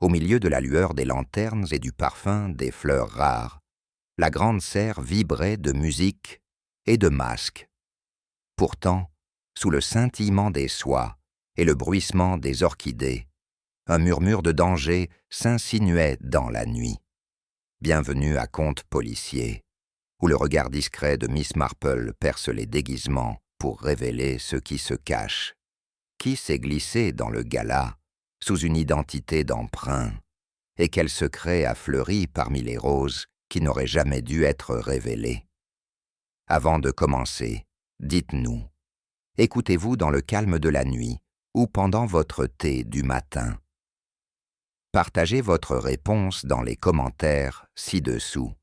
Au milieu de la lueur des lanternes et du parfum des fleurs rares, la grande serre vibrait de musique et de masques. Pourtant, sous le scintillement des soies et le bruissement des orchidées, un murmure de danger s'insinuait dans la nuit. Bienvenue à Conte policier, où le regard discret de Miss Marple perce les déguisements pour révéler ce qui se cache. Qui s'est glissé dans le gala sous une identité d'emprunt, et quel secret a fleuri parmi les roses qui n'auraient jamais dû être révélées? Avant de commencer, dites-nous, écoutez-vous dans le calme de la nuit ou pendant votre thé du matin? Partagez votre réponse dans les commentaires ci-dessous.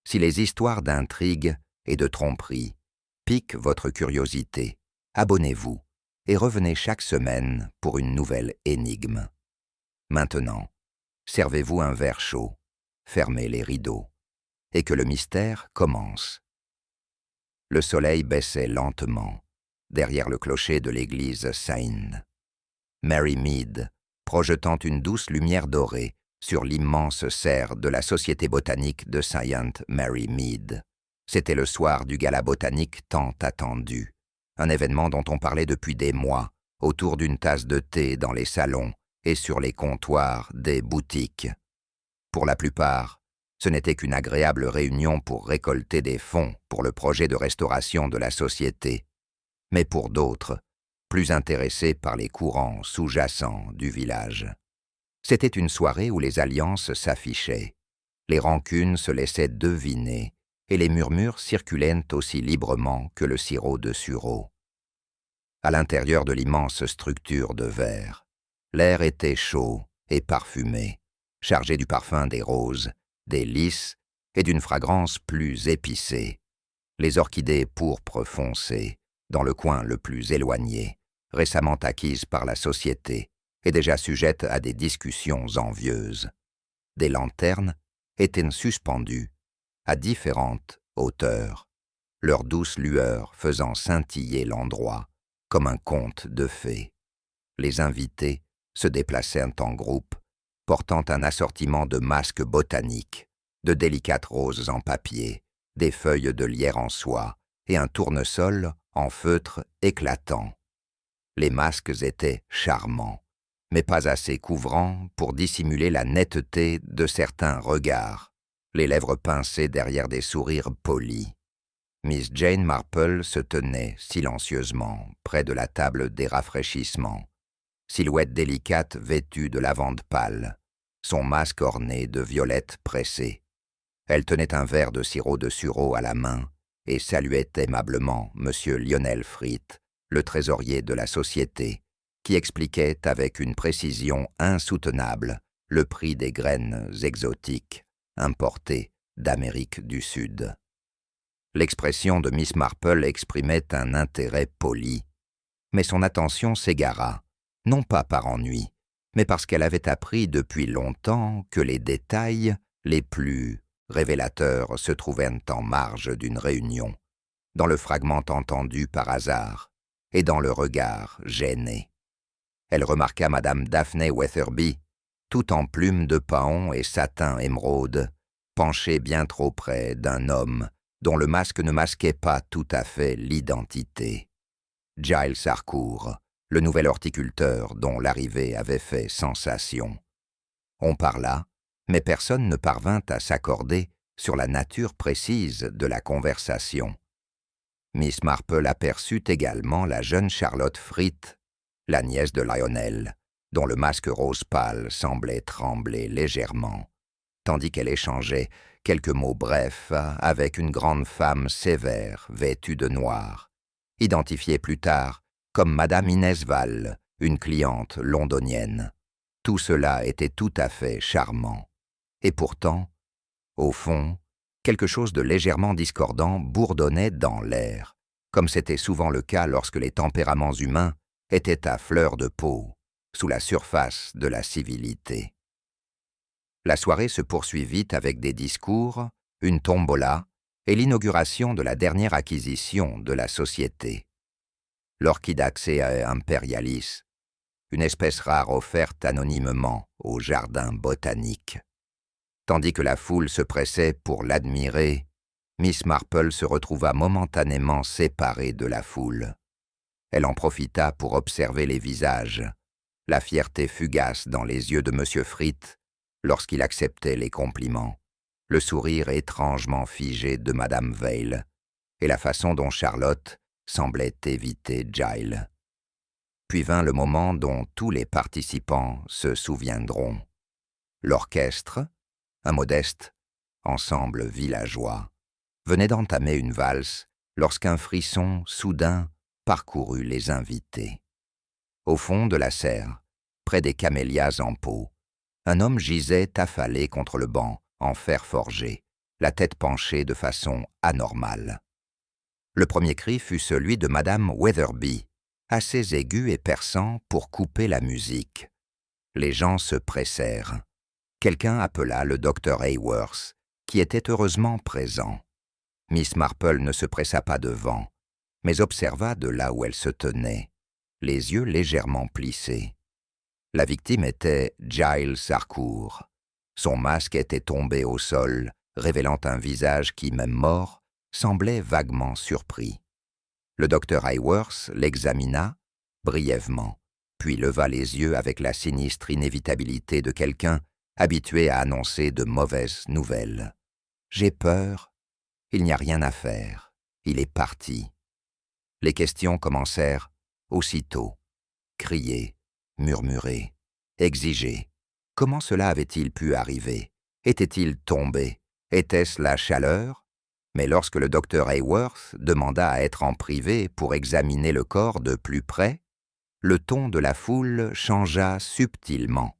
Si les histoires d'intrigue et de tromperie piquent votre curiosité, abonnez-vous et revenez chaque semaine pour une nouvelle énigme. Maintenant, servez-vous un verre chaud, fermez les rideaux, et que le mystère commence. Le soleil baissait lentement, derrière le clocher de l'église Saint. Mary Mead, projetant une douce lumière dorée sur l'immense serre de la Société botanique de St. Mary Mead. C'était le soir du gala botanique tant attendu, un événement dont on parlait depuis des mois, autour d'une tasse de thé dans les salons et sur les comptoirs des boutiques. Pour la plupart, ce n'était qu'une agréable réunion pour récolter des fonds pour le projet de restauration de la société. Mais pour d'autres, plus intéressés par les courants sous-jacents du village. C'était une soirée où les alliances s'affichaient, les rancunes se laissaient deviner et les murmures circulaient aussi librement que le sirop de sureau. À l'intérieur de l'immense structure de verre, l'air était chaud et parfumé, chargé du parfum des roses, des lys et d'une fragrance plus épicée. Les orchidées pourpres foncées, dans le coin le plus éloigné, récemment acquises par la société et déjà sujettes à des discussions envieuses. Des lanternes étaient suspendues à différentes hauteurs, leur douce lueur faisant scintiller l'endroit comme un conte de fées. Les invités se déplaçaient en groupe, portant un assortiment de masques botaniques, de délicates roses en papier, des feuilles de lierre en soie et un tournesol en feutre éclatant. Les masques étaient charmants, mais pas assez couvrants pour dissimuler la netteté de certains regards, les lèvres pincées derrière des sourires polis. Miss Jane Marple se tenait silencieusement près de la table des rafraîchissements, silhouette délicate vêtue de lavande pâle, son masque orné de violettes pressées. Elle tenait un verre de sirop de sureau à la main et saluait aimablement M. Lionel Fritt, le trésorier de la société, qui expliquait avec une précision insoutenable le prix des graines exotiques importées d'Amérique du Sud. L'expression de Miss Marple exprimait un intérêt poli, mais son attention s'égara, non pas par ennui, mais parce qu'elle avait appris depuis longtemps que les détails les plus révélateurs se trouvaient en marge d'une réunion, dans le fragment entendu par hasard et dans le regard gêné. Elle remarqua Madame Daphné Wetherby, tout en plumes de paon et satin émeraude, penchée bien trop près d'un homme dont le masque ne masquait pas tout à fait l'identité. Giles Harcourt, le nouvel horticulteur dont l'arrivée avait fait sensation. On parla, mais personne ne parvint à s'accorder sur la nature précise de la conversation. Miss Marple aperçut également la jeune Charlotte Fritt, la nièce de Lionel, dont le masque rose pâle semblait trembler légèrement, tandis qu'elle échangeait quelques mots brefs avec une grande femme sévère vêtue de noir, identifiée plus tard comme Madame Inès Val, une cliente londonienne. Tout cela était tout à fait charmant. Et pourtant, au fond, quelque chose de légèrement discordant bourdonnait dans l'air, comme c'était souvent le cas lorsque les tempéraments humains étaient à fleur de peau, sous la surface de la civilité. La soirée se poursuivit avec des discours, une tombola et l'inauguration de la dernière acquisition de la société. L'Orchidaceae imperialis, une espèce rare offerte anonymement au jardin botanique. Tandis que la foule se pressait pour l'admirer, Miss Marple se retrouva momentanément séparée de la foule. Elle en profita pour observer les visages, la fierté fugace dans les yeux de M. Fritt lorsqu'il acceptait les compliments, le sourire étrangement figé de Madame Veil et la façon dont Charlotte semblait éviter Giles. Puis vint le moment dont tous les participants se souviendront. L'orchestre, un modeste ensemble villageois, venait d'entamer une valse lorsqu'un frisson soudain parcourut les invités. Au fond de la serre, près des camélias en pot, un homme gisait affalé contre le banc, en fer forgé, la tête penchée de façon anormale. Le premier cri fut celui de Madame Weatherby, assez aigu et perçant pour couper la musique. Les gens se pressèrent. Quelqu'un appela le docteur Hayworth, qui était heureusement présent. Miss Marple ne se pressa pas devant, mais observa de là où elle se tenait, les yeux légèrement plissés. La victime était Giles Harcourt. Son masque était tombé au sol, révélant un visage qui, même mort, semblait vaguement surpris. Le docteur Hayworth l'examina brièvement, puis leva les yeux avec la sinistre inévitabilité de quelqu'un habitué à annoncer de mauvaises nouvelles. « J'ai peur. Il n'y a rien à faire. Il est parti. » Les questions commencèrent aussitôt. Crier, murmurer, exiger. Comment cela avait-il pu arriver? Était-il tombé? Était-ce la chaleur? Mais lorsque le docteur Hayworth demanda à être en privé pour examiner le corps de plus près, le ton de la foule changea subtilement.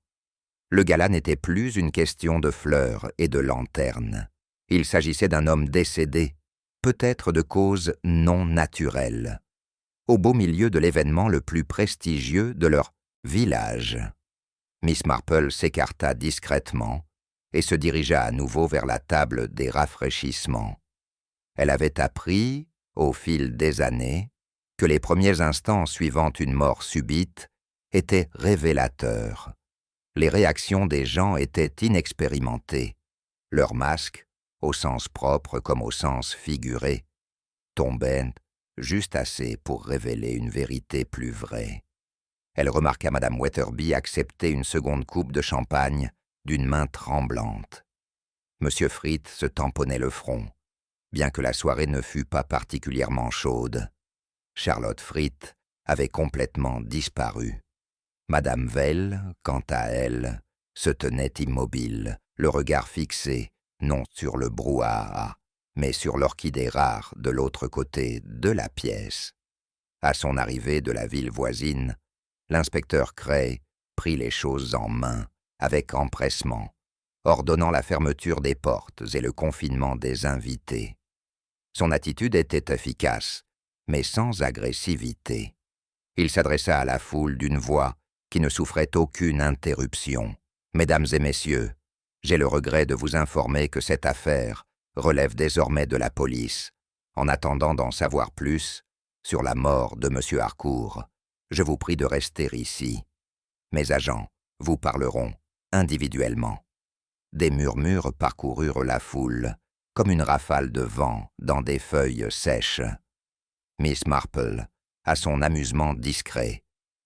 Le gala n'était plus une question de fleurs et de lanternes. Il s'agissait d'un homme décédé, peut-être de cause non naturelle, au beau milieu de l'événement le plus prestigieux de leur village. Miss Marple s'écarta discrètement et se dirigea à nouveau vers la table des rafraîchissements. Elle avait appris, au fil des années, que les premiers instants suivant une mort subite étaient révélateurs. Les réactions des gens étaient inexpérimentées. Leurs masques, au sens propre comme au sens figuré, tombaient juste assez pour révéler une vérité plus vraie. Elle remarqua Madame Weatherby accepter une seconde coupe de champagne d'une main tremblante. Monsieur Fritt se tamponnait le front, bien que la soirée ne fût pas particulièrement chaude. Charlotte Fritt avait complètement disparu. Madame Veil, quant à elle, se tenait immobile, le regard fixé, non sur le brouhaha, mais sur l'orchidée rare de l'autre côté de la pièce. À son arrivée de la ville voisine, l'inspecteur Cray prit les choses en main, avec empressement, ordonnant la fermeture des portes et le confinement des invités. Son attitude était efficace, mais sans agressivité. Il s'adressa à la foule d'une voix qui ne souffrait aucune interruption. « Mesdames et messieurs, j'ai le regret de vous informer que cette affaire relève désormais de la police. En attendant d'en savoir plus sur la mort de M. Harcourt, je vous prie de rester ici. Mes agents vous parleront individuellement. » Des murmures parcoururent la foule, comme une rafale de vent dans des feuilles sèches. Miss Marple, à son amusement discret,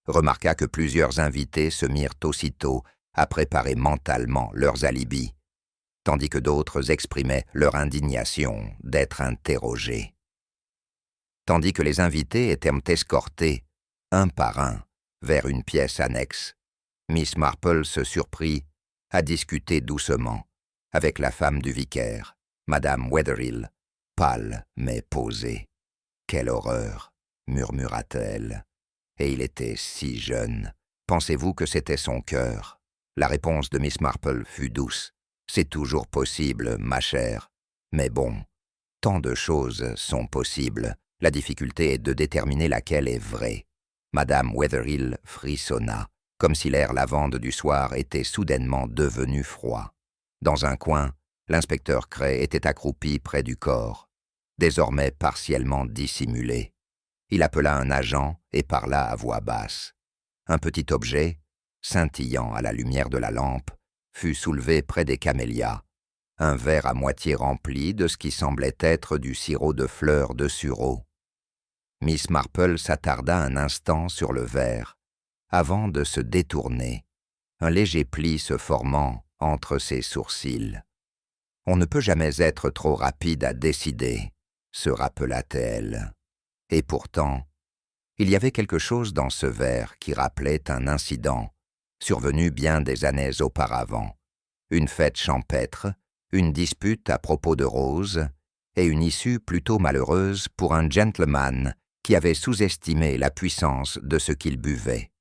remarqua que plusieurs invités se mirent aussitôt à préparer mentalement leurs alibis, tandis que d'autres exprimaient leur indignation d'être interrogés. Tandis que les invités étaient escortés, un par un, vers une pièce annexe, Miss Marple se surprit à discuter doucement avec la femme du vicaire, Madame Wetherill, pâle mais posée. « Quelle horreur !» murmura-t-elle. « Et il était si jeune. Pensez-vous que c'était son cœur ?» La réponse de Miss Marple fut douce. « C'est toujours possible, ma chère. Mais bon, tant de choses sont possibles. La difficulté est de déterminer laquelle est vraie. » Madame Wetherill frissonna, comme si l'air lavande du soir était soudainement devenu froid. Dans un coin, l'inspecteur Cray était accroupi près du corps, désormais partiellement dissimulé. Il appela un agent et parla à voix basse. Un petit objet, scintillant à la lumière de la lampe, fut soulevé près des camélias, un verre à moitié rempli de ce qui semblait être du sirop de fleurs de sureau. Miss Marple s'attarda un instant sur le verre, avant de se détourner, un léger pli se formant entre ses sourcils. « On ne peut jamais être trop rapide à décider », se rappela-t-elle. Et pourtant, il y avait quelque chose dans ce verre qui rappelait un incident, survenu bien des années auparavant, une fête champêtre, une dispute à propos de Rose, et une issue plutôt malheureuse pour un gentleman qui avait sous-estimé la puissance de ce qu'il buvait.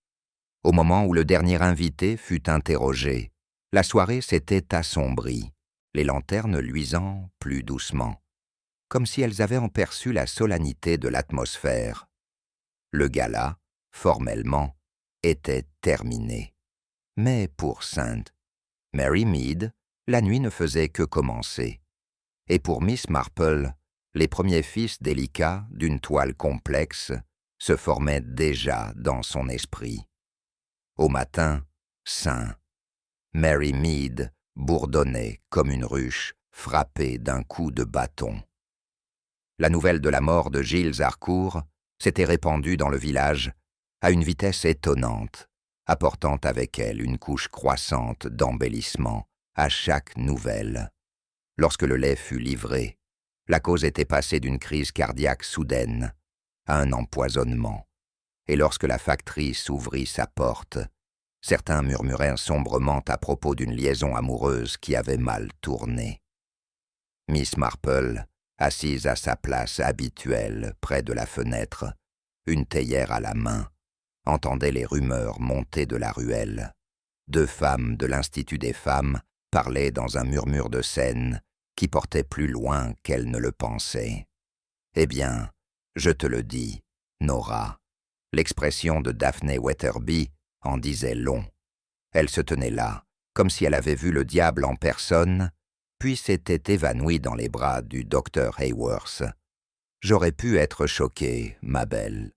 Au moment où le dernier invité fut interrogé, la soirée s'était assombrie, les lanternes luisant plus doucement, comme si elles avaient aperçu la solennité de l'atmosphère. Le gala, formellement, était terminé. Mais pour Sainte Mary Mead, la nuit ne faisait que commencer. Et pour Miss Marple, les premiers fils délicats d'une toile complexe se formaient déjà dans son esprit. Au matin, saint, Mary Mead bourdonnait comme une ruche frappée d'un coup de bâton. La nouvelle de la mort de Giles Harcourt s'était répandue dans le village à une vitesse étonnante, apportant avec elle une couche croissante d'embellissement à chaque nouvelle. Lorsque le lait fut livré, la cause était passée d'une crise cardiaque soudaine à un empoisonnement, et lorsque la factrice ouvrit sa porte, certains murmurèrent sombrement à propos d'une liaison amoureuse qui avait mal tourné. Miss Marple, assise à sa place habituelle près de la fenêtre, une théière à la main, entendait les rumeurs monter de la ruelle. Deux femmes de l'Institut des femmes parlaient dans un murmure de scène qui portait plus loin qu'elles ne le pensaient. Eh bien, je te le dis, Nora, l'expression de Daphné Wetherby en disait long. Elle se tenait là, comme si elle avait vu le diable en personne, puis s'était évanouie dans les bras du docteur Hayworth. J'aurais pu être choqué, ma belle.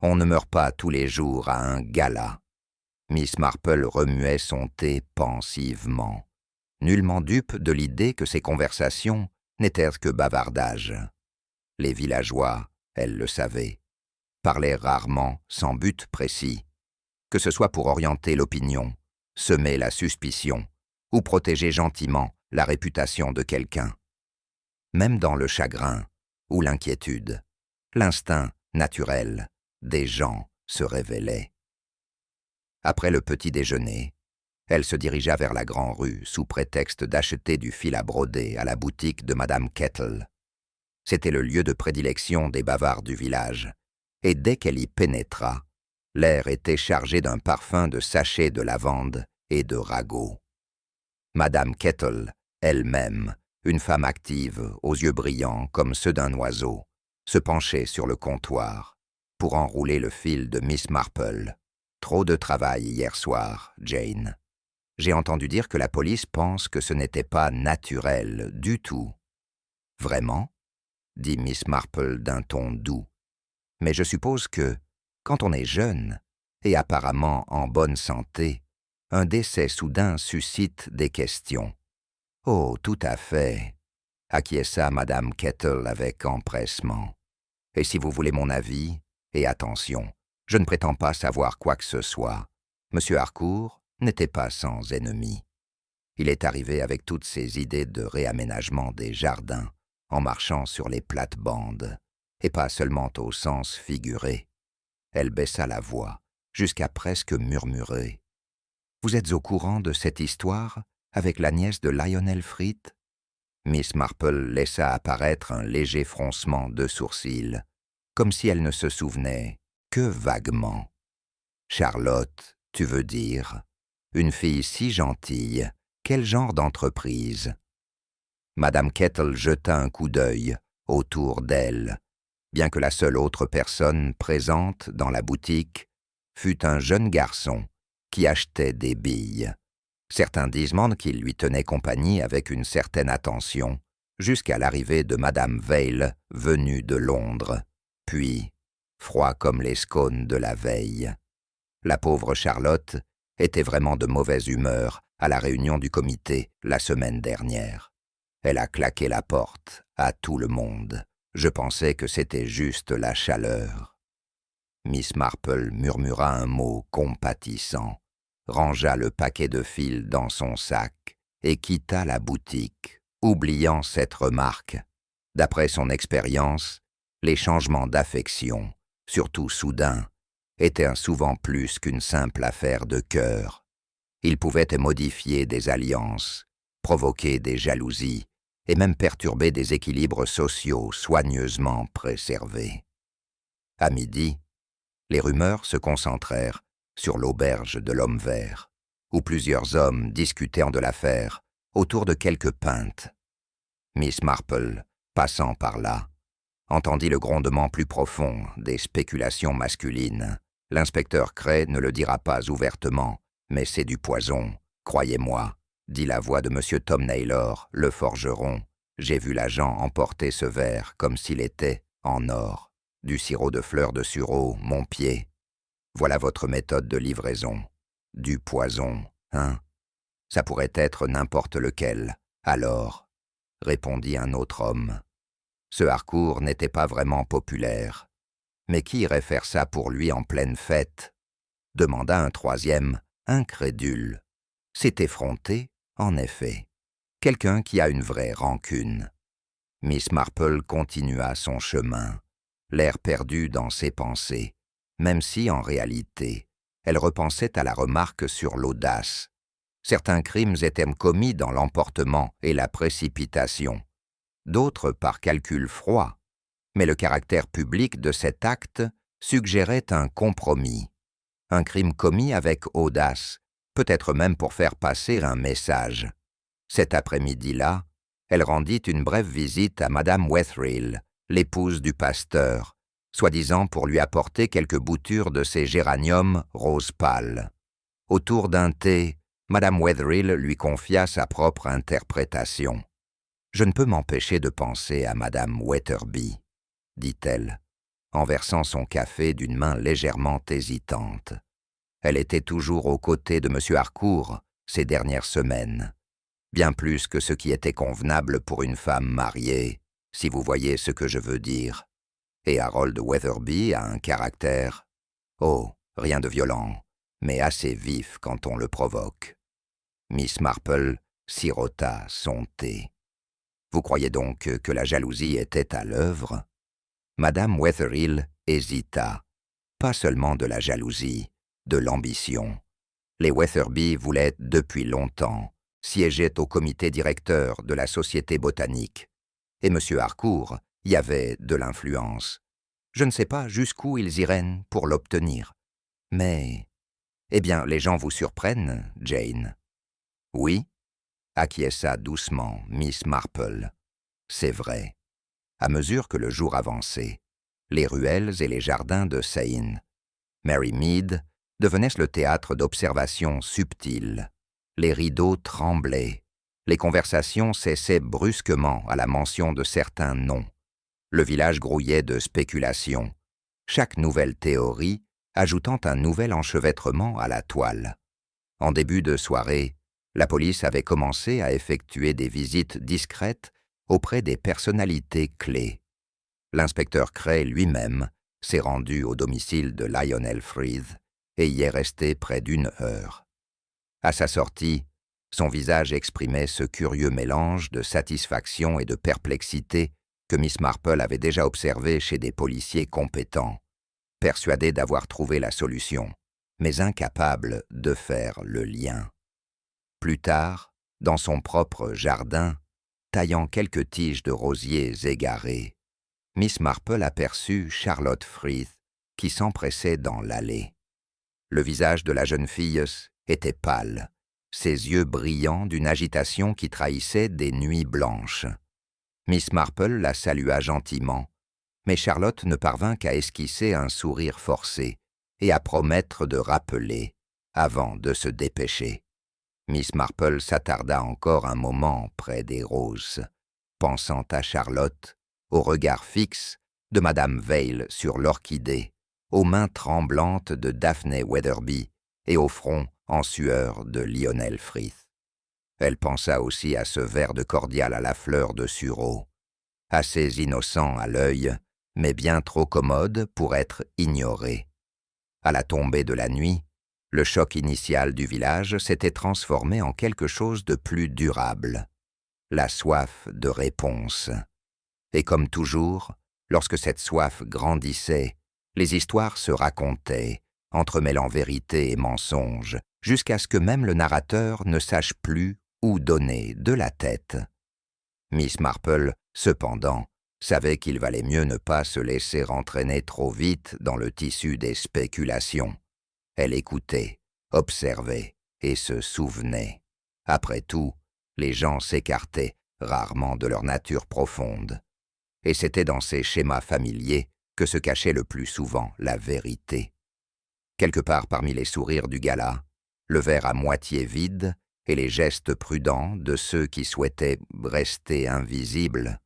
On ne meurt pas tous les jours à un gala. Miss Marple remuait son thé pensivement, nullement dupe de l'idée que ces conversations n'étaient que bavardage. Les villageois, elle le savait, parlaient rarement sans but précis, que ce soit pour orienter l'opinion, semer la suspicion ou protéger gentiment la réputation de quelqu'un. Même dans le chagrin ou l'inquiétude, l'instinct naturel des gens se révélait. Après le petit déjeuner, elle se dirigea vers la Grand-Rue sous prétexte d'acheter du fil à broder à la boutique de Madame Kettle. C'était le lieu de prédilection des bavards du village, et dès qu'elle y pénétra, l'air était chargé d'un parfum de sachets de lavande et de ragots. Madame Kettle, elle-même, une femme active, aux yeux brillants comme ceux d'un oiseau, se penchait sur le comptoir pour enrouler le fil de Miss Marple. « Trop de travail hier soir, Jane. J'ai entendu dire que la police pense que ce n'était pas naturel du tout. »« Vraiment ?» dit Miss Marple d'un ton doux. « Mais je suppose que, quand on est jeune et apparemment en bonne santé, un décès soudain suscite des questions. »« Oh, tout à fait, » acquiesça Madame Kettle avec empressement. « Et si vous voulez mon avis, et attention, je ne prétends pas savoir quoi que ce soit. Monsieur Harcourt n'était pas sans ennemis. Il est arrivé avec toutes ses idées de réaménagement des jardins, en marchant sur les plates-bandes, et pas seulement au sens figuré. » Elle baissa la voix, jusqu'à presque murmurer. « Vous êtes au courant de cette histoire avec la nièce de Lionel Frith ?» Miss Marple laissa apparaître un léger froncement de sourcils, comme si elle ne se souvenait que vaguement. « Charlotte, tu veux dire, une fille si gentille, quel genre d'entreprise ?» Madame Kettle jeta un coup d'œil autour d'elle, bien que la seule autre personne présente dans la boutique fût un jeune garçon qui achetait des billes. Certains disent qu'il lui tenait compagnie avec une certaine attention, jusqu'à l'arrivée de Madame Veil, venue de Londres, puis, froid comme les scones de la veille. La pauvre Charlotte était vraiment de mauvaise humeur à la réunion du comité la semaine dernière. Elle a claqué la porte à tout le monde. Je pensais que c'était juste la chaleur. Miss Marple murmura un mot compatissant, rangea le paquet de fils dans son sac et quitta la boutique, oubliant cette remarque. D'après son expérience, les changements d'affection, surtout soudains, étaient souvent plus qu'une simple affaire de cœur. Ils pouvaient modifier des alliances, provoquer des jalousies et même perturber des équilibres sociaux soigneusement préservés. À midi, les rumeurs se concentrèrent sur l'auberge de l'Homme Vert, où plusieurs hommes discutaient de l'affaire autour de quelques pintes. Miss Marple, passant par là, entendit le grondement plus profond des spéculations masculines. L'inspecteur Cray ne le dira pas ouvertement, mais c'est du poison, croyez-moi, dit la voix de M. Tom Naylor, le forgeron. J'ai vu l'agent emporter ce verre comme s'il était en or. Du sirop de fleurs de sureau, mon pied. Voilà votre méthode de livraison. Du poison, hein? Ça pourrait être n'importe lequel, alors, répondit un autre homme. Ce Harcourt n'était pas vraiment populaire. Mais qui irait faire ça pour lui en pleine fête? Demanda un troisième, incrédule. C'est effronté, en effet. Quelqu'un qui a une vraie rancune. Miss Marple continua son chemin, l'air perdu dans ses pensées, même si, en réalité, elle repensait à la remarque sur l'audace. Certains crimes étaient commis dans l'emportement et la précipitation, d'autres par calcul froid, mais le caractère public de cet acte suggérait un compromis. Un crime commis avec audace, peut-être même pour faire passer un message. Cet après-midi-là, elle rendit une brève visite à Madame Wetherill, l'épouse du pasteur, soi-disant pour lui apporter quelques boutures de ses géraniums rose pâle. Autour d'un thé, Madame Wetherill lui confia sa propre interprétation. « Je ne peux m'empêcher de penser à Madame Wetherby, » dit-elle, en versant son café d'une main légèrement hésitante. Elle était toujours aux côtés de M. Harcourt ces dernières semaines, bien plus que ce qui était convenable pour une femme mariée, si vous voyez ce que je veux dire. Et Harold Wetherby a un caractère, oh, rien de violent, mais assez vif quand on le provoque. Miss Marple sirota son thé. Vous croyez donc que la jalousie était à l'œuvre? Madame Wetherill hésita. Pas seulement de la jalousie, de l'ambition. Les Wetherby voulaient depuis longtemps siéger au comité directeur de la Société botanique. Et M. Harcourt y avait de l'influence. Je ne sais pas jusqu'où ils iraient pour l'obtenir. Mais, eh bien, les gens vous surprennent, Jane. Oui, acquiesça doucement Miss Marple. C'est vrai. À mesure que le jour avançait, les ruelles et les jardins de Seine, Mary Mead, devenaient le théâtre d'observations subtiles. Les rideaux tremblaient. Les conversations cessaient brusquement à la mention de certains noms. Le village grouillait de spéculations, chaque nouvelle théorie ajoutant un nouvel enchevêtrement à la toile. En début de soirée, la police avait commencé à effectuer des visites discrètes auprès des personnalités clés. L'inspecteur Cray lui-même s'est rendu au domicile de Lionel Freeth et y est resté près d'1 heure. À sa sortie, son visage exprimait ce curieux mélange de satisfaction et de perplexité que Miss Marple avait déjà observé chez des policiers compétents, persuadés d'avoir trouvé la solution, mais incapables de faire le lien. Plus tard, dans son propre jardin, taillant quelques tiges de rosiers égarés, Miss Marple aperçut Charlotte Freeth qui s'empressait dans l'allée. Le visage de la jeune fille était pâle, ses yeux brillants d'une agitation qui trahissait des nuits blanches. Miss Marple la salua gentiment, mais Charlotte ne parvint qu'à esquisser un sourire forcé et à promettre de rappeler avant de se dépêcher. Miss Marple s'attarda encore un moment près des roses, pensant à Charlotte, au regard fixe de Madame Veil sur l'orchidée aux mains tremblantes de Daphne Weatherby et au front en sueur de Lionel Frith. Elle pensa aussi à ce verre de cordial à la fleur de sureau, assez innocent à l'œil, mais bien trop commode pour être ignoré. À la tombée de la nuit, le choc initial du village s'était transformé en quelque chose de plus durable, la soif de réponse. Et comme toujours, lorsque cette soif grandissait, les histoires se racontaient, entremêlant vérité et mensonge, jusqu'à ce que même le narrateur ne sache plus où donner de la tête. Miss Marple, cependant, savait qu'il valait mieux ne pas se laisser entraîner trop vite dans le tissu des spéculations. Elle écoutait, observait et se souvenait. Après tout, les gens s'écartaient rarement de leur nature profonde. Et c'était dans ces schémas familiers que se cachait le plus souvent la vérité. Quelque part parmi les sourires du gala, le verre à moitié vide et les gestes prudents de ceux qui souhaitaient rester invisibles,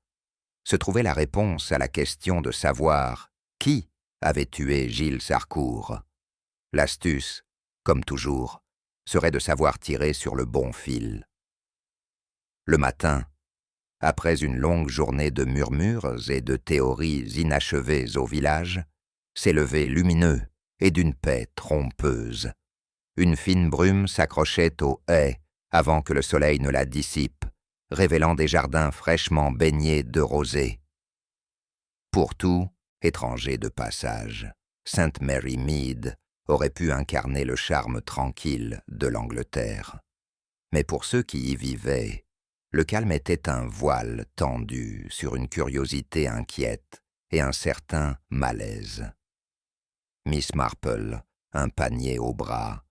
se trouvait la réponse à la question de savoir qui avait tué Gilles Harcourt. L'astuce, comme toujours, serait de savoir tirer sur le bon fil. Le matin, après une longue journée de murmures et de théories inachevées au village, s'est levé lumineux et d'une paix trompeuse. Une fine brume s'accrochait aux haies avant que le soleil ne la dissipe, révélant des jardins fraîchement baignés de rosée. Pour tout, étranger de passage, Sainte Mary Mead aurait pu incarner le charme tranquille de l'Angleterre. Mais pour ceux qui y vivaient, le calme était un voile tendu sur une curiosité inquiète et un certain malaise. Miss Marple, un panier au bras,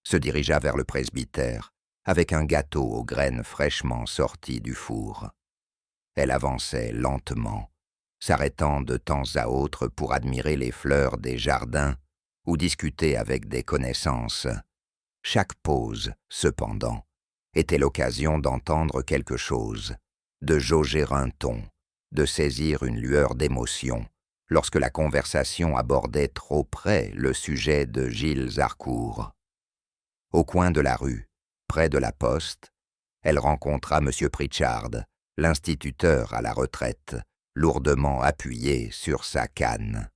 se dirigea vers le presbytère avec un gâteau aux graines fraîchement sorti du four. Elle avançait lentement, s'arrêtant de temps à autre pour admirer les fleurs des jardins ou discuter avec des connaissances. Chaque pause, cependant, était l'occasion d'entendre quelque chose, de jauger un ton, de saisir une lueur d'émotion, lorsque la conversation abordait trop près le sujet de Gilles Harcourt. Au coin de la rue, près de la poste, elle rencontra M. Pritchard, l'instituteur à la retraite, lourdement appuyé sur sa canne.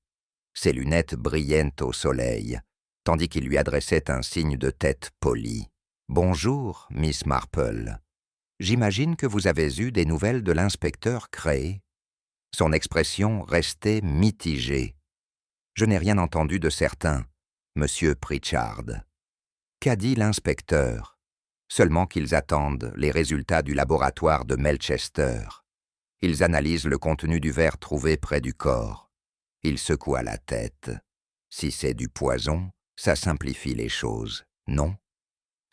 Ses lunettes brillaient au soleil, tandis qu'il lui adressait un signe de tête poli. « Bonjour, Miss Marple. J'imagine que vous avez eu des nouvelles de l'inspecteur Cray. » Son expression restait mitigée. « Je n'ai rien entendu de certain, Monsieur Pritchard. » Qu'a dit l'inspecteur? Seulement qu'ils attendent les résultats du laboratoire de Melchester. Ils analysent le contenu du verre trouvé près du corps. Il secoua la tête. Si c'est du poison, ça simplifie les choses, non?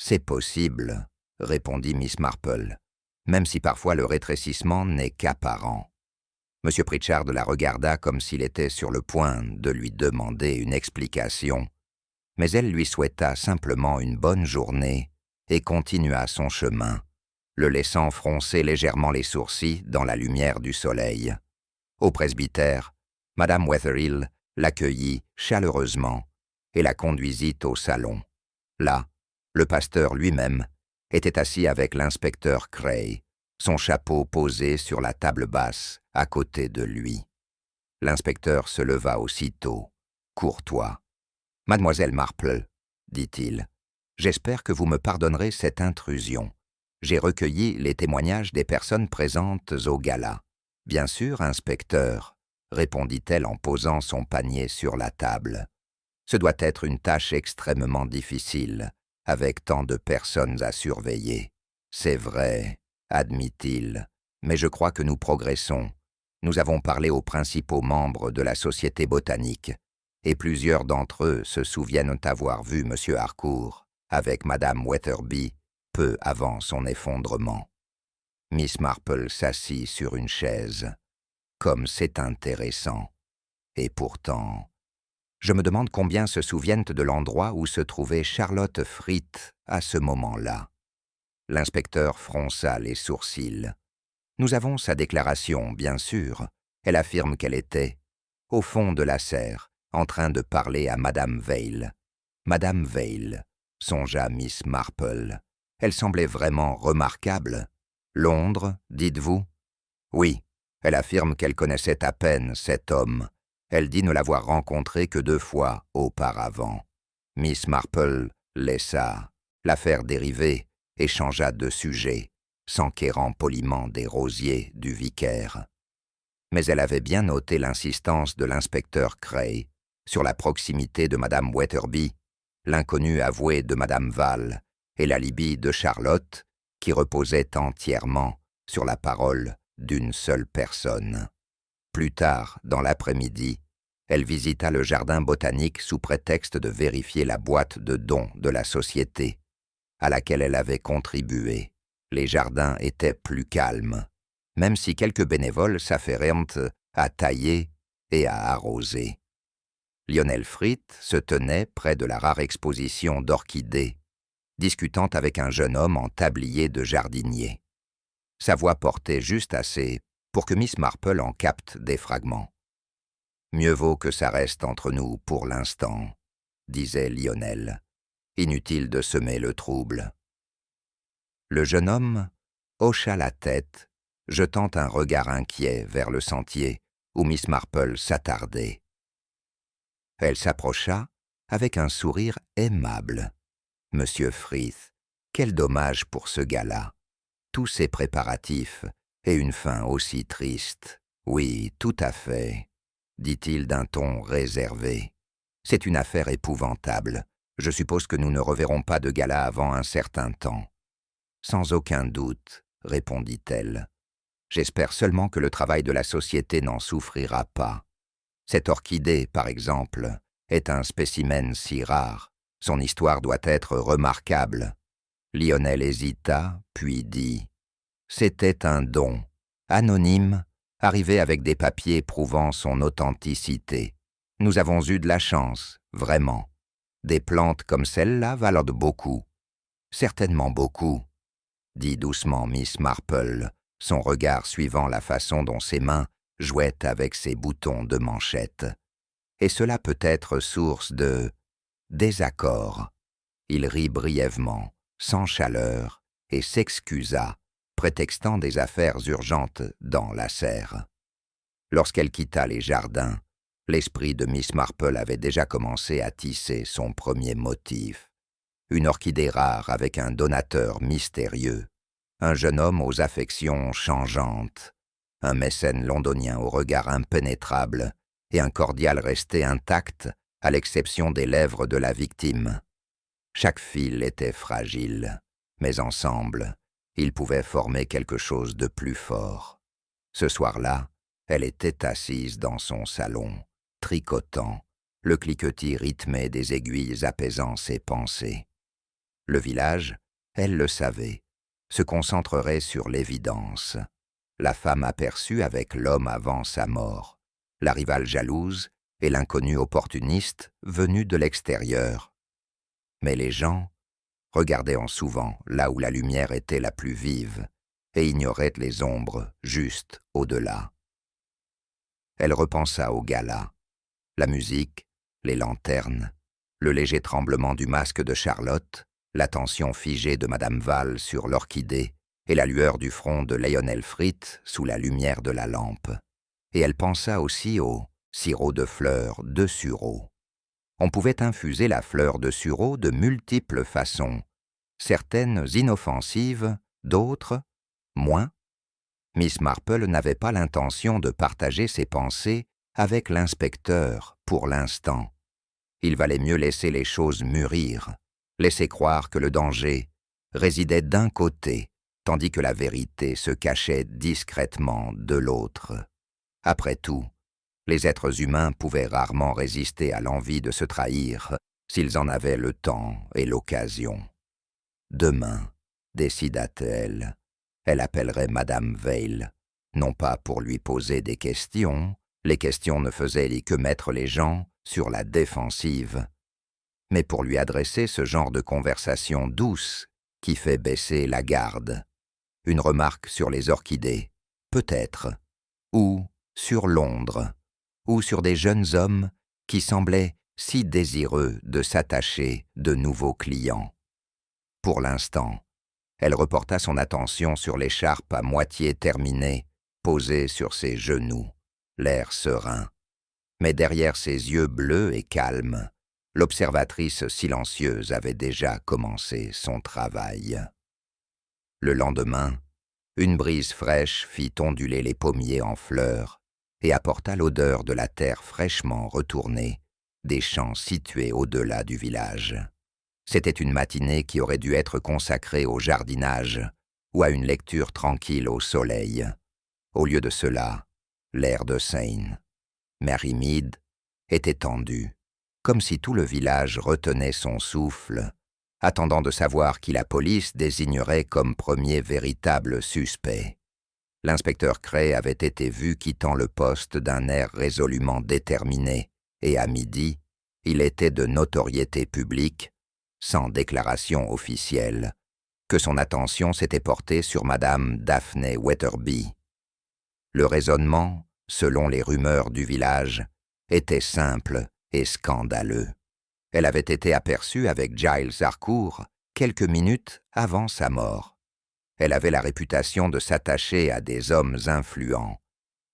C'est possible, répondit Miss Marple, même si parfois le rétrécissement n'est qu'apparent. M. Pritchard la regarda comme s'il était sur le point de lui demander une explication, mais elle lui souhaita simplement une bonne journée et continua son chemin, le laissant froncer légèrement les sourcils dans la lumière du soleil. Au presbytère, Madame Wetherhill l'accueillit chaleureusement et la conduisit au salon. Là, le pasteur lui-même était assis avec l'inspecteur Cray, son chapeau posé sur la table basse à côté de lui. L'inspecteur se leva aussitôt, courtois. « Mademoiselle Marple, dit-il, j'espère que vous me pardonnerez cette intrusion. J'ai recueilli les témoignages des personnes présentes au gala. »« Bien sûr, inspecteur, » répondit-elle en posant son panier sur la table. « Ce doit être une tâche extrêmement difficile, avec tant de personnes à surveiller. C'est vrai, admit-il, mais je crois que nous progressons. Nous avons parlé aux principaux membres de la Société botanique, et plusieurs d'entre eux se souviennent avoir vu M. Harcourt avec Madame Weatherby peu avant son effondrement. » Miss Marple s'assit sur une chaise. Comme c'est intéressant. Et pourtant, je me demande combien se souviennent de l'endroit où se trouvait Charlotte Frith à ce moment-là. L'inspecteur fronça les sourcils. Nous avons sa déclaration, bien sûr. Elle affirme qu'elle était au fond de la serre, en train de parler à Madame Veil. Madame Veil, songea Miss Marple. Elle semblait vraiment remarquable. Londres, dites-vous? Oui, elle affirme qu'elle connaissait à peine cet homme. Elle dit ne l'avoir rencontré que 2 fois auparavant. Miss Marple laissa l'affaire dériver et changea de sujet, s'enquérant poliment des rosiers du vicaire. Mais elle avait bien noté l'insistance de l'inspecteur Cray sur la proximité de Madame Wetherby, l'inconnu avoué de Madame Val et l'alibi de Charlotte, qui reposait entièrement sur la parole d'une seule personne. Plus tard, dans l'après-midi, elle visita le jardin botanique sous prétexte de vérifier la boîte de dons de la société, à laquelle elle avait contribué. Les jardins étaient plus calmes, même si quelques bénévoles s'affairèrent à tailler et à arroser. Lionel Frith se tenait près de la rare exposition d'orchidées, discutant avec un jeune homme en tablier de jardinier. Sa voix portait juste assez pour que Miss Marple en capte des fragments. « Mieux vaut que ça reste entre nous pour l'instant », disait Lionel. « Inutile de semer le trouble. » Le jeune homme hocha la tête, jetant un regard inquiet vers le sentier où Miss Marple s'attardait. Elle s'approcha avec un sourire aimable. « Monsieur Frith, quel dommage pour ce gala. Tous ces préparatifs et une fin aussi triste. Oui, tout à fait, dit-il d'un ton réservé. C'est une affaire épouvantable. Je suppose que nous ne reverrons pas de gala avant un certain temps. Sans aucun doute, répondit-elle. J'espère seulement que le travail de la société n'en souffrira pas. Cette orchidée, par exemple, est un spécimen si rare. Son histoire doit être remarquable. Lionel hésita, puis dit « C'était un don, anonyme, arrivé avec des papiers prouvant son authenticité. Nous avons eu de la chance, vraiment. Des plantes comme celle-là valent beaucoup. Certainement beaucoup, dit doucement Miss Marple, son regard suivant la façon dont ses mains jouaient avec ses boutons de manchette. Et cela peut être source de désaccord. Il rit brièvement, sans chaleur, et s'excusa, prétextant des affaires urgentes dans la serre. Lorsqu'elle quitta les jardins, l'esprit de Miss Marple avait déjà commencé à tisser son premier motif. Une orchidée rare avec un donateur mystérieux, un jeune homme aux affections changeantes, un mécène londonien au regard impénétrable et un cordial resté intact à l'exception des lèvres de la victime. Chaque fil était fragile, mais ensemble, ils pouvaient former quelque chose de plus fort. Ce soir-là, elle était assise dans son salon, tricotant, le cliquetis rythmé des aiguilles apaisant ses pensées. Le village, elle le savait, se concentrerait sur l'évidence. La femme aperçue avec l'homme avant sa mort, la rivale jalouse et l'inconnu opportuniste venu de l'extérieur. Mais les gens regardaient en souvent là où la lumière était la plus vive et ignoraient les ombres juste au-delà. Elle repensa au gala, la musique, les lanternes, le léger tremblement du masque de Charlotte, l'attention figée de Madame Val sur l'orchidée et la lueur du front de Lionel Frith sous la lumière de la lampe. Et elle pensa aussi au sirop de fleurs de sureau. On pouvait infuser la fleur de sureau de multiples façons, certaines inoffensives, d'autres moins. Miss Marple n'avait pas l'intention de partager ses pensées avec l'inspecteur pour l'instant. Il valait mieux laisser les choses mûrir, laisser croire que le danger résidait d'un côté, tandis que la vérité se cachait discrètement de l'autre. Après tout, les êtres humains pouvaient rarement résister à l'envie de se trahir s'ils en avaient le temps et l'occasion. Demain, décida-t-elle, elle appellerait Madame Veil, non pas pour lui poser des questions, les questions ne faisaient que mettre les gens sur la défensive, mais pour lui adresser ce genre de conversation douce qui fait baisser la garde. Une remarque sur les orchidées, peut-être, ou sur Londres, ou sur des jeunes hommes qui semblait si désireux de s'attacher de nouveaux clients. Pour l'instant, elle reporta son attention sur l'écharpe à moitié terminée, posée sur ses genoux, l'air serein. Mais derrière ses yeux bleus et calmes, l'observatrice silencieuse avait déjà commencé son travail. Le lendemain, une brise fraîche fit onduler les pommiers en fleurs et apporta l'odeur de la terre fraîchement retournée des champs situés au-delà du village. C'était une matinée qui aurait dû être consacrée au jardinage ou à une lecture tranquille au soleil. Au lieu de cela, l'air de Seine, Mary Mead, était tendu, comme si tout le village retenait son souffle, attendant de savoir qui la police désignerait comme premier véritable suspect. L'inspecteur Cray avait été vu quittant le poste d'un air résolument déterminé, et à midi, il était de notoriété publique, sans déclaration officielle, que son attention s'était portée sur Madame Daphne Weatherby. Le raisonnement, selon les rumeurs du village, était simple et scandaleux. Elle avait été aperçue avec Giles Harcourt quelques minutes avant sa mort. Elle avait la réputation de s'attacher à des hommes influents,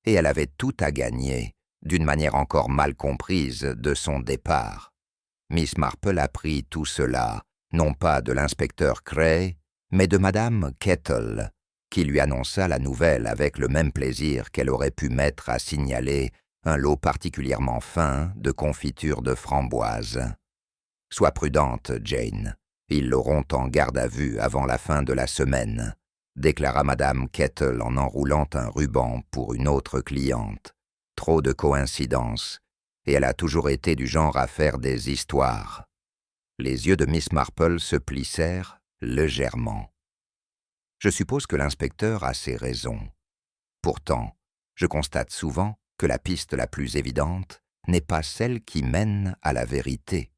et elle avait tout à gagner, d'une manière encore mal comprise, de son départ. Miss Marple apprit tout cela, non pas de l'inspecteur Cray, mais de Madame Kettle, qui lui annonça la nouvelle avec le même plaisir qu'elle aurait pu mettre à signaler un lot particulièrement fin de confitures de framboises. « Sois prudente, Jane, ils l'auront en garde à vue avant la fin de la semaine », déclara Madame Kettle en enroulant un ruban pour une autre cliente. Trop de coïncidences, et elle a toujours été du genre à faire des histoires. Les yeux de Miss Marple se plissèrent légèrement. Je suppose que l'inspecteur a ses raisons. Pourtant, je constate souvent que la piste la plus évidente n'est pas celle qui mène à la vérité.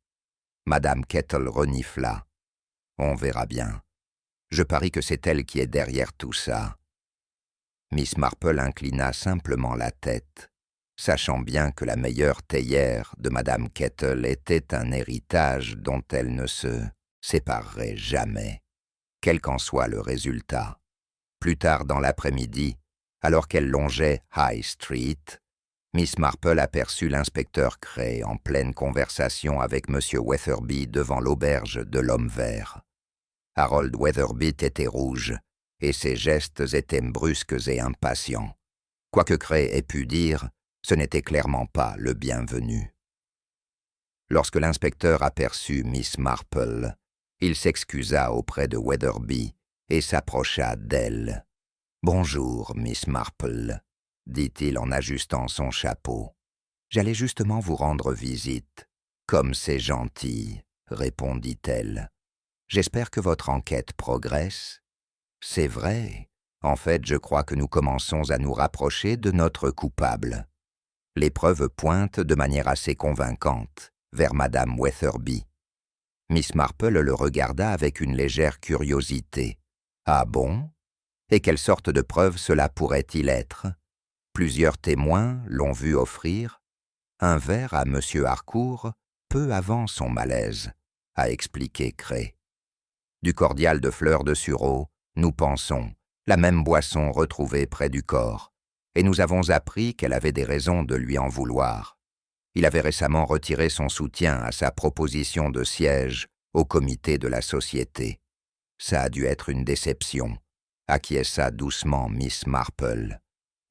Madame Kettle renifla. On verra bien. Je parie que c'est elle qui est derrière tout ça. Miss Marple inclina simplement la tête, sachant bien que la meilleure théière de Madame Kettle était un héritage dont elle ne se séparerait jamais, quel qu'en soit le résultat. Plus tard dans l'après-midi, alors qu'elle longeait High Street, Miss Marple aperçut l'inspecteur Cray en pleine conversation avec M. Weatherby devant l'auberge de l'Homme Vert. Harold Weatherby était rouge, et ses gestes étaient brusques et impatients. Quoi que Cray ait pu dire, ce n'était clairement pas le bienvenu. Lorsque l'inspecteur aperçut Miss Marple, il s'excusa auprès de Weatherby et s'approcha d'elle. « Bonjour, Miss Marple », dit-il en ajustant son chapeau. « J'allais justement vous rendre visite. »« Comme c'est gentil, » répondit-elle. « J'espère que votre enquête progresse. » « C'est vrai. En fait, je crois que nous commençons à nous rapprocher de notre coupable. » Les preuves pointent de manière assez convaincante vers Madame Weatherby. Miss Marple le regarda avec une légère curiosité. « Ah bon? Et quelle sorte de preuves cela pourrait-il être? Plusieurs témoins l'ont vu offrir un verre à M. Harcourt peu avant son malaise, » a expliqué Cray. « Du cordial de fleurs de sureau, nous pensons, la même boisson retrouvée près du corps, et nous avons appris qu'elle avait des raisons de lui en vouloir. Il avait récemment retiré son soutien à sa proposition de siège au comité de la société. Ça a dû être une déception, acquiesça doucement Miss Marple.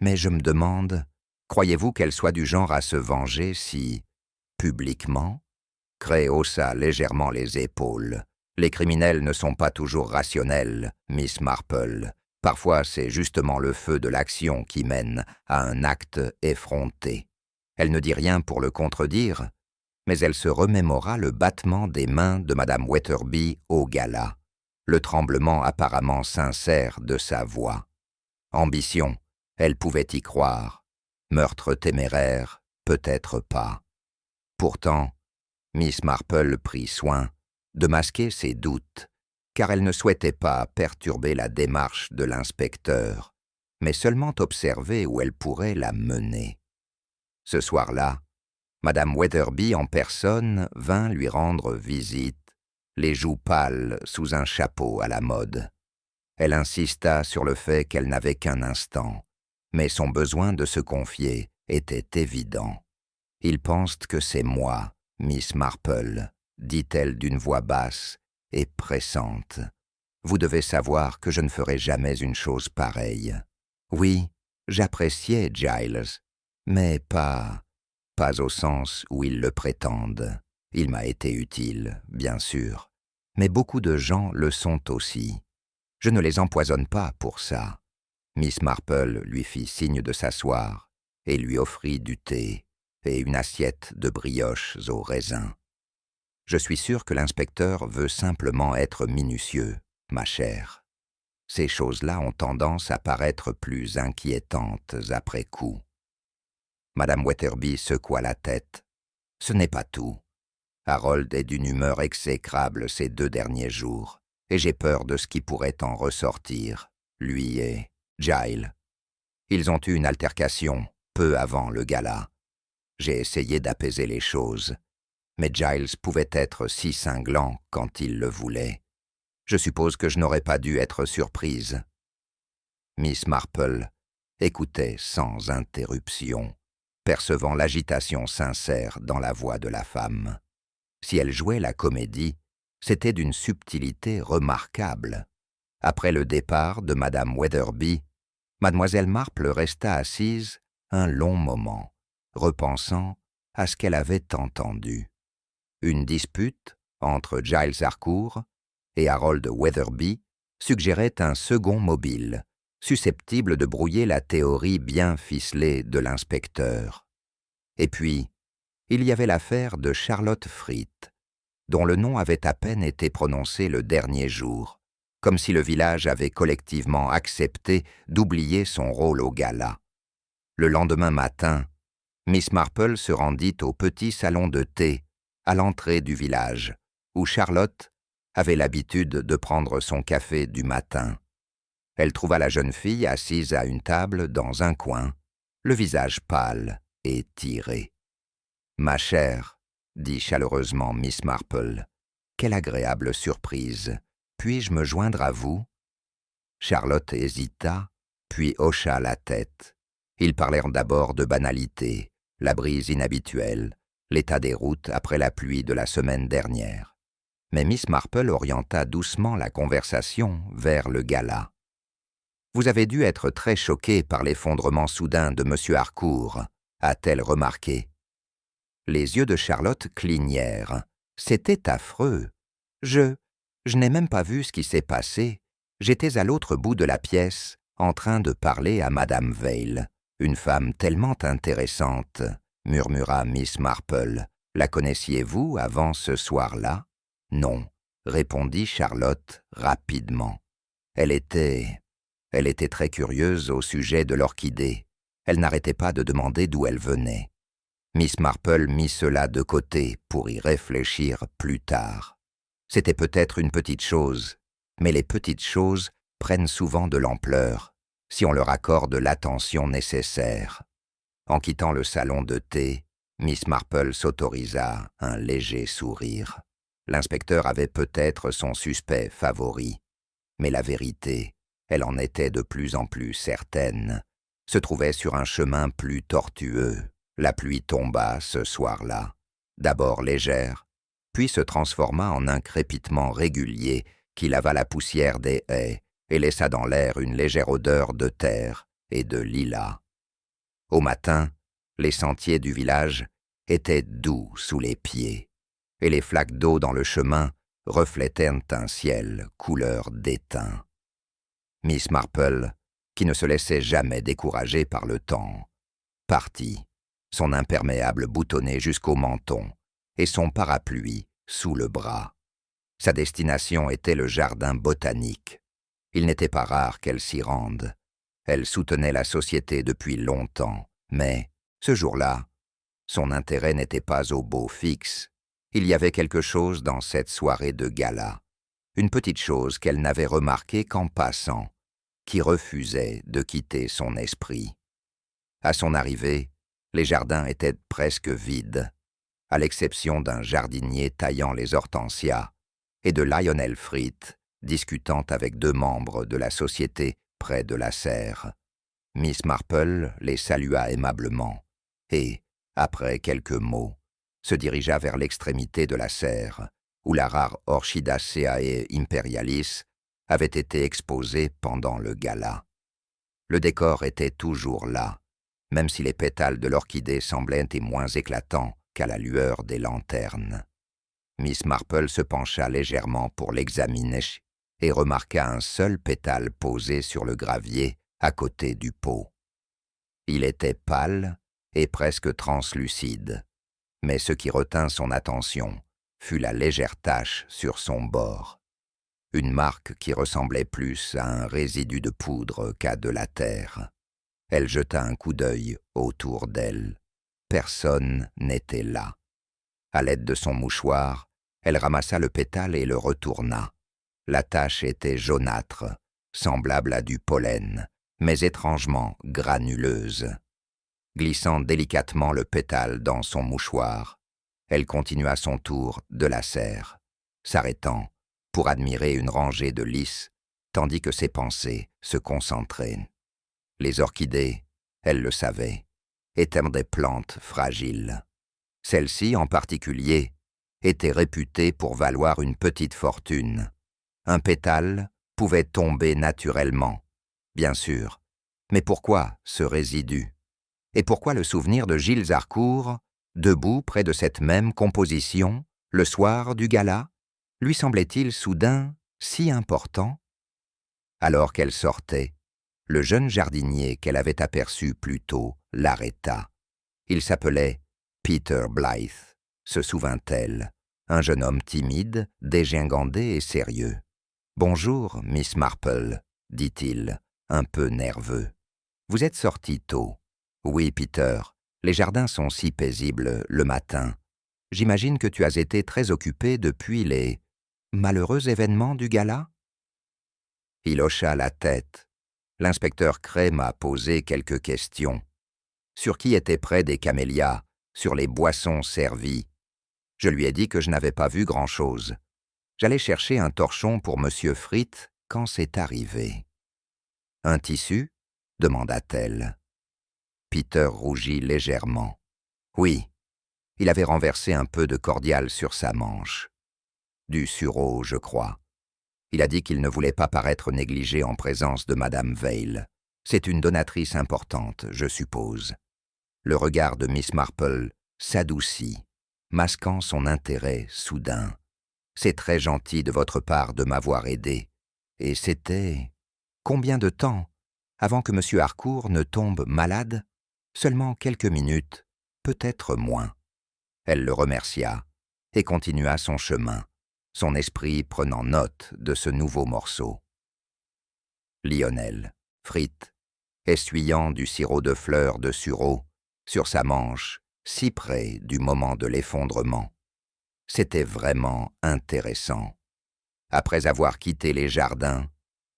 Mais je me demande, croyez-vous qu'elle soit du genre à se venger si, publiquement? » Cray haussa légèrement les épaules. « Les criminels ne sont pas toujours rationnels, Miss Marple. Parfois, c'est justement le feu de l'action qui mène à un acte effronté. » Elle ne dit rien pour le contredire, mais elle se remémora le battement des mains de Madame Weatherby au gala, le tremblement apparemment sincère de sa voix. Ambition, elle pouvait y croire. Meurtre téméraire, peut-être pas. Pourtant, Miss Marple prit soin de masquer ses doutes, car elle ne souhaitait pas perturber la démarche de l'inspecteur, mais seulement observer où elle pourrait la mener. Ce soir-là, Madame Weatherby en personne vint lui rendre visite, les joues pâles sous un chapeau à la mode. Elle insista sur le fait qu'elle n'avait qu'un instant, mais son besoin de se confier était évident. « Ils pensent que c'est moi, Miss Marple, dit-elle d'une voix basse et pressante. Vous devez savoir que je ne ferai jamais une chose pareille. Oui, j'appréciais Giles, mais pas au sens où ils le prétendent. Il m'a été utile, bien sûr, mais beaucoup de gens le sont aussi. Je ne les empoisonne pas pour ça. » Miss Marple lui fit signe de s'asseoir et lui offrit du thé et une assiette de brioches au raisin. « Je suis sûr que l'inspecteur veut simplement être minutieux, ma chère. Ces choses-là ont tendance à paraître plus inquiétantes après coup. » Madame Weatherby secoua la tête. « Ce n'est pas tout. Harold est d'une humeur exécrable ces 2 derniers jours, et j'ai peur de ce qui pourrait en ressortir, lui et Giles. Ils ont eu une altercation peu avant le gala. J'ai essayé d'apaiser les choses, mais Giles pouvait être si cinglant quand il le voulait. Je suppose que je n'aurais pas dû être surprise. » Miss Marple écoutait sans interruption, percevant l'agitation sincère dans la voix de la femme. Si elle jouait la comédie, c'était d'une subtilité remarquable. Après le départ de Madame Weatherby, Mademoiselle Marple resta assise un long moment, repensant à ce qu'elle avait entendu. Une dispute entre Giles Harcourt et Harold Weatherby suggérait un second mobile, susceptible de brouiller la théorie bien ficelée de l'inspecteur. Et puis, il y avait l'affaire de Charlotte Frith, dont le nom avait à peine été prononcé le dernier jour, comme si le village avait collectivement accepté d'oublier son rôle au gala. Le lendemain matin, Miss Marple se rendit au petit salon de thé à l'entrée du village, où Charlotte avait l'habitude de prendre son café du matin. Elle trouva la jeune fille assise à une table dans un coin, le visage pâle et tiré. « Ma chère, » dit chaleureusement Miss Marple, « quelle agréable surprise. Puis-je me joindre à vous ?» Charlotte hésita, puis hocha la tête. Ils parlèrent d'abord de banalités, la brise inhabituelle, l'état des routes après la pluie de la semaine dernière. Mais Miss Marple orienta doucement la conversation vers le gala. « Vous avez dû être très choqué par l'effondrement soudain de M. Harcourt, a-t-elle remarqué. Les yeux de Charlotte clignèrent. C'était affreux. Je n'ai même pas vu ce qui s'est passé. J'étais à l'autre bout de la pièce, en train de parler à Madame Vail, une femme tellement intéressante, murmura Miss Marple. La connaissiez-vous avant ce soir-là? Non, répondit Charlotte rapidement. Elle était très curieuse au sujet de l'orchidée. Elle n'arrêtait pas de demander d'où elle venait. Miss Marple mit cela de côté pour y réfléchir plus tard. C'était peut-être une petite chose, mais les petites choses prennent souvent de l'ampleur si on leur accorde l'attention nécessaire. En quittant le salon de thé, Miss Marple s'autorisa un léger sourire. L'inspecteur avait peut-être son suspect favori, mais la vérité, elle en était de plus en plus certaine, se trouvait sur un chemin plus tortueux. La pluie tomba ce soir-là, d'abord légère, puis se transforma en un crépitement régulier qui lava la poussière des haies et laissa dans l'air une légère odeur de terre et de lilas. Au matin, les sentiers du village étaient doux sous les pieds, et les flaques d'eau dans le chemin reflétaient un ciel couleur d'étain. Miss Marple, qui ne se laissait jamais décourager par le temps, partit, son imperméable boutonné jusqu'au menton et son parapluie sous le bras. Sa destination était le jardin botanique. Il n'était pas rare qu'elle s'y rende. Elle soutenait la société depuis longtemps, mais, ce jour-là, son intérêt n'était pas au beau fixe. Il y avait quelque chose dans cette soirée de gala, une petite chose qu'elle n'avait remarquée qu'en passant, qui refusait de quitter son esprit. À son arrivée, les jardins étaient presque vides, à l'exception d'un jardinier taillant les hortensias et de Lionel Frith discutant avec 2 membres de la société près de la serre. Miss Marple les salua aimablement et, après quelques mots, se dirigea vers l'extrémité de la serre, où la rare Orchidaceae imperialis avait été exposée pendant le gala. Le décor était toujours là, même si les pétales de l'orchidée semblaient moins éclatants qu'à la lueur des lanternes. Miss Marple se pencha légèrement pour l'examiner et remarqua un seul pétale posé sur le gravier à côté du pot. Il était pâle et presque translucide, mais ce qui retint son attention fut la légère tache sur son bord, une marque qui ressemblait plus à un résidu de poudre qu'à de la terre. Elle jeta un coup d'œil autour d'elle. Personne n'était là. À l'aide de son mouchoir, elle ramassa le pétale et le retourna. La tache était jaunâtre, semblable à du pollen, mais étrangement granuleuse. Glissant délicatement le pétale dans son mouchoir, elle continua son tour de la serre, s'arrêtant pour admirer une rangée de lys, tandis que ses pensées se concentraient. Les orchidées, elle le savait, étaient des plantes fragiles. Celle-ci, en particulier, était réputée pour valoir une petite fortune. Un pétale pouvait tomber naturellement, bien sûr, mais pourquoi ce résidu? Et pourquoi le souvenir de Gilles Harcourt, debout près de cette même composition, le soir du gala, lui semblait-il soudain si important? Alors qu'elle sortait, le jeune jardinier qu'elle avait aperçu plus tôt l'arrêta. Il s'appelait Peter Blythe, se souvint-elle, un jeune homme timide, dégingandé et sérieux. « Bonjour, Miss Marple, » dit-il, un peu nerveux. « Vous êtes sortie tôt. » « Oui, Peter, les jardins sont si paisibles le matin. J'imagine que tu as été très occupé depuis les malheureux événements du gala ?» Il hocha la tête. L'inspecteur Cray m'a posé quelques questions. Sur qui étaient près des camélias, sur les boissons servies. Je lui ai dit que je n'avais pas vu grand-chose. J'allais chercher un torchon pour M. Frith quand c'est arrivé. « Un tissu ?» demanda-t-elle. Peter rougit légèrement. Oui, il avait renversé un peu de cordial sur sa manche. Du sureau, je crois. Il a dit qu'il ne voulait pas paraître négligé en présence de Madame Veil. C'est une donatrice importante, je suppose. Le regard de Miss Marple s'adoucit, masquant son intérêt soudain. C'est très gentil de votre part de m'avoir aidé. Et c'était... Combien de temps avant que M. Harcourt ne tombe malade? Seulement quelques minutes, peut-être moins. Elle le remercia et continua son chemin, son esprit prenant note de ce nouveau morceau. Lionel, Frith, essuyant du sirop de fleurs de sureau sur sa manche, si près du moment de l'effondrement. C'était vraiment intéressant. Après avoir quitté les jardins,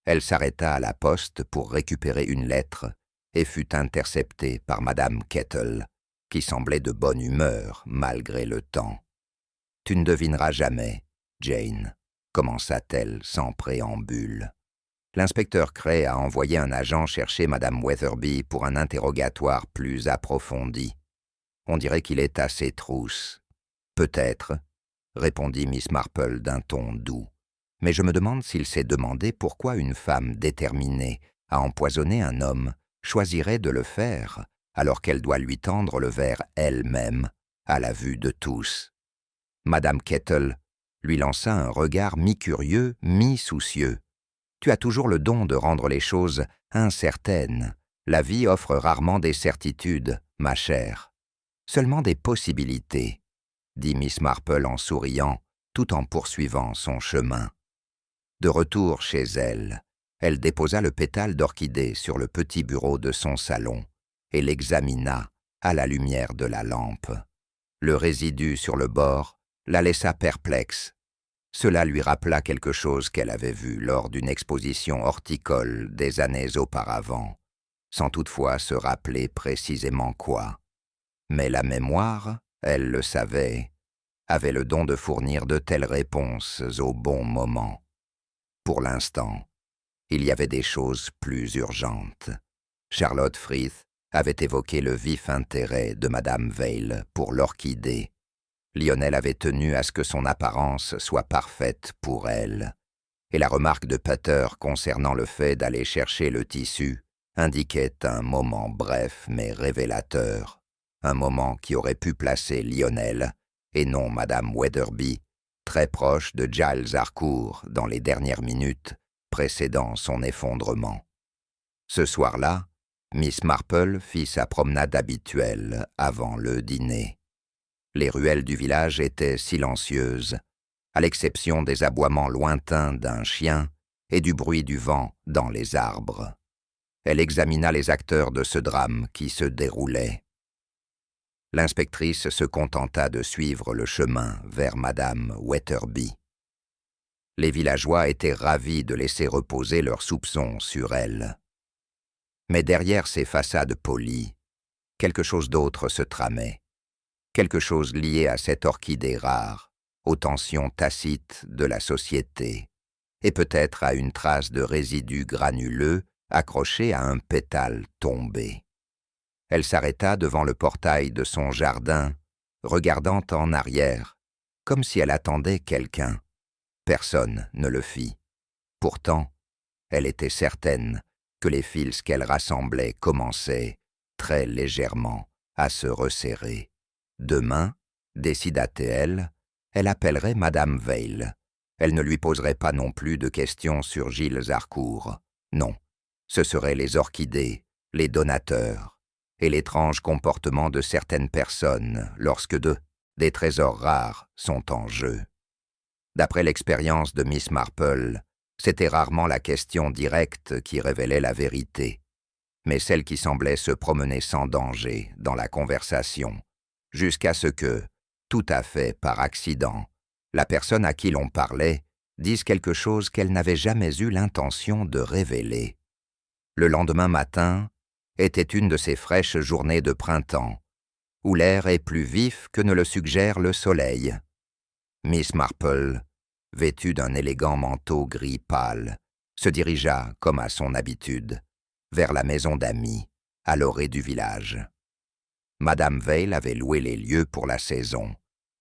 elle s'arrêta à la poste pour récupérer une lettre et fut interceptée par Madame Kettle, qui semblait de bonne humeur malgré le temps. « Tu ne devineras jamais, Jane, » commença-t-elle sans préambule. L'inspecteur Cray a envoyé un agent chercher Madame Weatherby pour un interrogatoire plus approfondi. On dirait qu'il est à ses trousses. « Peut-être, » répondit Miss Marple d'un ton doux. « Mais je me demande s'il s'est demandé pourquoi une femme déterminée à empoisonner un homme choisirait de le faire alors qu'elle doit lui tendre le verre elle-même à la vue de tous. » Madame Kettle lui lança un regard mi-curieux, mi-soucieux. « Tu as toujours le don de rendre les choses incertaines. La vie offre rarement des certitudes, ma chère. Seulement des possibilités, » dit Miss Marple en souriant, tout en poursuivant son chemin. De retour chez elle, elle déposa le pétale d'orchidée sur le petit bureau de son salon et l'examina à la lumière de la lampe. Le résidu sur le bord la laissa perplexe. Cela lui rappela quelque chose qu'elle avait vu lors d'une exposition horticole des années auparavant, sans toutefois se rappeler précisément quoi. Mais la mémoire Elle le savait, avait le don de fournir de telles réponses au bon moment. Pour l'instant, il y avait des choses plus urgentes. Charlotte Frith avait évoqué le vif intérêt de Madame Veil pour l'orchidée. Lionel avait tenu à ce que son apparence soit parfaite pour elle. Et la remarque de Pater concernant le fait d'aller chercher le tissu indiquait un moment bref mais révélateur, un moment qui aurait pu placer Lionel, et non Madame Weatherby, très proche de Giles Harcourt dans les dernières minutes précédant son effondrement. Ce soir-là, Miss Marple fit sa promenade habituelle avant le dîner. Les ruelles du village étaient silencieuses, à l'exception des aboiements lointains d'un chien et du bruit du vent dans les arbres. Elle examina les acteurs de ce drame qui se déroulait. L'inspectrice se contenta de suivre le chemin vers Madame Weatherby. Les villageois étaient ravis de laisser reposer leurs soupçons sur elle. Mais derrière ces façades polies, quelque chose d'autre se tramait, quelque chose lié à cette orchidée rare, aux tensions tacites de la société, et peut-être à une trace de résidus granuleux accrochés à un pétale tombé. Elle s'arrêta devant le portail de son jardin, regardant en arrière, comme si elle attendait quelqu'un. Personne ne le fit. Pourtant, elle était certaine que les fils qu'elle rassemblait commençaient, très légèrement, à se resserrer. Demain, décida-t-elle, elle appellerait Madame Veil. Elle ne lui poserait pas non plus de questions sur Giles Harcourt. Non, ce seraient les orchidées, les donateurs, et l'étrange comportement de certaines personnes lorsque des trésors rares sont en jeu. D'après l'expérience de Miss Marple, c'était rarement la question directe qui révélait la vérité, mais celle qui semblait se promener sans danger dans la conversation, jusqu'à ce que, tout à fait par accident, la personne à qui l'on parlait dise quelque chose qu'elle n'avait jamais eu l'intention de révéler. Le lendemain matin était une de ces fraîches journées de printemps, où l'air est plus vif que ne le suggère le soleil. Miss Marple, vêtue d'un élégant manteau gris pâle, se dirigea, comme à son habitude, vers la maison d'amis, à l'orée du village. Madame Veil avait loué les lieux pour la saison,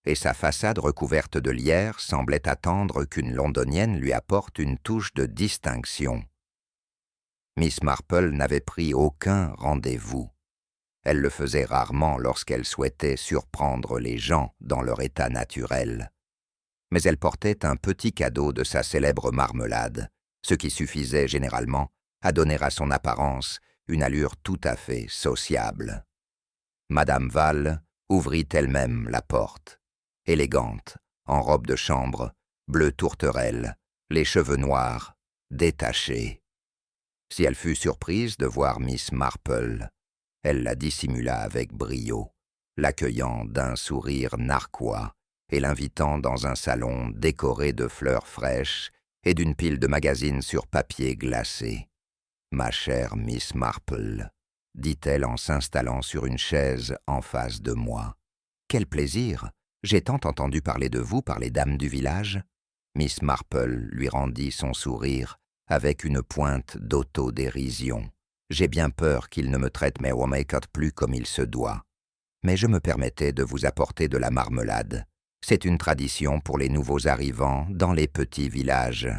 et sa façade recouverte de lierre semblait attendre qu'une londonienne lui apporte une touche de distinction. Miss Marple n'avait pris aucun rendez-vous. Elle le faisait rarement lorsqu'elle souhaitait surprendre les gens dans leur état naturel. Mais elle portait un petit cadeau de sa célèbre marmelade, ce qui suffisait généralement à donner à son apparence une allure tout à fait sociable. Madame Val ouvrit elle-même la porte, élégante, en robe de chambre, bleu tourterelle, les cheveux noirs, détachés. Si elle fut surprise de voir Miss Marple, elle la dissimula avec brio, l'accueillant d'un sourire narquois et l'invitant dans un salon décoré de fleurs fraîches et d'une pile de magazines sur papier glacé. « Ma chère Miss Marple », dit-elle en s'installant sur une chaise en face de moi. « Quel plaisir! J'ai tant entendu parler de vous par les dames du village. » Miss Marple lui rendit son sourire avec une pointe d'autodérision. « J'ai bien peur qu'il ne me traite mes Womacote plus comme il se doit. Mais je me permettais de vous apporter de la marmelade. C'est une tradition pour les nouveaux arrivants dans les petits villages. »«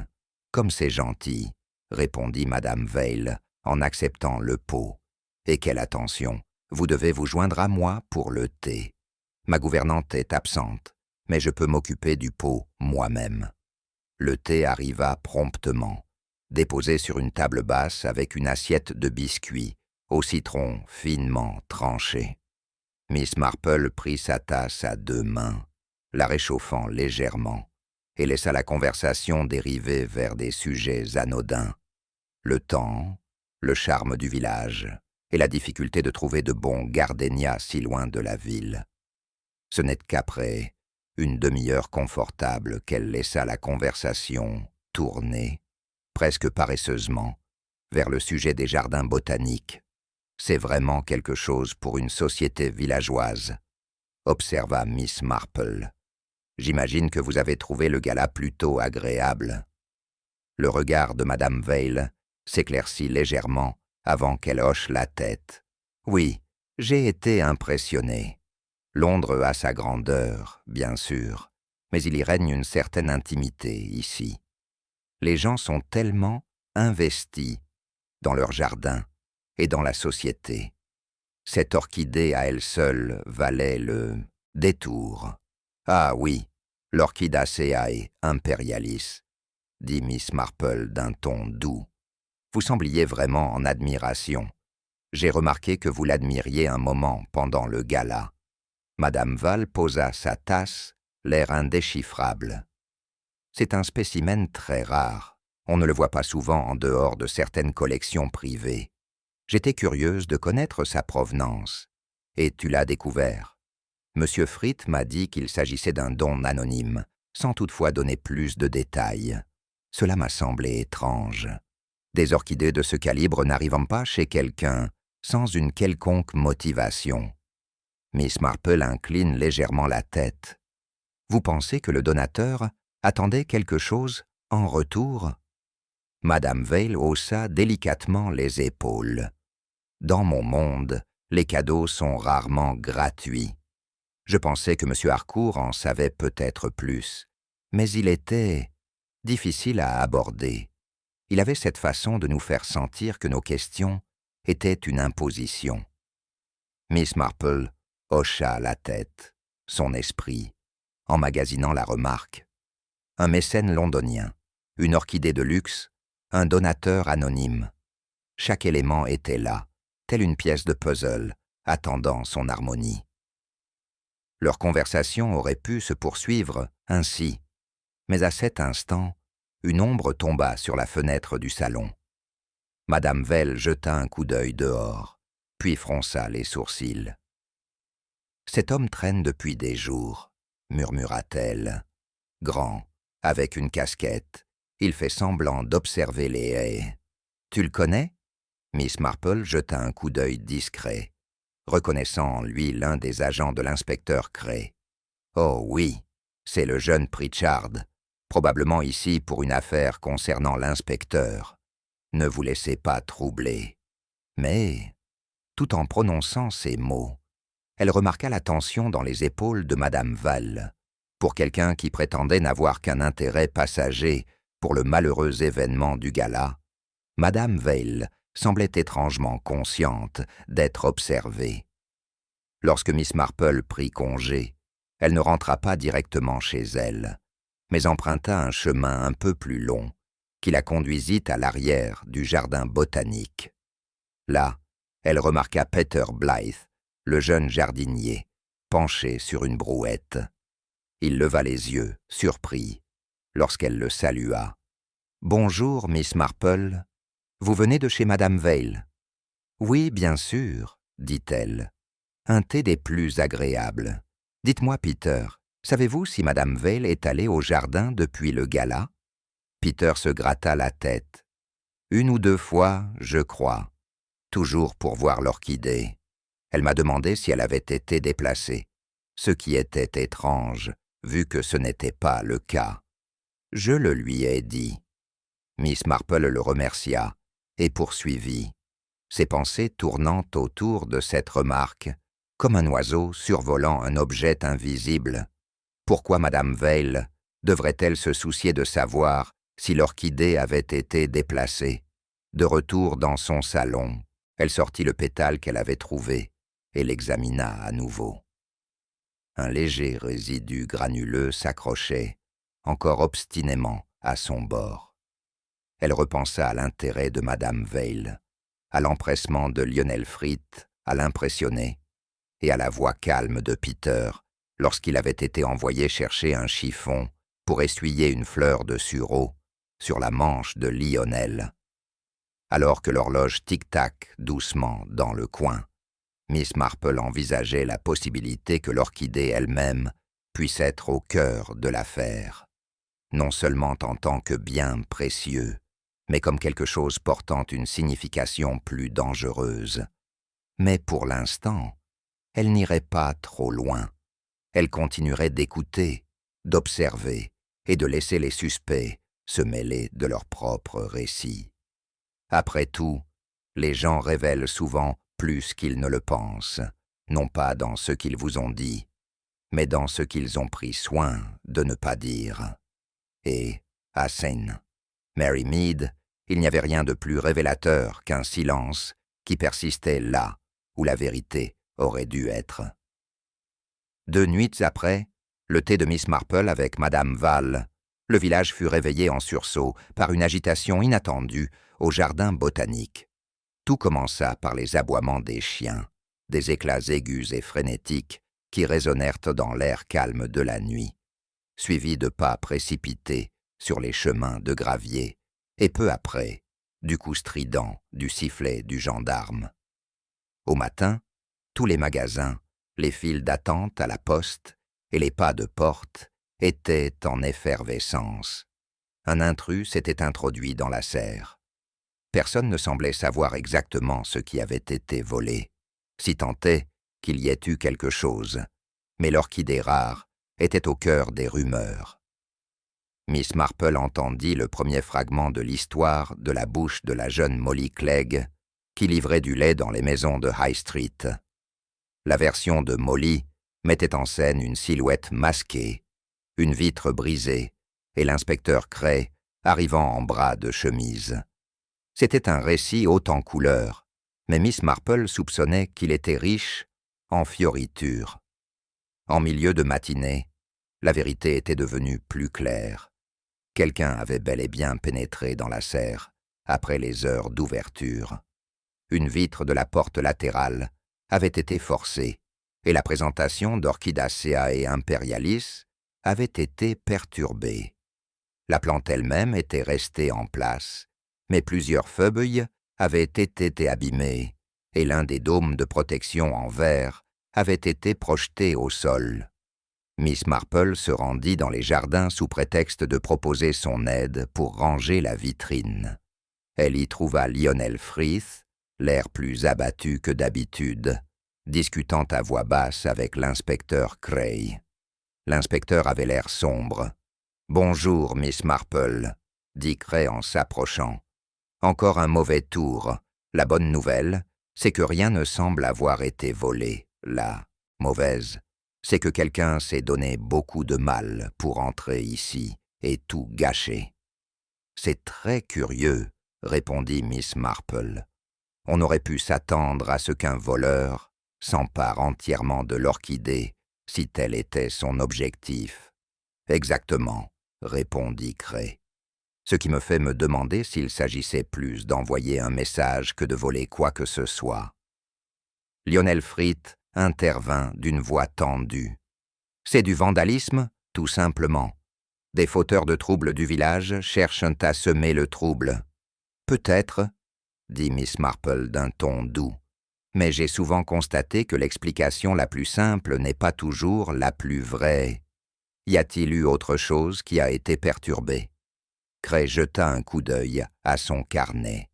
Comme c'est gentil, » répondit Madame Veil en acceptant le pot. « Et quelle attention, vous devez vous joindre à moi pour le thé. Ma gouvernante est absente, mais je peux m'occuper du pot moi-même. » Le thé arriva promptement, déposé sur une table basse avec une assiette de biscuits, au citron finement tranché. Miss Marple prit sa tasse à 2 mains, la réchauffant légèrement, et laissa la conversation dériver vers des sujets anodins. Le temps, le charme du village, et la difficulté de trouver de bons gardénias si loin de la ville. Ce n'est qu'après une demi-heure confortable qu'elle laissa la conversation tourner, presque paresseusement, vers le sujet des jardins botaniques. C'est vraiment quelque chose pour une société villageoise. observa Miss Marple. J'imagine que vous avez trouvé le gala plutôt agréable. Le regard de Madame Veil s'éclaircit légèrement avant qu'elle hoche la tête. Oui, j'ai été impressionné. Londres a sa grandeur, bien sûr, mais il y règne une certaine intimité ici. Les gens sont tellement investis dans leur jardin et dans la société. Cette orchidée à elle seule valait le détour. Ah oui, l'Orchidaceae imperialis, dit Miss Marple d'un ton doux. Vous sembliez vraiment en admiration. J'ai remarqué que vous l'admiriez un moment pendant le gala. Madame Val posa sa tasse, l'air indéchiffrable. C'est un spécimen très rare. On ne le voit pas souvent en dehors de certaines collections privées. J'étais curieuse de connaître sa provenance. Et tu l'as découvert. Monsieur Fritt m'a dit qu'il s'agissait d'un don anonyme, sans toutefois donner plus de détails. Cela m'a semblé étrange. Des orchidées de ce calibre n'arrivant pas chez quelqu'un sans une quelconque motivation. Miss Marple incline légèrement la tête. Vous pensez que le donateur attendait quelque chose en retour? Madame Veil haussa délicatement les épaules. Dans mon monde, les cadeaux sont rarement gratuits. Je pensais que M. Harcourt en savait peut-être plus, mais il était difficile à aborder. Il avait cette façon de nous faire sentir que nos questions étaient une imposition. Miss Marple hocha la tête, son esprit, emmagasinant la remarque. Un mécène londonien, une orchidée de luxe, un donateur anonyme. Chaque élément était là, telle une pièce de puzzle, attendant son harmonie. Leur conversation aurait pu se poursuivre ainsi, mais à cet instant, une ombre tomba sur la fenêtre du salon. Madame Veil jeta un coup d'œil dehors, puis fronça les sourcils. « Cet homme traîne depuis des jours, » murmura-t-elle. « Grand, avec une casquette, il fait semblant d'observer les haies. Tu le connais ?» Miss Marple jeta un coup d'œil discret, reconnaissant en lui l'un des agents de l'inspecteur Cray. « Oh oui, c'est le jeune Pritchard, probablement ici pour une affaire concernant l'inspecteur. Ne vous laissez pas troubler. » Mais, tout en prononçant ces mots, elle remarqua la tension dans les épaules de Madame Val. Pour quelqu'un qui prétendait n'avoir qu'un intérêt passager pour le malheureux événement du gala, Madame Veil semblait étrangement consciente d'être observée. Lorsque Miss Marple prit congé, elle ne rentra pas directement chez elle, mais emprunta un chemin un peu plus long qui la conduisit à l'arrière du jardin botanique. Là, elle remarqua Peter Blythe, le jeune jardinier, penché sur une brouette. Il leva les yeux, surpris, lorsqu'elle le salua. « Bonjour, Miss Marple. Vous venez de chez Madame Veil. »« Oui, bien sûr, » dit-elle. « Un thé des plus agréables. Dites-moi, Peter, savez-vous si Madame Veil est allée au jardin depuis le gala ?» Peter se gratta la tête. « Une ou deux fois, je crois. Toujours pour voir l'orchidée. Elle m'a demandé si elle avait été déplacée, ce qui était étrange, vu que ce n'était pas le cas. Je le lui ai dit. » Miss Marple le remercia et poursuivit, ses pensées tournant autour de cette remarque, comme un oiseau survolant un objet invisible. Pourquoi Madame Veil devrait-elle se soucier de savoir si l'orchidée avait été déplacée? De retour dans son salon, elle sortit le pétale qu'elle avait trouvé et l'examina à nouveau. Un léger résidu granuleux s'accrochait, encore obstinément, à son bord. Elle repensa à l'intérêt de Madame Veil, à l'empressement de Lionel Fritt à l'impressionner, et à la voix calme de Peter lorsqu'il avait été envoyé chercher un chiffon pour essuyer une fleur de sureau sur la manche de Lionel. Alors que l'horloge tic-tac doucement dans le coin, Miss Marple envisageait la possibilité que l'orchidée elle-même puisse être au cœur de l'affaire, non seulement en tant que bien précieux, mais comme quelque chose portant une signification plus dangereuse. Mais pour l'instant, elle n'irait pas trop loin. elle continuerait d'écouter, d'observer et de laisser les suspects se mêler de leurs propres récits. Après tout, les gens révèlent souvent plus qu'ils ne le pensent, non pas dans ce qu'ils vous ont dit, mais dans ce qu'ils ont pris soin de ne pas dire. Et, à Seine, Mary Mead, il n'y avait rien de plus révélateur qu'un silence qui persistait là où la vérité aurait dû être. 2 nuits après, le thé de Miss Marple avec Madame Val, le village fut réveillé en sursaut par une agitation inattendue au jardin botanique. Tout commença par les aboiements des chiens, des éclats aigus et frénétiques qui résonnèrent dans l'air calme de la nuit, suivis de pas précipités sur les chemins de gravier, et peu après, du coup strident du sifflet du gendarme. Au matin, tous les magasins, les files d'attente à la poste et les pas de porte étaient en effervescence. Un intrus s'était introduit dans la serre. Personne ne semblait savoir exactement ce qui avait été volé, si tant est qu'il y ait eu quelque chose, mais l'orchidée rare était au cœur des rumeurs. Miss Marple entendit le premier fragment de l'histoire de la bouche de la jeune Molly Clegg, qui livrait du lait dans les maisons de High Street. La version de Molly mettait en scène une silhouette masquée, une vitre brisée, et l'inspecteur Cray arrivant en bras de chemise. C'était un récit haut en couleurs, mais Miss Marple soupçonnait qu'il était riche en fioritures. En milieu de matinée, la vérité était devenue plus claire. Quelqu'un avait bel et bien pénétré dans la serre après les heures d'ouverture. Une vitre de la porte latérale avait été forcée et la présentation d'Orchidaceae imperialis avait été perturbée. La plante elle-même était restée en place, mais plusieurs feuilles avaient été abîmées et l'un des dômes de protection en verre avait été projeté au sol. Miss Marple se rendit dans les jardins sous prétexte de proposer son aide pour ranger la vitrine. Elle y trouva Lionel Frith, l'air plus abattu que d'habitude, discutant à voix basse avec l'inspecteur Cray. L'inspecteur avait l'air sombre. « Bonjour, Miss Marple, » dit Cray en s'approchant. « Encore un mauvais tour. La bonne nouvelle, c'est que rien ne semble avoir été volé. La mauvaise, c'est que quelqu'un s'est donné beaucoup de mal pour entrer ici et tout gâcher. »« C'est très curieux, » répondit Miss Marple. « On aurait pu s'attendre à ce qu'un voleur s'empare entièrement de l'orchidée si tel était son objectif. »« Exactement, » répondit Cray. « Ce qui me fait me demander s'il s'agissait plus d'envoyer un message que de voler quoi que ce soit. » Lionel Frith intervint d'une voix tendue. « C'est du vandalisme, tout simplement. Des fauteurs de troubles du village cherchent à semer le trouble. »« Peut-être, » dit Miss Marple d'un ton doux, « mais j'ai souvent constaté que l'explication la plus simple n'est pas toujours la plus vraie. Y a-t-il eu autre chose qui a été perturbée ?» Cray jeta un coup d'œil à son carnet.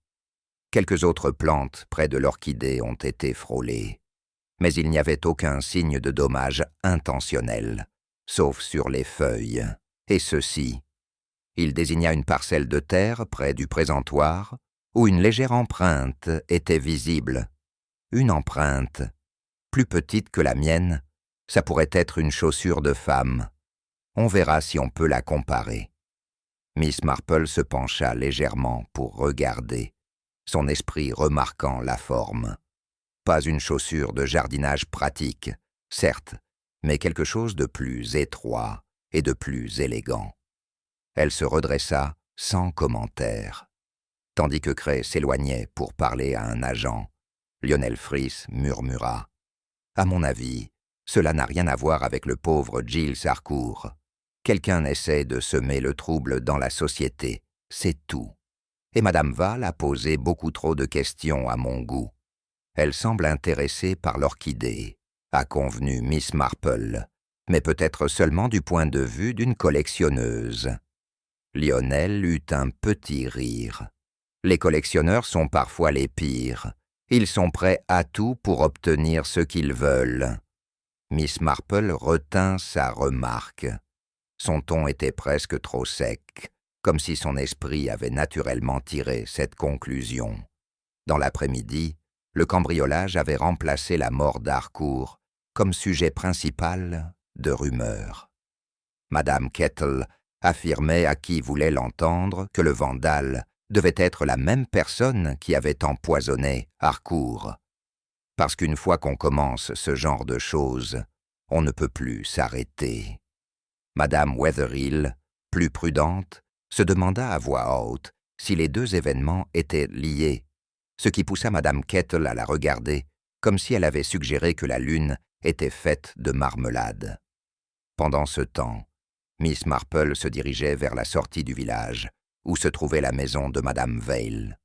Quelques autres plantes près de l'orchidée ont été frôlées, mais il n'y avait aucun signe de dommage intentionnel, sauf sur les feuilles. Et ceci. Il désigna une parcelle de terre près du présentoir, où une légère empreinte était visible. Une empreinte, plus petite que la mienne, ça pourrait être une chaussure de femme. On verra si on peut la comparer. Miss Marple se pencha légèrement pour regarder, son esprit remarquant la forme. Pas une chaussure de jardinage pratique, certes, mais quelque chose de plus étroit et de plus élégant. Elle se redressa sans commentaire. Tandis que Cray s'éloignait pour parler à un agent, Lionel Frith murmura « À mon avis, cela n'a rien à voir avec le pauvre Giles Harcourt. Quelqu'un essaie de semer le trouble dans la société, c'est tout. Et Madame Val a posé beaucoup trop de questions à mon goût. Elle semble intéressée par l'orchidée, a convenu Miss Marple, mais peut-être seulement du point de vue d'une collectionneuse. » Lionel eut un petit rire. Les collectionneurs sont parfois les pires. Ils sont prêts à tout pour obtenir ce qu'ils veulent. Miss Marple retint sa remarque. Son ton était presque trop sec, comme si son esprit avait naturellement tiré cette conclusion. Dans l'après-midi, le cambriolage avait remplacé la mort d'Harcourt comme sujet principal de rumeurs. Madame Kettle affirmait à qui voulait l'entendre que le vandale devait être la même personne qui avait empoisonné Harcourt. Parce qu'une fois qu'on commence ce genre de choses, on ne peut plus s'arrêter. Madame Wetherill, plus prudente, se demanda à voix haute si les deux événements étaient liés, ce qui poussa Madame Kettle à la regarder comme si elle avait suggéré que la lune était faite de marmelade. Pendant ce temps, Miss Marple se dirigeait vers la sortie du village, où se trouvait la maison de Madame Veil.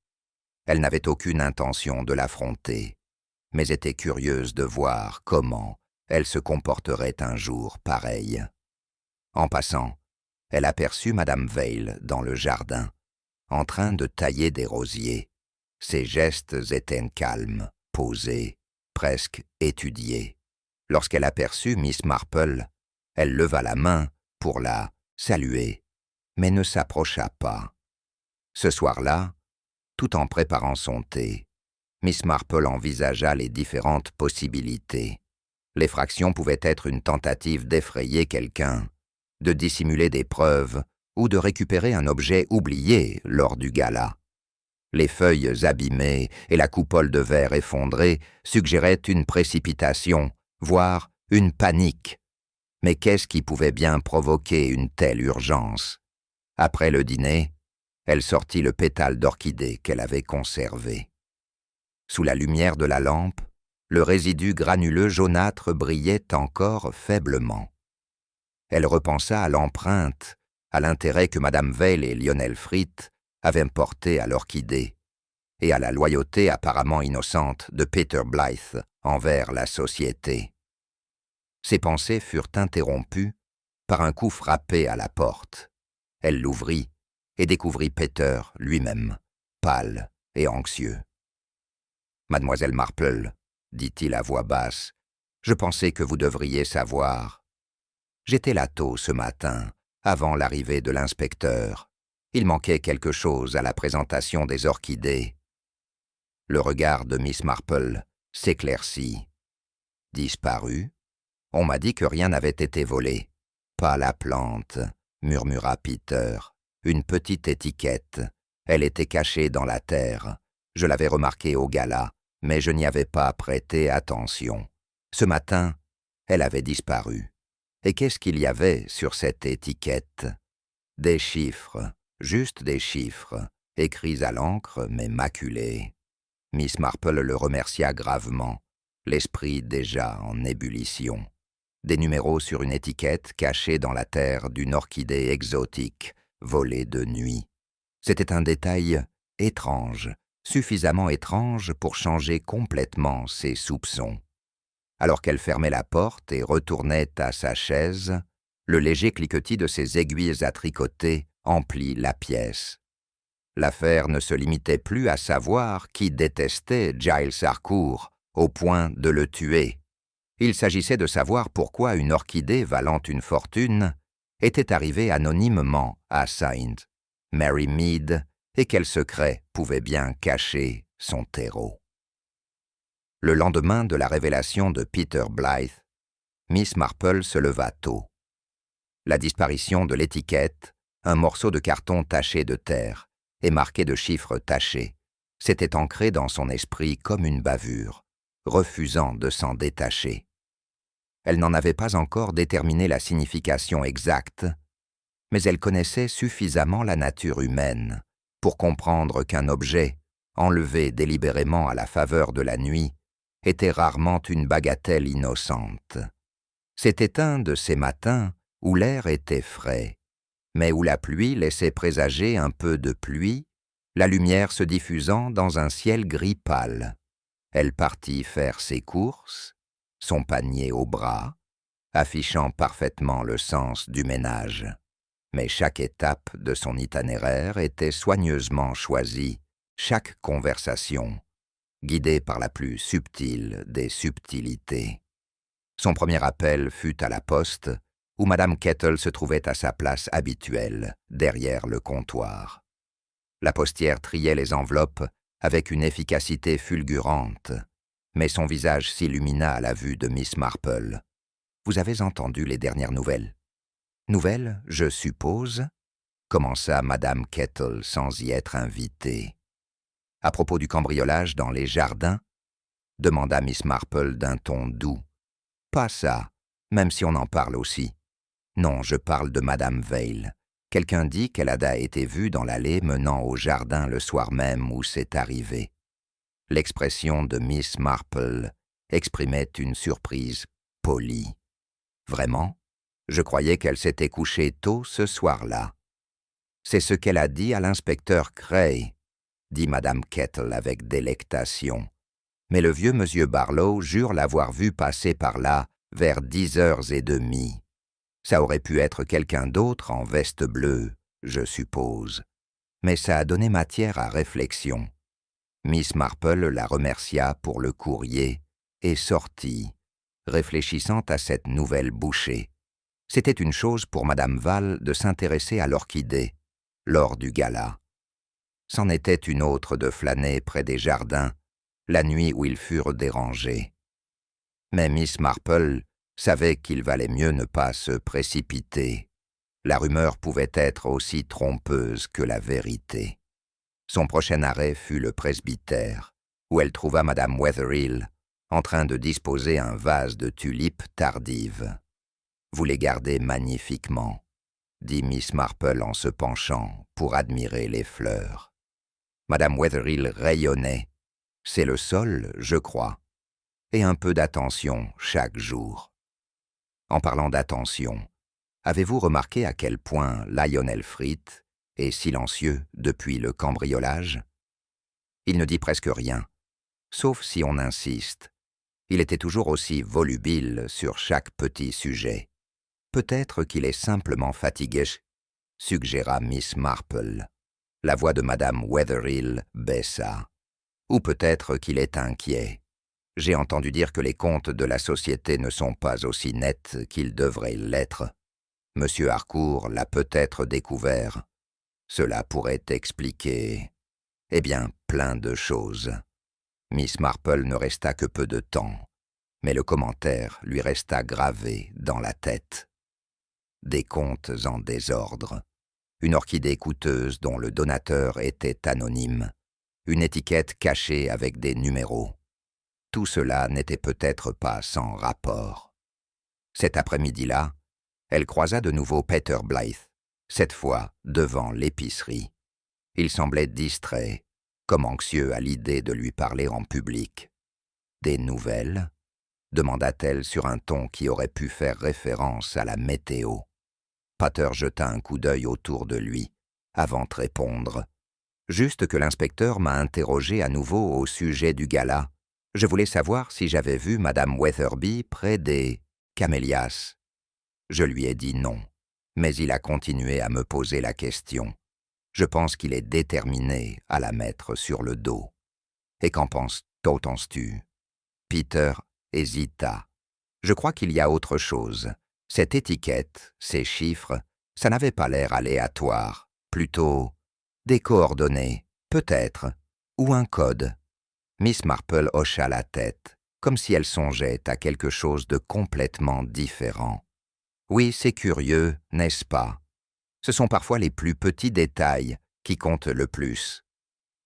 Elle n'avait aucune intention de l'affronter, mais était curieuse de voir comment elle se comporterait un jour pareil. En passant, elle aperçut Madame Veil dans le jardin, en train de tailler des rosiers. Ses gestes étaient calmes, posés, presque étudiés. Lorsqu'elle aperçut Miss Marple, elle leva la main pour la saluer, mais ne s'approcha pas. Ce soir-là, tout en préparant son thé, Miss Marple envisagea les différentes possibilités. L'effraction pouvait être une tentative d'effrayer quelqu'un, de dissimuler des preuves ou de récupérer un objet oublié lors du gala. Les feuilles abîmées et la coupole de verre effondrée suggéraient une précipitation, voire une panique. Mais qu'est-ce qui pouvait bien provoquer une telle urgence? Après le dîner, elle sortit le pétale d'orchidée qu'elle avait conservé. Sous la lumière de la lampe, le résidu granuleux jaunâtre brillait encore faiblement. Elle repensa à l'empreinte, à l'intérêt que Madame Veil et Lionel Frith avaient porté à l'orchidée, et à la loyauté apparemment innocente de Peter Blythe envers la société. Ses pensées furent interrompues par un coup frappé à la porte. Elle l'ouvrit et découvrit Peter lui-même, pâle et anxieux. « Mademoiselle Marple, dit-il à voix basse, je pensais que vous devriez savoir. J'étais là tôt ce matin, avant l'arrivée de l'inspecteur. Il manquait quelque chose à la présentation des orchidées. » Le regard de Miss Marple s'éclaircit. « Disparu? On m'a dit que rien n'avait été volé. »« Pas la plante, » murmura Peter. « Une petite étiquette. Elle était cachée dans la terre. Je l'avais remarquée au gala, mais je n'y avais pas prêté attention. Ce matin, elle avait disparu. Et qu'est-ce qu'il y avait sur cette étiquette? Des chiffres, juste des chiffres, écrits à l'encre mais maculés. » Miss Marple le remercia gravement, l'esprit déjà en ébullition. Des numéros sur une étiquette cachée dans la terre d'une orchidée exotique, volée de nuit. C'était un détail étrange, suffisamment étrange pour changer complètement ses soupçons. Alors qu'elle fermait la porte et retournait à sa chaise, le léger cliquetis de ses aiguilles à tricoter emplit la pièce. L'affaire ne se limitait plus à savoir qui détestait Giles Harcourt au point de le tuer. Il s'agissait de savoir pourquoi une orchidée valant une fortune était arrivée anonymement à St. Mary Mead et quel secret pouvait bien cacher son terreau. Le lendemain de la révélation de Peter Blythe, Miss Marple se leva tôt. La disparition de l'étiquette, un morceau de carton taché de terre et marqué de chiffres tachés, s'était ancré dans son esprit comme une bavure, refusant de s'en détacher. Elle n'en avait pas encore déterminé la signification exacte, mais elle connaissait suffisamment la nature humaine pour comprendre qu'un objet, enlevé délibérément à la faveur de la nuit, était rarement une bagatelle innocente. C'était un de ces matins où l'air était frais, mais où la pluie laissait présager un peu de pluie, la lumière se diffusant dans un ciel gris pâle. Elle partit faire ses courses, son panier au bras, affichant parfaitement le sens du ménage. Mais chaque étape de son itinéraire était soigneusement choisie, chaque conversation, guidée par la plus subtile des subtilités. Son premier appel fut à la poste, où Madame Kettle se trouvait à sa place habituelle, derrière le comptoir. La postière triait les enveloppes avec une efficacité fulgurante, mais son visage s'illumina à la vue de Miss Marple. « Vous avez entendu les dernières nouvelles ?»« Nouvelles, je suppose ?» commença Madame Kettle sans y être invitée. « À propos du cambriolage dans les jardins ?» demanda Miss Marple d'un ton doux. « Pas ça, même si on en parle aussi. Non, je parle de Madame Vale. Quelqu'un dit qu'elle a été vue dans l'allée menant au jardin le soir même où c'est arrivé. » L'expression de Miss Marple exprimait une surprise polie. « Vraiment? Je croyais qu'elle s'était couchée tôt ce soir-là. »« C'est ce qu'elle a dit à l'inspecteur Cray, » dit Madame Kettle avec délectation. « Mais le vieux monsieur Barlow jure l'avoir vue passer par là vers 10h30. Ça aurait pu être quelqu'un d'autre en veste bleue, je suppose. Mais ça a donné matière à réflexion. » Miss Marple la remercia pour le courrier et sortit, réfléchissant à cette nouvelle bouchée. C'était une chose pour Madame Val de s'intéresser à l'orchidée, lors du gala. C'en était une autre de flâner près des jardins, la nuit où ils furent dérangés. Mais Miss Marple savait qu'il valait mieux ne pas se précipiter. La rumeur pouvait être aussi trompeuse que la vérité. Son prochain arrêt fut le presbytère, où elle trouva Madame Wetherill en train de disposer un vase de tulipes tardives. « Vous les gardez magnifiquement, » dit Miss Marple en se penchant pour admirer les fleurs. Madame Wetherill rayonnait. « C'est le sol, je crois, et un peu d'attention chaque jour. » En parlant d'attention, avez-vous remarqué à quel point Lionel Frith est silencieux depuis le cambriolage? Il ne dit presque rien, sauf si on insiste. Il était toujours aussi volubile sur chaque petit sujet. Peut-être qu'il est simplement fatigué, suggéra Miss Marple. La voix de Madame Wetherill baissa. Ou peut-être qu'il est inquiet. J'ai entendu dire que les comptes de la société ne sont pas aussi nets qu'ils devraient l'être. Monsieur Harcourt l'a peut-être découvert. Cela pourrait expliquer, eh bien, plein de choses. Miss Marple ne resta que peu de temps, mais le commentaire lui resta gravé dans la tête. Des comptes en désordre, une orchidée coûteuse dont le donateur était anonyme, une étiquette cachée avec des numéros. Tout cela n'était peut-être pas sans rapport. Cet après-midi-là, elle croisa de nouveau Peter Blythe, cette fois devant l'épicerie. Il semblait distrait, comme anxieux à l'idée de lui parler en public. « Des nouvelles ?» demanda-t-elle sur un ton qui aurait pu faire référence à la météo. Pater jeta un coup d'œil autour de lui, avant de répondre. « Juste que l'inspecteur m'a interrogé à nouveau au sujet du gala. Je voulais savoir si j'avais vu Madame Wetherby près des camélias. » Je lui ai dit non, mais il a continué à me poser la question. Je pense qu'il est déterminé à la mettre sur le dos. Et qu'en penses-tu? Peter hésita. Je crois qu'il y a autre chose. Cette étiquette, ces chiffres, ça n'avait pas l'air aléatoire, plutôt des coordonnées, peut-être, ou un code. Miss Marple hocha la tête, comme si elle songeait à quelque chose de complètement différent. Oui, c'est curieux, n'est-ce pas? Ce sont parfois les plus petits détails qui comptent le plus.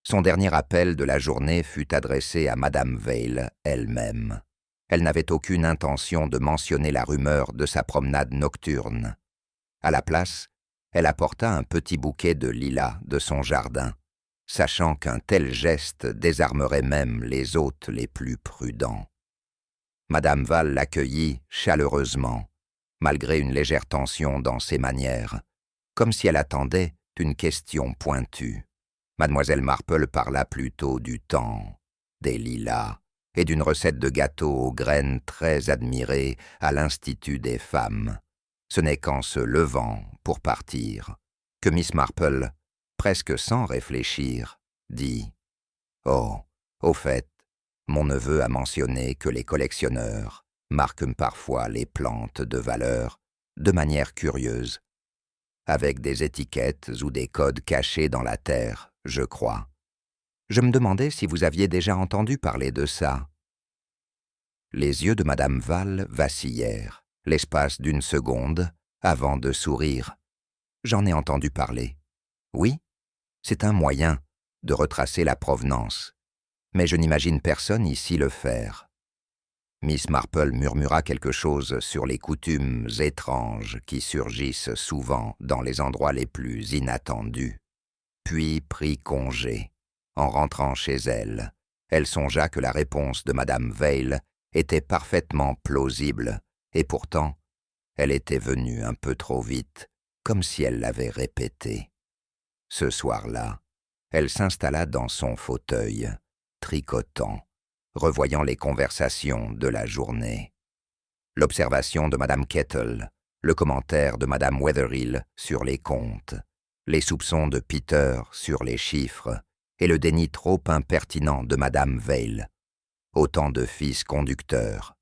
Son dernier appel de la journée fut adressé à Madame Vale elle-même. Elle n'avait aucune intention de mentionner la rumeur de sa promenade nocturne. À la place, elle apporta un petit bouquet de lilas de son jardin, sachant qu'un tel geste désarmerait même les hôtes les plus prudents. Madame Val l'accueillit chaleureusement, malgré une légère tension dans ses manières, comme si elle attendait une question pointue. Mademoiselle Marple parla plutôt du temps, des lilas et d'une recette de gâteau aux graines très admirée à l'Institut des femmes. Ce n'est qu'en se levant pour partir que Miss Marple, presque sans réfléchir, dit « Oh, au fait, mon neveu a mentionné que les collectionneurs, marquent parfois les plantes de valeur de manière curieuse, avec des étiquettes ou des codes cachés dans la terre, je crois. Je me demandais si vous aviez déjà entendu parler de ça. » Les yeux de Madame Val vacillèrent, l'espace d'une seconde, avant de sourire. « J'en ai entendu parler. Oui, c'est un moyen de retracer la provenance, mais je n'imagine personne ici le faire. » Miss Marple murmura quelque chose sur les coutumes étranges qui surgissent souvent dans les endroits les plus inattendus, puis prit congé. En rentrant chez elle, elle songea que la réponse de Madame Veil était parfaitement plausible, et pourtant, elle était venue un peu trop vite, comme si elle l'avait répété. Ce soir-là, elle s'installa dans son fauteuil, tricotant, revoyant les conversations de la journée. L'observation de Madame Kettle, le commentaire de Madame Wetherill sur les comptes, les soupçons de Peter sur les chiffres et le déni trop impertinent de Madame Veil. Autant de fils conducteurs.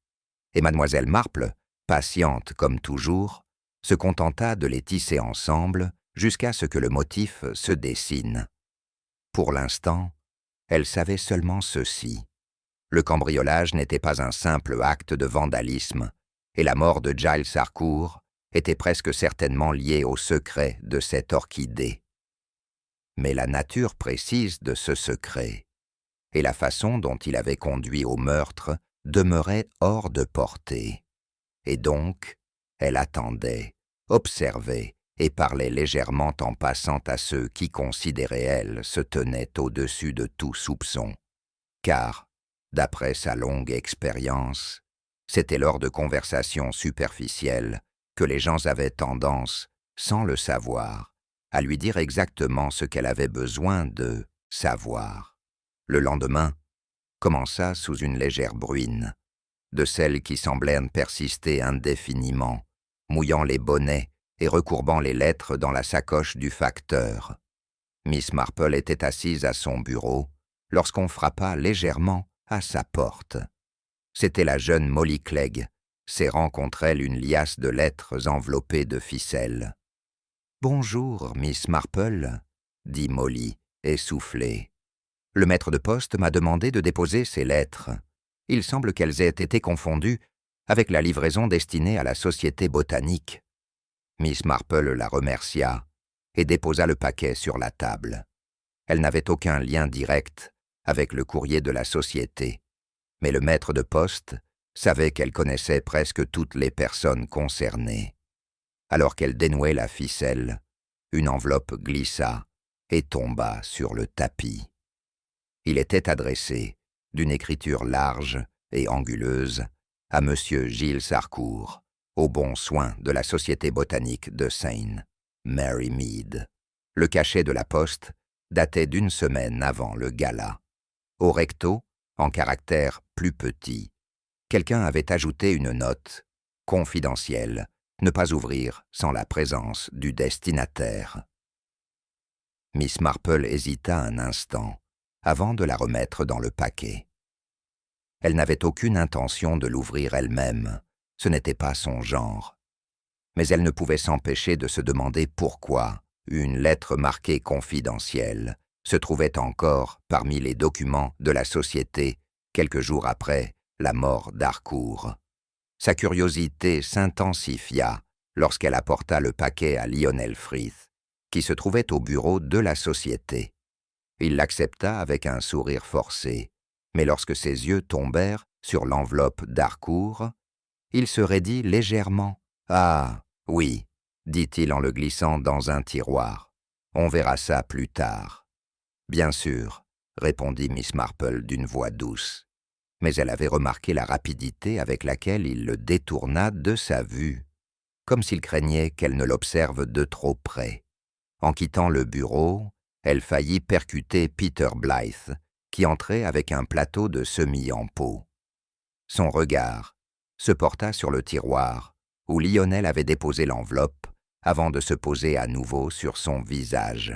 Et Mademoiselle Marple, patiente comme toujours, se contenta de les tisser ensemble jusqu'à ce que le motif se dessine. Pour l'instant, elle savait seulement ceci. Le cambriolage n'était pas un simple acte de vandalisme, et la mort de Giles Harcourt était presque certainement liée au secret de cette orchidée. Mais la nature précise de ce secret et la façon dont il avait conduit au meurtre demeurait hors de portée. Et donc, elle attendait, observait et parlait légèrement en passant à ceux qui, considéraient elle, se tenaient au-dessus de tout soupçon. Car, d'après sa longue expérience, c'était lors de conversations superficielles que les gens avaient tendance, sans le savoir, à lui dire exactement ce qu'elle avait besoin de savoir. Le lendemain, commença sous une légère bruine, de celles qui semblèrent persister indéfiniment, mouillant les bonnets et recourbant les lettres dans la sacoche du facteur. Miss Marple était assise à son bureau lorsqu'on frappa légèrement à sa porte. C'était la jeune Molly Clegg, serrant contre elle une liasse de lettres enveloppées de ficelles. « Bonjour, Miss Marple, » dit Molly, essoufflée. « Le maître de poste m'a demandé de déposer ces lettres. Il semble qu'elles aient été confondues avec la livraison destinée à la Société botanique. » Miss Marple la remercia et déposa le paquet sur la table. Elle n'avait aucun lien direct avec le courrier de la Société, mais le maître de poste savait qu'elle connaissait presque toutes les personnes concernées. Alors qu'elle dénouait la ficelle, une enveloppe glissa et tomba sur le tapis. Il était adressé, d'une écriture large et anguleuse, à M. Giles Harcourt, au bon soin de la Société botanique de Seine, Mary Mead. Le cachet de la poste datait d'une semaine avant le gala. Au recto, en caractères plus petits, quelqu'un avait ajouté une note, confidentielle, ne pas ouvrir sans la présence du destinataire. Miss Marple hésita un instant, avant de la remettre dans le paquet. Elle n'avait aucune intention de l'ouvrir elle-même, ce n'était pas son genre. Mais elle ne pouvait s'empêcher de se demander pourquoi une lettre marquée confidentielle se trouvait encore parmi les documents de la Société quelques jours après la mort d'Harcourt. Sa curiosité s'intensifia lorsqu'elle apporta le paquet à Lionel Frith, qui se trouvait au bureau de la Société. Il l'accepta avec un sourire forcé, mais lorsque ses yeux tombèrent sur l'enveloppe d'Harcourt, il se raidit légèrement. « Ah, oui, » dit-il en le glissant dans un tiroir. « On verra ça plus tard. »« Bien sûr, » répondit Miss Marple d'une voix douce, mais elle avait remarqué la rapidité avec laquelle il le détourna de sa vue, comme s'il craignait qu'elle ne l'observe de trop près. En quittant le bureau, elle faillit percuter Peter Blythe, qui entrait avec un plateau de semis en pot. Son regard se porta sur le tiroir où Lionel avait déposé l'enveloppe avant de se poser à nouveau sur son visage.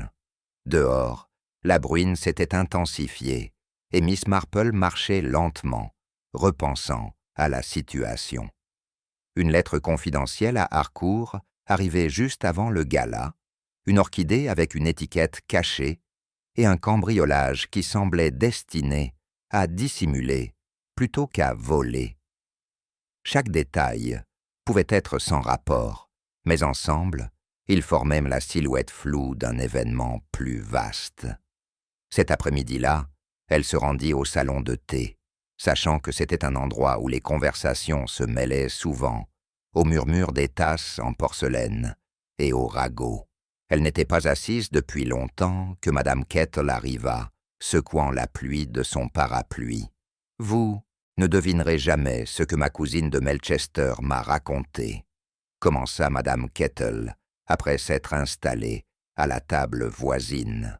Dehors, la bruine s'était intensifiée et Miss Marple marchait lentement, repensant à la situation. Une lettre confidentielle à Harcourt arrivait juste avant le gala, une orchidée avec une étiquette cachée et un cambriolage qui semblait destiné à dissimuler plutôt qu'à voler. Chaque détail pouvait être sans rapport, mais ensemble, ils formaient la silhouette floue d'un événement plus vaste. Cet après-midi-là, elle se rendit au salon de thé, sachant que c'était un endroit où les conversations se mêlaient souvent, au murmure des tasses en porcelaine et aux ragots. Elle n'était pas assise depuis longtemps que Madame Kettle arriva, secouant la pluie de son parapluie. « Vous ne devinerez jamais ce que ma cousine de Melchester m'a raconté, » commença Madame Kettle, après s'être installée à la table voisine.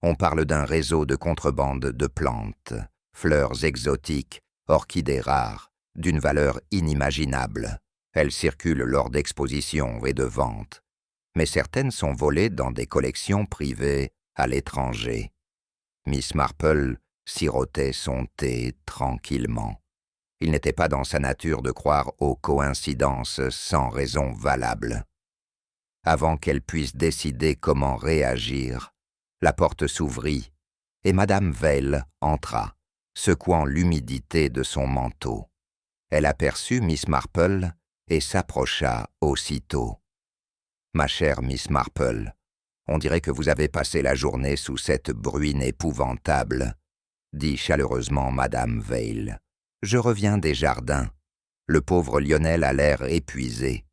On parle d'un réseau de contrebande de plantes, fleurs exotiques, orchidées rares, d'une valeur inimaginable. Elles circulent lors d'expositions et de ventes, mais certaines sont volées dans des collections privées à l'étranger. Miss Marple sirotait son thé tranquillement. Il n'était pas dans sa nature de croire aux coïncidences sans raison valable. Avant qu'elle puisse décider comment réagir, la porte s'ouvrit et Madame Veil entra, secouant l'humidité de son manteau. Elle aperçut Miss Marple et s'approcha aussitôt. « Ma chère Miss Marple, on dirait que vous avez passé la journée sous cette bruine épouvantable, » dit chaleureusement Madame Veil. « Je reviens des jardins. Le pauvre Lionel a l'air épuisé. »«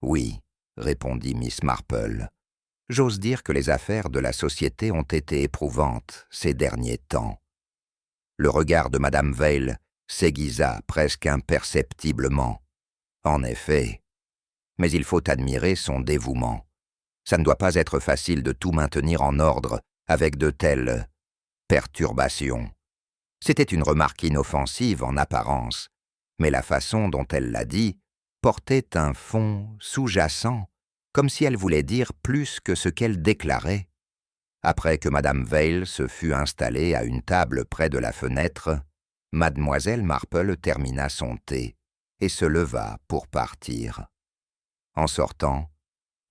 Oui, » répondit Miss Marple. « J'ose dire que les affaires de la société ont été éprouvantes ces derniers temps. » Le regard de Madame Veil s'aiguisa presque imperceptiblement. En effet, mais il faut admirer son dévouement. Ça ne doit pas être facile de tout maintenir en ordre avec de telles perturbations. C'était une remarque inoffensive en apparence, mais la façon dont elle l'a dit portait un fond sous-jacent, comme si elle voulait dire plus que ce qu'elle déclarait. Après que Madame Veil se fut installée à une table près de la fenêtre, Mademoiselle Marple termina son thé et se leva pour partir. En sortant,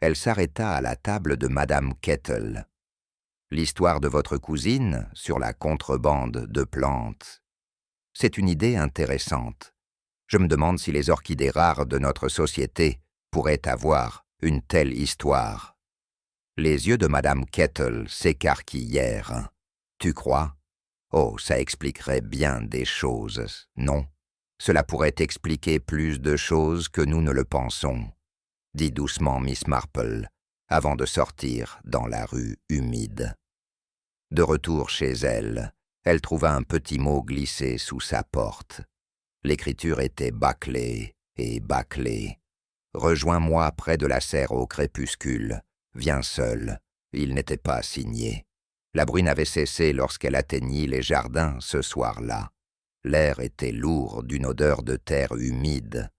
elle s'arrêta à la table de Madame Kettle. « L'histoire de votre cousine sur la contrebande de plantes, c'est une idée intéressante. Je me demande si les orchidées rares de notre société pourraient avoir une telle histoire. » Les yeux de Madame Kettle s'écarquillèrent. « Tu crois? Oh, ça expliquerait bien des choses, non? Cela pourrait expliquer plus de choses que nous ne le pensons, » dit doucement Miss Marple, avant de sortir dans la rue humide. De retour chez elle, elle trouva un petit mot glissé sous sa porte. L'écriture était bâclée et bâclée. « Rejoins-moi près de la serre au crépuscule. Viens seul. » Il n'était pas signé. La bruine avait cessé lorsqu'elle atteignit les jardins ce soir-là. L'air était lourd d'une odeur de terre humide.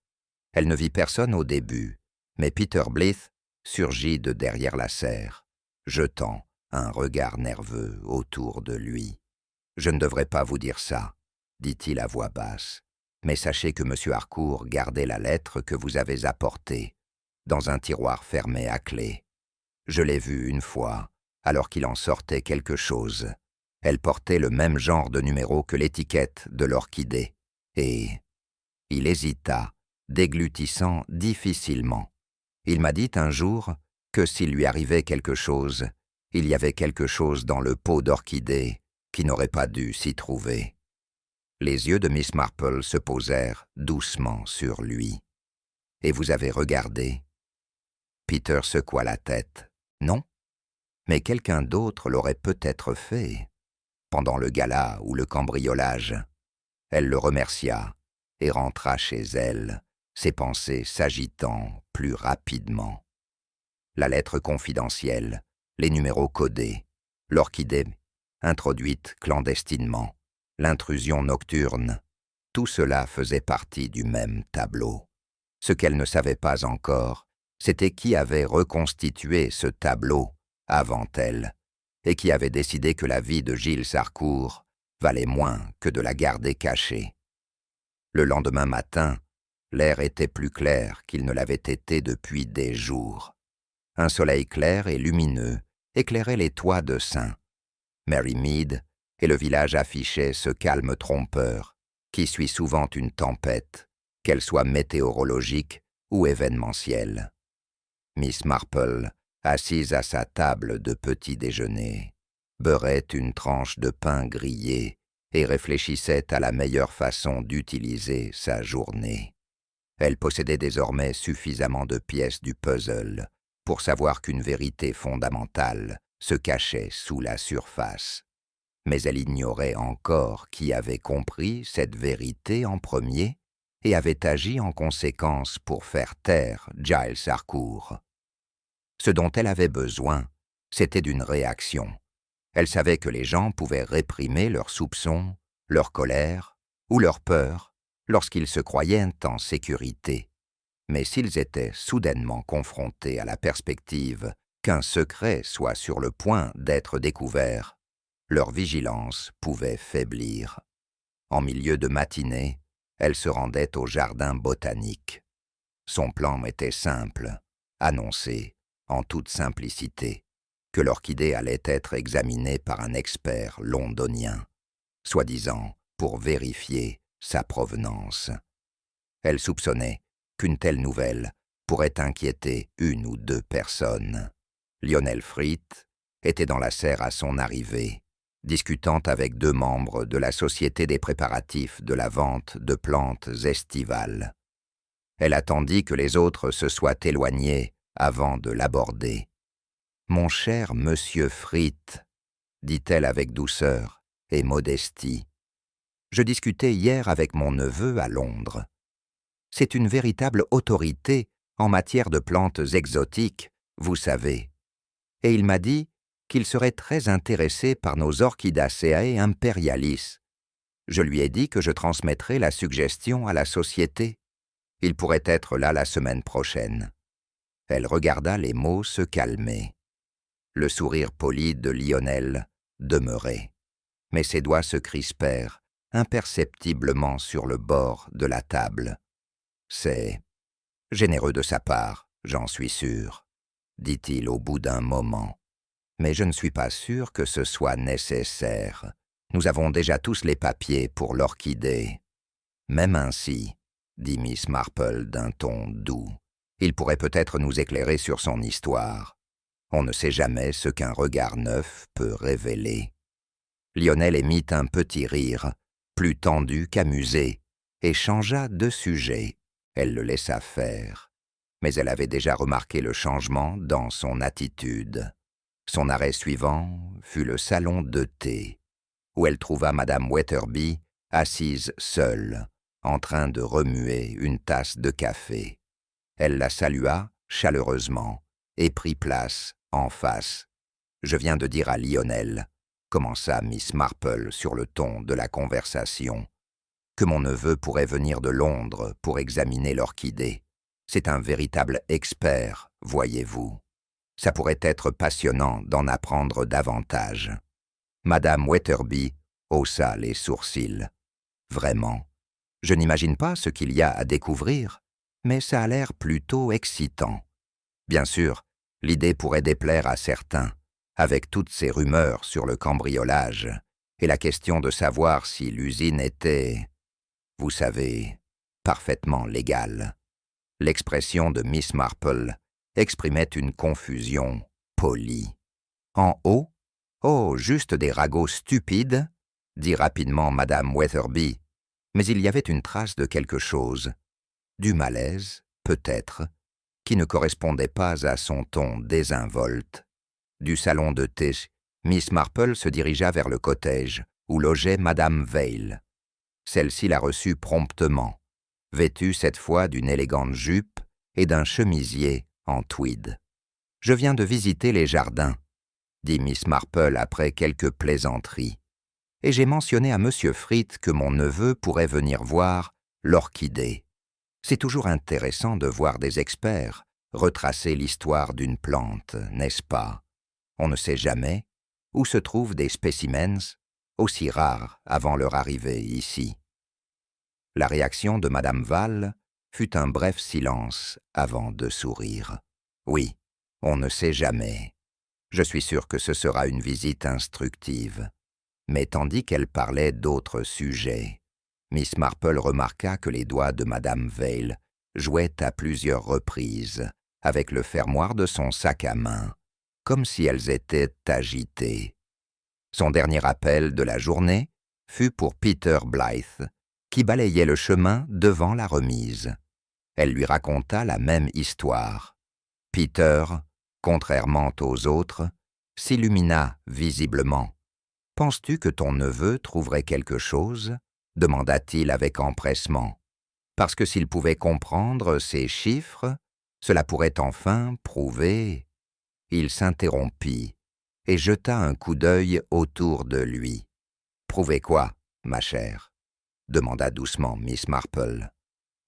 Elle ne vit personne au début, mais Peter Blythe surgit de derrière la serre, jetant un regard nerveux autour de lui. « Je ne devrais pas vous dire ça, » dit-il à voix basse, « mais sachez que M. Harcourt gardait la lettre que vous avez apportée, dans un tiroir fermé à clé. Je l'ai vue une fois, alors qu'il en sortait quelque chose. Elle portait le même genre de numéro que l'étiquette de l'orchidée, et... » Il hésita, déglutissant difficilement. Il m'a dit un jour que s'il lui arrivait quelque chose, il y avait quelque chose dans le pot d'orchidée qui n'aurait pas dû s'y trouver. Les yeux de Miss Marple se posèrent doucement sur lui. « Et vous avez regardé ?» Peter secoua la tête. « Non, mais quelqu'un d'autre l'aurait peut-être fait, pendant le gala ou le cambriolage. » Elle le remercia et rentra chez elle, ses pensées s'agitant plus rapidement. La lettre confidentielle, les numéros codés, l'orchidée introduite clandestinement, l'intrusion nocturne, tout cela faisait partie du même tableau. Ce qu'elle ne savait pas encore, c'était qui avait reconstitué ce tableau avant elle, et qui avait décidé que la vie de Giles Harcourt valait moins que de la garder cachée. Le lendemain matin, l'air était plus clair qu'il ne l'avait été depuis des jours. Un soleil clair et lumineux éclairait les toits de St. Mary Mead, et le village affichait ce calme trompeur qui suit souvent une tempête, qu'elle soit météorologique ou événementielle. Miss Marple, assise à sa table de petit déjeuner, beurrait une tranche de pain grillé et réfléchissait à la meilleure façon d'utiliser sa journée. Elle possédait désormais suffisamment de pièces du puzzle pour savoir qu'une vérité fondamentale se cachait sous la surface. Mais elle ignorait encore qui avait compris cette vérité en premier et avait agi en conséquence pour faire taire Giles Harcourt. Ce dont elle avait besoin, c'était d'une réaction. Elle savait que les gens pouvaient réprimer leurs soupçons, leur colère ou leur peur lorsqu'ils se croyaient en sécurité. Mais s'ils étaient soudainement confrontés à la perspective qu'un secret soit sur le point d'être découvert, leur vigilance pouvait faiblir. En milieu de matinée, elle se rendait au jardin botanique. Son plan était simple, annoncer, en toute simplicité, que l'orchidée allait être examinée par un expert londonien, soi-disant pour vérifier sa provenance. Elle soupçonnait qu'une telle nouvelle pourrait inquiéter une ou deux personnes. Lionel Frith était dans la serre à son arrivée, discutant avec 2 membres de la Société des préparatifs de la vente de plantes estivales. Elle attendit que les autres se soient éloignés avant de l'aborder. « Mon cher monsieur Frith, dit-elle avec douceur et modestie, je discutais hier avec mon neveu à Londres. C'est une véritable autorité en matière de plantes exotiques, vous savez. Et il m'a dit qu'il serait très intéressé par nos Orchidaceae imperialis. Je lui ai dit que je transmettrais la suggestion à la société. Il pourrait être là la semaine prochaine. » Elle regarda les mots se calmer. Le sourire poli de Lionel demeurait, mais ses doigts se crispèrent imperceptiblement sur le bord de la table. « C'est généreux de sa part, j'en suis sûr, » dit-il au bout d'un moment. « Mais je ne suis pas sûr que ce soit nécessaire. Nous avons déjà tous les papiers pour l'orchidée. » « Même ainsi, » dit Miss Marple d'un ton doux, « il pourrait peut-être nous éclairer sur son histoire. On ne sait jamais ce qu'un regard neuf peut révéler. » Lionel émit un petit rire, plus tendu qu'amusé, et changea de sujet. Elle le laissa faire, mais elle avait déjà remarqué le changement dans son attitude. Son arrêt suivant fut le salon de thé, où elle trouva Madame Wetherby assise seule, en train de remuer une tasse de café. Elle la salua chaleureusement et prit place en face. « Je viens de dire à Lionel, » commença Miss Marple sur le ton de la conversation, « que mon neveu pourrait venir de Londres pour examiner l'orchidée. C'est un véritable expert, voyez-vous. Ça pourrait être passionnant d'en apprendre davantage. » Madame Wetherby haussa les sourcils. « Vraiment, je n'imagine pas ce qu'il y a à découvrir, mais ça a l'air plutôt excitant. Bien sûr, l'idée pourrait déplaire à certains, avec toutes ces rumeurs sur le cambriolage et la question de savoir si l'usine était, vous savez, parfaitement légale. » L'expression de Miss Marple exprimait une confusion polie. « En haut? Oh, juste des ragots stupides » dit rapidement Madame Wetherby, mais il y avait une trace de quelque chose, du malaise, peut-être, qui ne correspondait pas à son ton désinvolte. Du salon de thé, Miss Marple se dirigea vers le cottage, où logeait Madame Veil. Celle-ci la reçut promptement, vêtue cette fois d'une élégante jupe et d'un chemisier en tweed. « Je viens de visiter les jardins, » dit Miss Marple après quelques plaisanteries, « et j'ai mentionné à Monsieur Frith que mon neveu pourrait venir voir l'orchidée. C'est toujours intéressant de voir des experts retracer l'histoire d'une plante, n'est-ce pas? On ne sait jamais où se trouvent des spécimens aussi rares avant leur arrivée ici. » La réaction de Madame Val fut un bref silence avant de sourire. « Oui, on ne sait jamais. Je suis sûr que ce sera une visite instructive. » Mais tandis qu'elle parlait d'autres sujets, Miss Marple remarqua que les doigts de Madame Vale jouaient à plusieurs reprises avec le fermoir de son sac à main, comme si elles étaient agitées. Son dernier appel de la journée fut pour Peter Blythe, qui balayait le chemin devant la remise. Elle lui raconta la même histoire. Peter, contrairement aux autres, s'illumina visiblement. « Penses-tu que ton neveu trouverait quelque chose ?» demanda-t-il avec empressement. Parce que s'il pouvait comprendre ces chiffres, cela pourrait enfin prouver. Il s'interrompit et jeta un coup d'œil autour de lui. « Prouver quoi, ma chère ?» demanda doucement Miss Marple.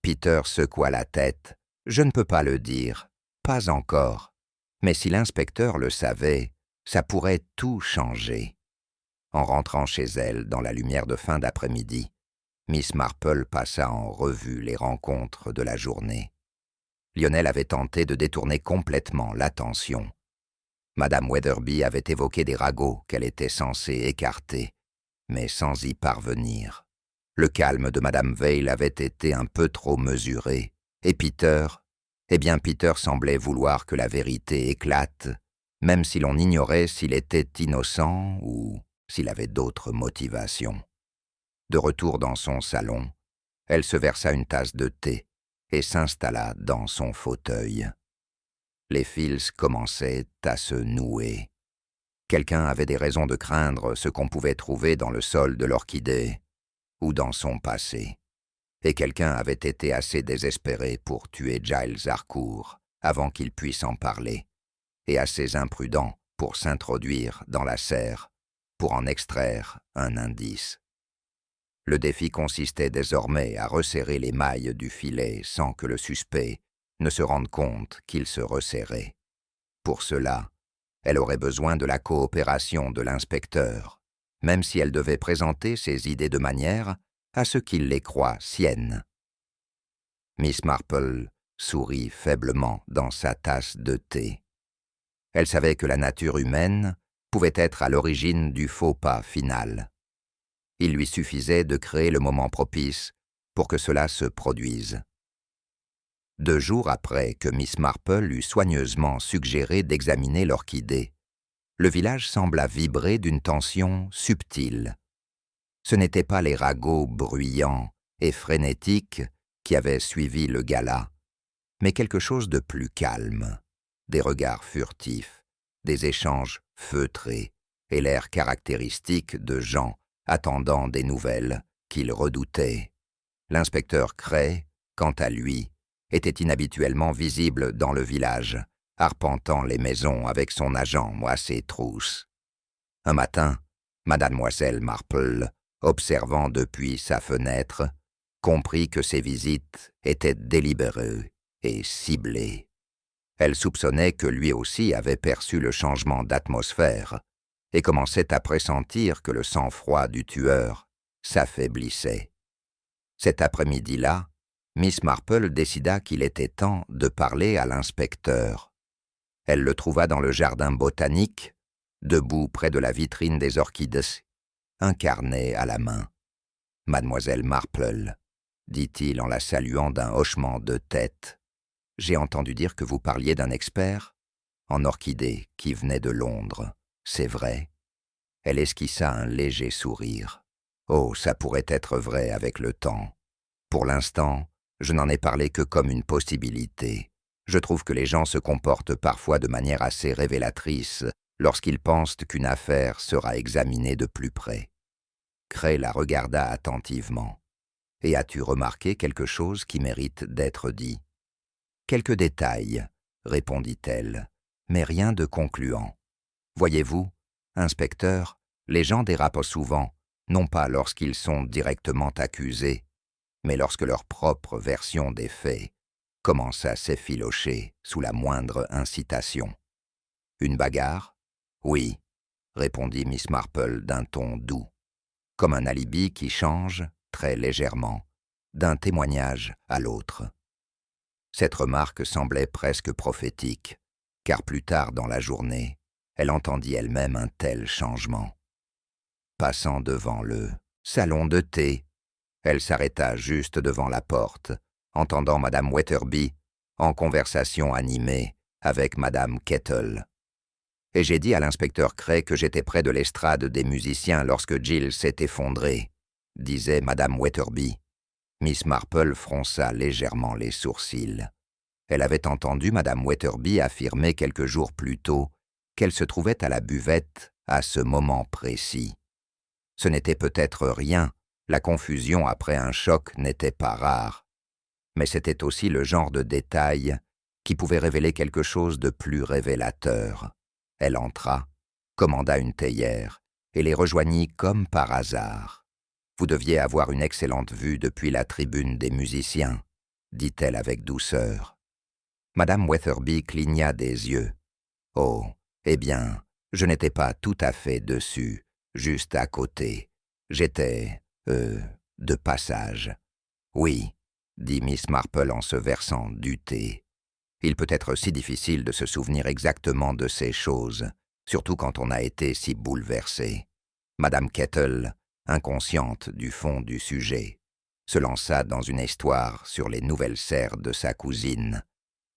Peter secoua la tête. « Je ne peux pas le dire, pas encore. Mais si l'inspecteur le savait, ça pourrait tout changer. » En rentrant chez elle dans la lumière de fin d'après-midi, Miss Marple passa en revue les rencontres de la journée. Lionel avait tenté de détourner complètement l'attention. Madame Weatherby avait évoqué des ragots qu'elle était censée écarter, mais sans y parvenir. Le calme de Madame Vale avait été un peu trop mesuré, et Peter semblait vouloir que la vérité éclate, même si l'on ignorait s'il était innocent ou s'il avait d'autres motivations. De retour dans son salon, elle se versa une tasse de thé et s'installa dans son fauteuil. Les fils commençaient à se nouer. Quelqu'un avait des raisons de craindre ce qu'on pouvait trouver dans le sol de l'orchidée ou dans son passé. Et quelqu'un avait été assez désespéré pour tuer Giles Harcourt avant qu'il puisse en parler, et assez imprudent pour s'introduire dans la serre pour en extraire un indice. Le défi consistait désormais à resserrer les mailles du filet sans que le suspect ne se rende compte qu'il se resserrait. Pour cela, elle aurait besoin de la coopération de l'inspecteur, même si elle devait présenter ses idées de manière à ce qu'il les croie siennes. Miss Marple sourit faiblement dans sa tasse de thé. Elle savait que la nature humaine pouvait être à l'origine du faux pas final. Il lui suffisait de créer le moment propice pour que cela se produise. 2 jours après que Miss Marple eut soigneusement suggéré d'examiner l'orchidée, le village sembla vibrer d'une tension subtile. Ce n'étaient pas les ragots bruyants et frénétiques qui avaient suivi le gala, mais quelque chose de plus calme, des regards furtifs, des échanges feutrés et l'air caractéristique de gens attendant des nouvelles qu'ils redoutaient. L'inspecteur Cray, quant à lui, était inhabituellement visible dans le village, arpentant les maisons avec son agent à ses trousses. Un matin, mademoiselle Marple, observant depuis sa fenêtre, comprit que ses visites étaient délibérées et ciblées. Elle soupçonnait que lui aussi avait perçu le changement d'atmosphère et commençait à pressentir que le sang-froid du tueur s'affaiblissait. Cet après-midi-là, Miss Marple décida qu'il était temps de parler à l'inspecteur. Elle le trouva dans le jardin botanique, debout près de la vitrine des orchidées, un carnet à la main. « Mademoiselle Marple, » dit-il en la saluant d'un hochement de tête, « j'ai entendu dire que vous parliez d'un expert en orchidées qui venait de Londres. C'est vrai ?» Elle esquissa un léger sourire. « Oh, ça pourrait être vrai avec le temps. Pour l'instant, je n'en ai parlé que comme une possibilité. Je trouve que les gens se comportent parfois de manière assez révélatrice lorsqu'ils pensent qu'une affaire sera examinée de plus près. » Cray la regarda attentivement. « Et as-tu remarqué quelque chose qui mérite d'être dit ?»« Quelques détails, » répondit-elle, « mais rien de concluant. Voyez-vous, inspecteur, les gens dérapent souvent, non pas lorsqu'ils sont directement accusés, mais lorsque leur propre version des faits commence à s'effilocher sous la moindre incitation. »« Une bagarre ? » ?»« Oui, » répondit Miss Marple d'un ton doux, comme un alibi qui change très légèrement, d'un témoignage à l'autre. Cette remarque semblait presque prophétique, car plus tard dans la journée, elle entendit elle-même un tel changement. Passant devant le salon de thé, elle s'arrêta juste devant la porte, entendant Madame Weatherby en conversation animée avec Madame Kettle. Et j'ai dit à l'inspecteur Cray que j'étais près de l'estrade des musiciens lorsque Gill s'est effondré, disait Madame Weatherby. Miss Marple fronça légèrement les sourcils. Elle avait entendu Madame Weatherby affirmer quelques jours plus tôt qu'elle se trouvait à la buvette à ce moment précis. Ce n'était peut-être rien, la confusion après un choc n'était pas rare, mais c'était aussi le genre de détail qui pouvait révéler quelque chose de plus révélateur. Elle entra, commanda une théière et les rejoignit comme par hasard. « Vous deviez avoir une excellente vue depuis la tribune des musiciens, » dit-elle avec douceur. Madame Weatherby cligna des yeux. « Oh, eh bien, je n'étais pas tout à fait dessus, juste à côté. J'étais, de passage. »« Oui, » dit Miss Marple en se versant du thé. « Il peut être si difficile de se souvenir exactement de ces choses, surtout quand on a été si bouleversé. » Madame Kettle, inconsciente du fond du sujet, se lança dans une histoire sur les nouvelles serres de sa cousine,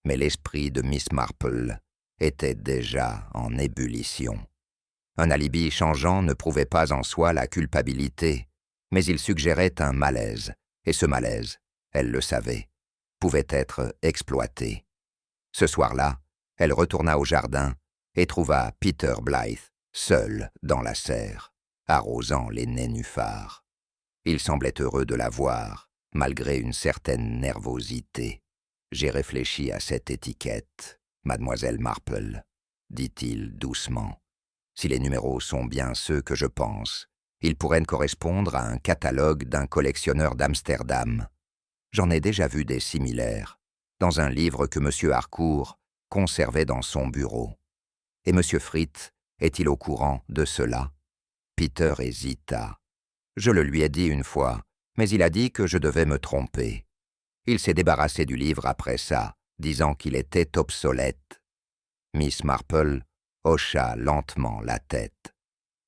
mais l'esprit de Miss Marple était déjà en ébullition. Un alibi changeant ne prouvait pas en soi la culpabilité, mais il suggérait un malaise, et ce malaise, elle le savait, pouvait être exploité. Ce soir-là, elle retourna au jardin et trouva Peter Blythe seul dans la serre, arrosant les nénuphars. Il semblait heureux de la voir, malgré une certaine nervosité. « J'ai réfléchi à cette étiquette, mademoiselle Marple, » dit-il doucement. « Si les numéros sont bien ceux que je pense, ils pourraient correspondre à un catalogue d'un collectionneur d'Amsterdam. J'en ai déjà vu des similaires, dans un livre que M. Harcourt conservait dans son bureau. Et M. Fritt est-il au courant de cela ?» Peter hésita. « Je le lui ai dit une fois, mais il a dit que je devais me tromper. Il s'est débarrassé du livre après ça, disant qu'il était obsolète. » Miss Marple hocha lentement la tête.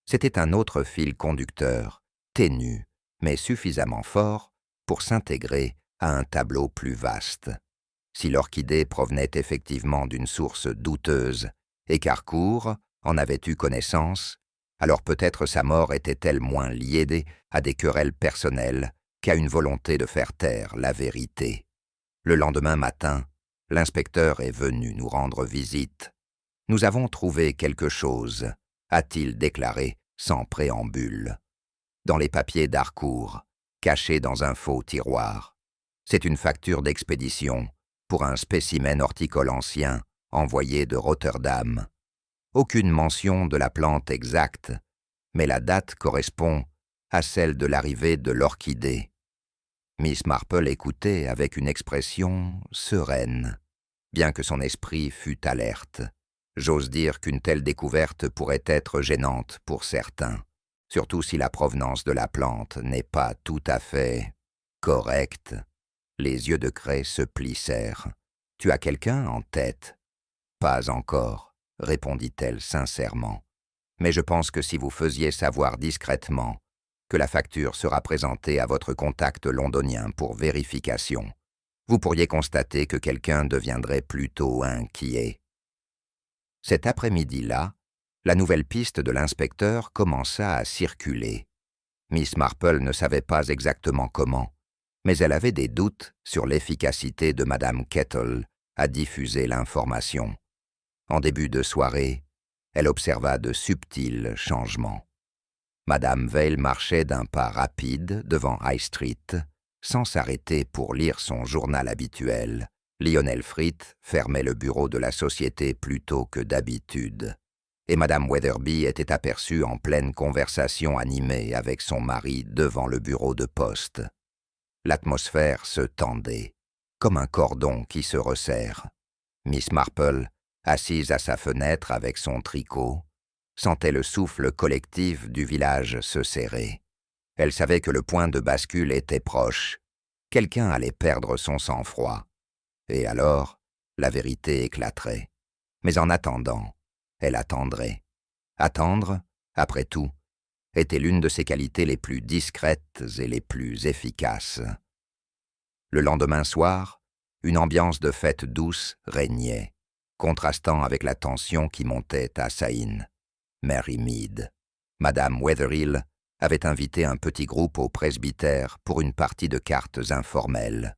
C'était un autre fil conducteur, ténu, mais suffisamment fort pour s'intégrer à un tableau plus vaste. Si l'orchidée provenait effectivement d'une source douteuse et qu'Harcourt en avait eu connaissance, alors peut-être sa mort était-elle moins liée à des querelles personnelles qu'à une volonté de faire taire la vérité. Le lendemain matin, l'inspecteur est venu nous rendre visite. « Nous avons trouvé quelque chose », a-t-il déclaré sans préambule. « Dans les papiers d'Harcourt, cachés dans un faux tiroir. C'est une facture d'expédition pour un spécimen horticole ancien envoyé de Rotterdam. Aucune mention de la plante exacte, mais la date correspond à celle de l'arrivée de l'orchidée. » Miss Marple écoutait avec une expression sereine, bien que son esprit fût alerte. J'ose dire qu'une telle découverte pourrait être gênante pour certains, surtout si la provenance de la plante n'est pas tout à fait correcte. Les yeux de Cray se plissèrent. « Tu as quelqu'un en tête ?»« Pas encore, » répondit-elle sincèrement. « Mais je pense que si vous faisiez savoir discrètement que la facture sera présentée à votre contact londonien pour vérification, vous pourriez constater que quelqu'un deviendrait plutôt inquiet. » Cet après-midi-là, la nouvelle piste de l'inspecteur commença à circuler. Miss Marple ne savait pas exactement comment, mais elle avait des doutes sur l'efficacité de Madame Kettle à diffuser l'information. En début de soirée, elle observa de subtils changements. Madame Veil marchait d'un pas rapide devant High Street, sans s'arrêter pour lire son journal habituel. Lionel Fritt fermait le bureau de la société plus tôt que d'habitude, et Madame Weatherby était aperçue en pleine conversation animée avec son mari devant le bureau de poste. L'atmosphère se tendait, comme un cordon qui se resserre. Miss Marple, assise à sa fenêtre avec son tricot, sentait le souffle collectif du village se serrer. Elle savait que le point de bascule était proche, quelqu'un allait perdre son sang-froid. Et alors, la vérité éclaterait. Mais en attendant, elle attendrait. Attendre, après tout, était l'une de ses qualités les plus discrètes et les plus efficaces. Le lendemain soir, une ambiance de fête douce régnait, contrastant avec la tension qui montait à Saïn. Mary Mead, Madame Wetherhill, avait invité un petit groupe au presbytère pour une partie de cartes informelles,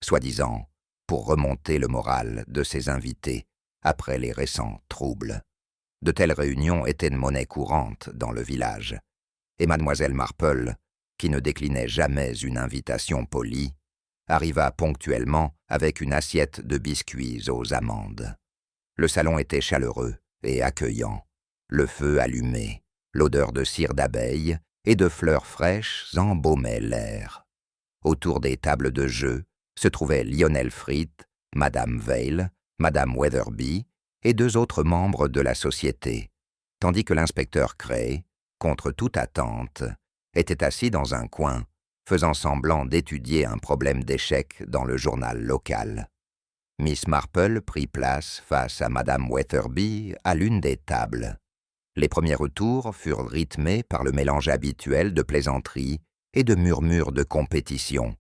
soi-disant pour remonter le moral de ses invités après les récents troubles. De telles réunions étaient de monnaie courante dans le village, et mademoiselle Marple, qui ne déclinait jamais une invitation polie, arriva ponctuellement avec une assiette de biscuits aux amandes. Le salon était chaleureux et accueillant, le feu allumé, l'odeur de cire d'abeille et de fleurs fraîches embaumait l'air. Autour des tables de jeu se trouvaient Lionel Frith, Madame Veil, Madame Weatherby et 2 autres membres de la société, tandis que l'inspecteur Cray, contre toute attente, était assis dans un coin, faisant semblant d'étudier un problème d'échecs dans le journal local. Miss Marple prit place face à Madame Weatherby à l'une des tables. Les premiers retours furent rythmés par le mélange habituel de plaisanteries et de murmures de compétition.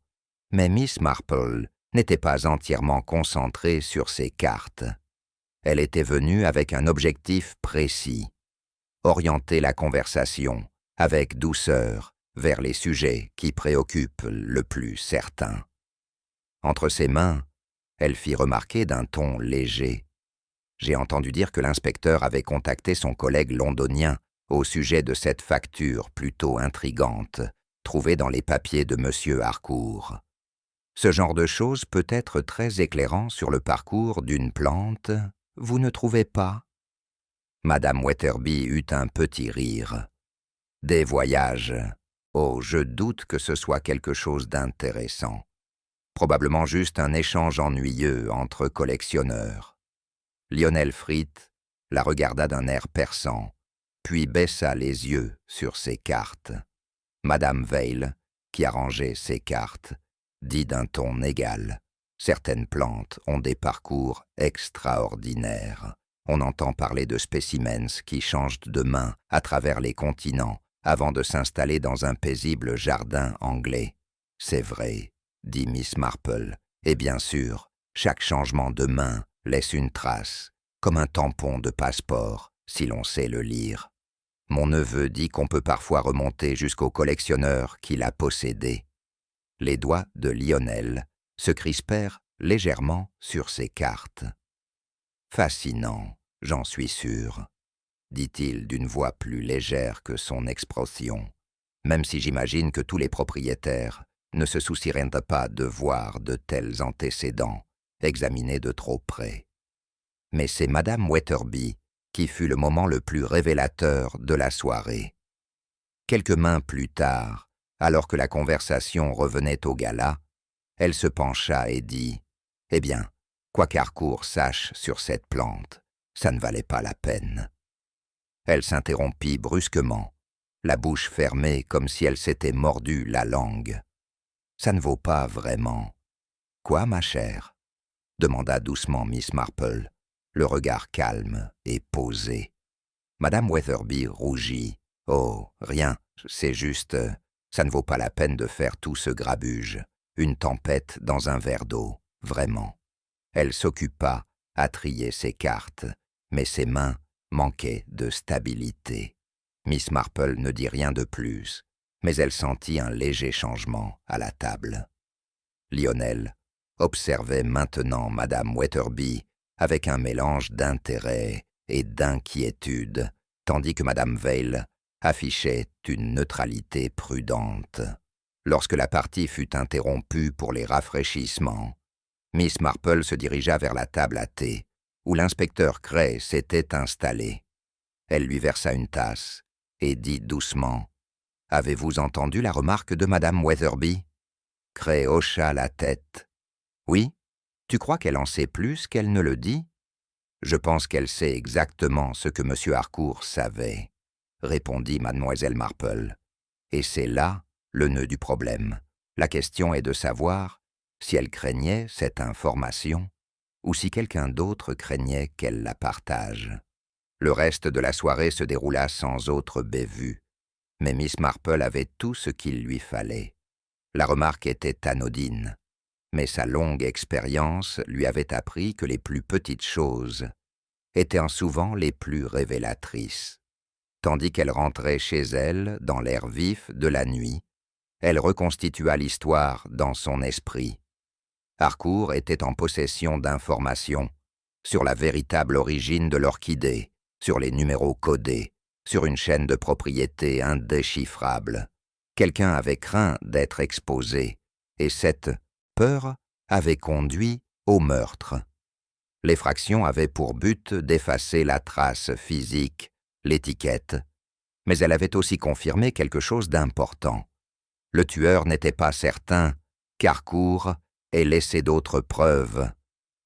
Mais Miss Marple n'était pas entièrement concentrée sur ses cartes. Elle était venue avec un objectif précis: orienter la conversation avec douceur vers les sujets qui préoccupent le plus certains. Entre ses mains, elle fit remarquer d'un ton léger: « J'ai entendu dire que l'inspecteur avait contacté son collègue londonien au sujet de cette facture plutôt intrigante, trouvée dans les papiers de M. Harcourt. Ce genre de chose peut être très éclairant sur le parcours d'une plante, vous ne trouvez pas ?» Madame Weatherby eut un petit rire. « Des voyages. Oh, je doute que ce soit quelque chose d'intéressant. Probablement juste un échange ennuyeux entre collectionneurs. » Lionel Frith la regarda d'un air perçant, puis baissa les yeux sur ses cartes. Madame Veil, qui arrangeait ses cartes, dit d'un ton égal: « Certaines plantes ont des parcours extraordinaires. On entend parler de spécimens qui changent de main à travers les continents avant de s'installer dans un paisible jardin anglais. C'est vrai, dit Miss Marple, et bien sûr, chaque changement de main laisse une trace, comme un tampon de passeport, si l'on sait le lire. Mon neveu dit qu'on peut parfois remonter jusqu'au collectionneur qui l'a possédé. » Les doigts de Lionel se crispèrent légèrement sur ses cartes. « Fascinant, j'en suis sûr, » dit-il d'une voix plus légère que son expression, même si j'imagine que tous les propriétaires ne se soucieraient pas de voir de tels antécédents examinés de trop près. Mais c'est Madame Weatherby qui fut le moment le plus révélateur de la soirée. Quelques mains plus tard, alors que la conversation revenait au gala, elle se pencha et dit: « Eh bien, quoi qu'Harcourt sache sur cette plante, ça ne valait pas la peine. » Elle s'interrompit brusquement, la bouche fermée comme si elle s'était mordue la langue. « Ça ne vaut pas vraiment. »« Quoi, ma chère ?» demanda doucement Miss Marple, le regard calme et posé. Madame Weatherby rougit. « Oh, rien, c'est juste, ça ne vaut pas la peine de faire tout ce grabuge. Une tempête dans un verre d'eau, vraiment. » Elle s'occupa à trier ses cartes, mais ses mains manquaient de stabilité. Miss Marple ne dit rien de plus, mais elle sentit un léger changement à la table. Lionel observait maintenant Madame Weatherby avec un mélange d'intérêt et d'inquiétude, tandis que Madame Veil affichait une neutralité prudente. Lorsque la partie fut interrompue pour les rafraîchissements, Miss Marple se dirigea vers la table à thé, où l'inspecteur Cray s'était installé. Elle lui versa une tasse et dit doucement: « Avez-vous entendu la remarque de Madame Weatherby ?» Cray hocha la tête. « Oui, tu crois qu'elle en sait plus qu'elle ne le dit ?»« Je pense qu'elle sait exactement ce que M. Harcourt savait, » répondit Mademoiselle Marple. « Et c'est là le nœud du problème. La question est de savoir si elle craignait cette information ou si quelqu'un d'autre craignait qu'elle la partage. Le reste de la soirée se déroula sans autre bévue, mais Miss Marple avait tout ce qu'il lui fallait. La remarque était anodine, mais sa longue expérience lui avait appris que les plus petites choses étaient souvent les plus révélatrices. Tandis qu'elle rentrait chez elle, dans l'air vif de la nuit, elle reconstitua l'histoire dans son esprit. Harcourt était en possession d'informations sur la véritable origine de l'orchidée, sur les numéros codés, sur une chaîne de propriété indéchiffrable. Quelqu'un avait craint d'être exposé, et cette peur avait conduit au meurtre. L'effraction avait pour but d'effacer la trace physique, l'étiquette, mais elle avait aussi confirmé quelque chose d'important. Le tueur n'était pas certain qu'Harcourt ait laissé d'autres preuves.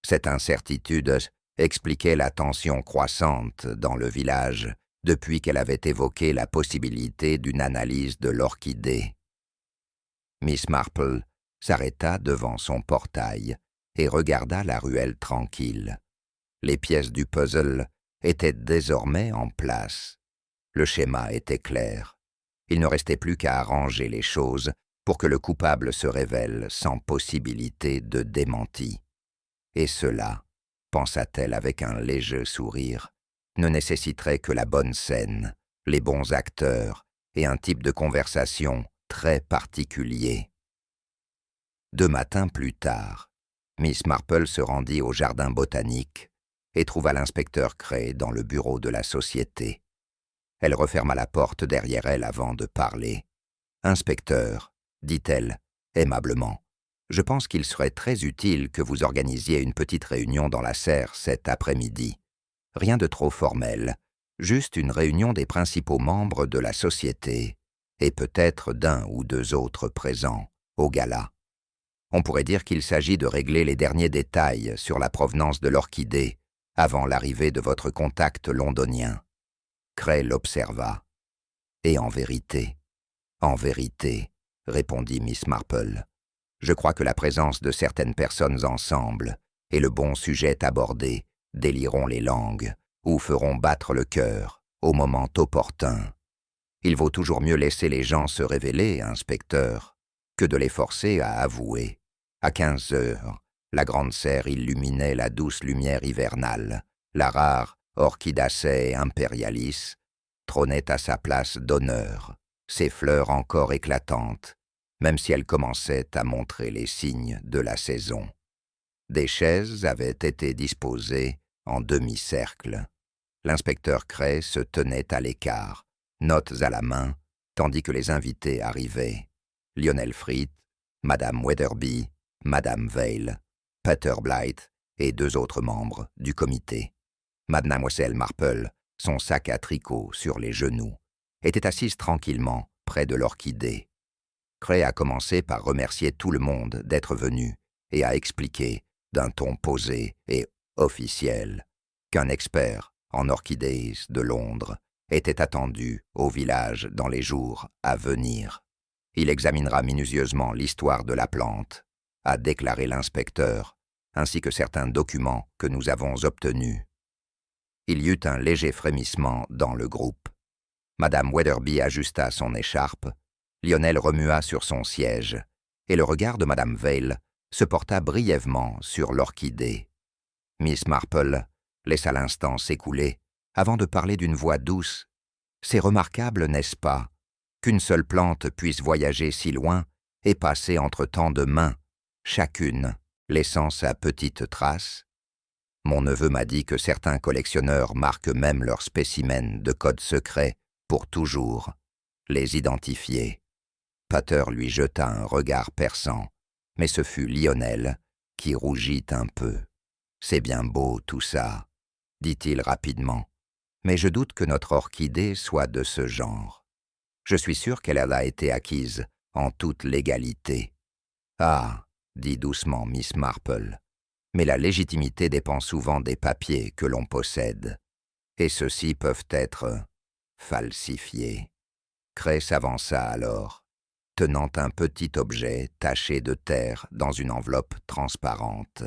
Cette incertitude expliquait la tension croissante dans le village depuis qu'elle avait évoqué la possibilité d'une analyse de l'orchidée. Miss Marple s'arrêta devant son portail et regarda la ruelle tranquille. Les pièces du puzzle étaient désormais en place. Le schéma était clair. Il ne restait plus qu'à arranger les choses pour que le coupable se révèle sans possibilité de démenti. Et cela, pensa-t-elle avec un léger sourire, ne nécessiterait que la bonne scène, les bons acteurs et un type de conversation très particulier. 2 matins plus tard, Miss Marple se rendit au jardin botanique et trouva l'inspecteur Cray dans le bureau de la société. Elle referma la porte derrière elle avant de parler. « Inspecteur, dit-elle, aimablement, je pense qu'il serait très utile que vous organisiez une petite réunion dans la serre cet après-midi. Rien de trop formel, juste une réunion des principaux membres de la société et peut-être d'1 ou 2 autres présents au gala. On pourrait dire qu'il s'agit de régler les derniers détails sur la provenance de l'orchidée avant l'arrivée de votre contact londonien. » Cray l'observa. « Et en vérité, répondit Miss Marple, je crois que la présence de certaines personnes ensemble et le bon sujet abordé délieront les langues ou feront battre le cœur au moment opportun. Il vaut toujours mieux laisser les gens se révéler, inspecteur, que de les forcer à avouer. À 15 heures, la grande serre illuminait la douce lumière hivernale. La rare Orchidacée imperialis trônait à sa place d'honneur, ses fleurs encore éclatantes, même si elles commençaient à montrer les signes de la saison. Des chaises avaient été disposées en demi-cercle. L'inspecteur Cray se tenait à l'écart, notes à la main, tandis que les invités arrivaient. Lionel Frith, Madame Weatherby, Madame Vale, Peter Blythe et 2 autres membres du comité. Mademoiselle Marple, son sac à tricot sur les genoux, était assise tranquillement près de l'orchidée. Cray a commencé par remercier tout le monde d'être venu et a expliqué, d'un ton posé et officiel, qu'un expert en orchidées de Londres était attendu au village dans les jours à venir. Il examinera minutieusement l'histoire de la plante, a déclaré l'inspecteur, ainsi que certains documents que nous avons obtenus. Il y eut un léger frémissement dans le groupe. Madame Weatherby ajusta son écharpe, Lionel remua sur son siège, et le regard de Madame Vale se porta brièvement sur l'orchidée. Miss Marple laissa l'instant s'écouler avant de parler d'une voix douce. « C'est remarquable, n'est-ce pas, qu'une seule plante puisse voyager si loin et passer entre tant de mains, chacune laissant sa petite trace? Mon neveu m'a dit que certains collectionneurs marquent même leurs spécimens de code secret pour toujours les identifier. » Pater lui jeta un regard perçant, mais ce fut Lionel qui rougit un peu. « C'est bien beau tout ça, » dit-il rapidement, « mais je doute que notre orchidée soit de ce genre. Je suis sûr qu'elle a été acquise en toute légalité. »« Ah, » dit doucement Miss Marple, « mais la légitimité dépend souvent des papiers que l'on possède, et ceux-ci peuvent être falsifiés. » Cray s'avança alors. tenant un petit objet taché de terre dans une enveloppe transparente.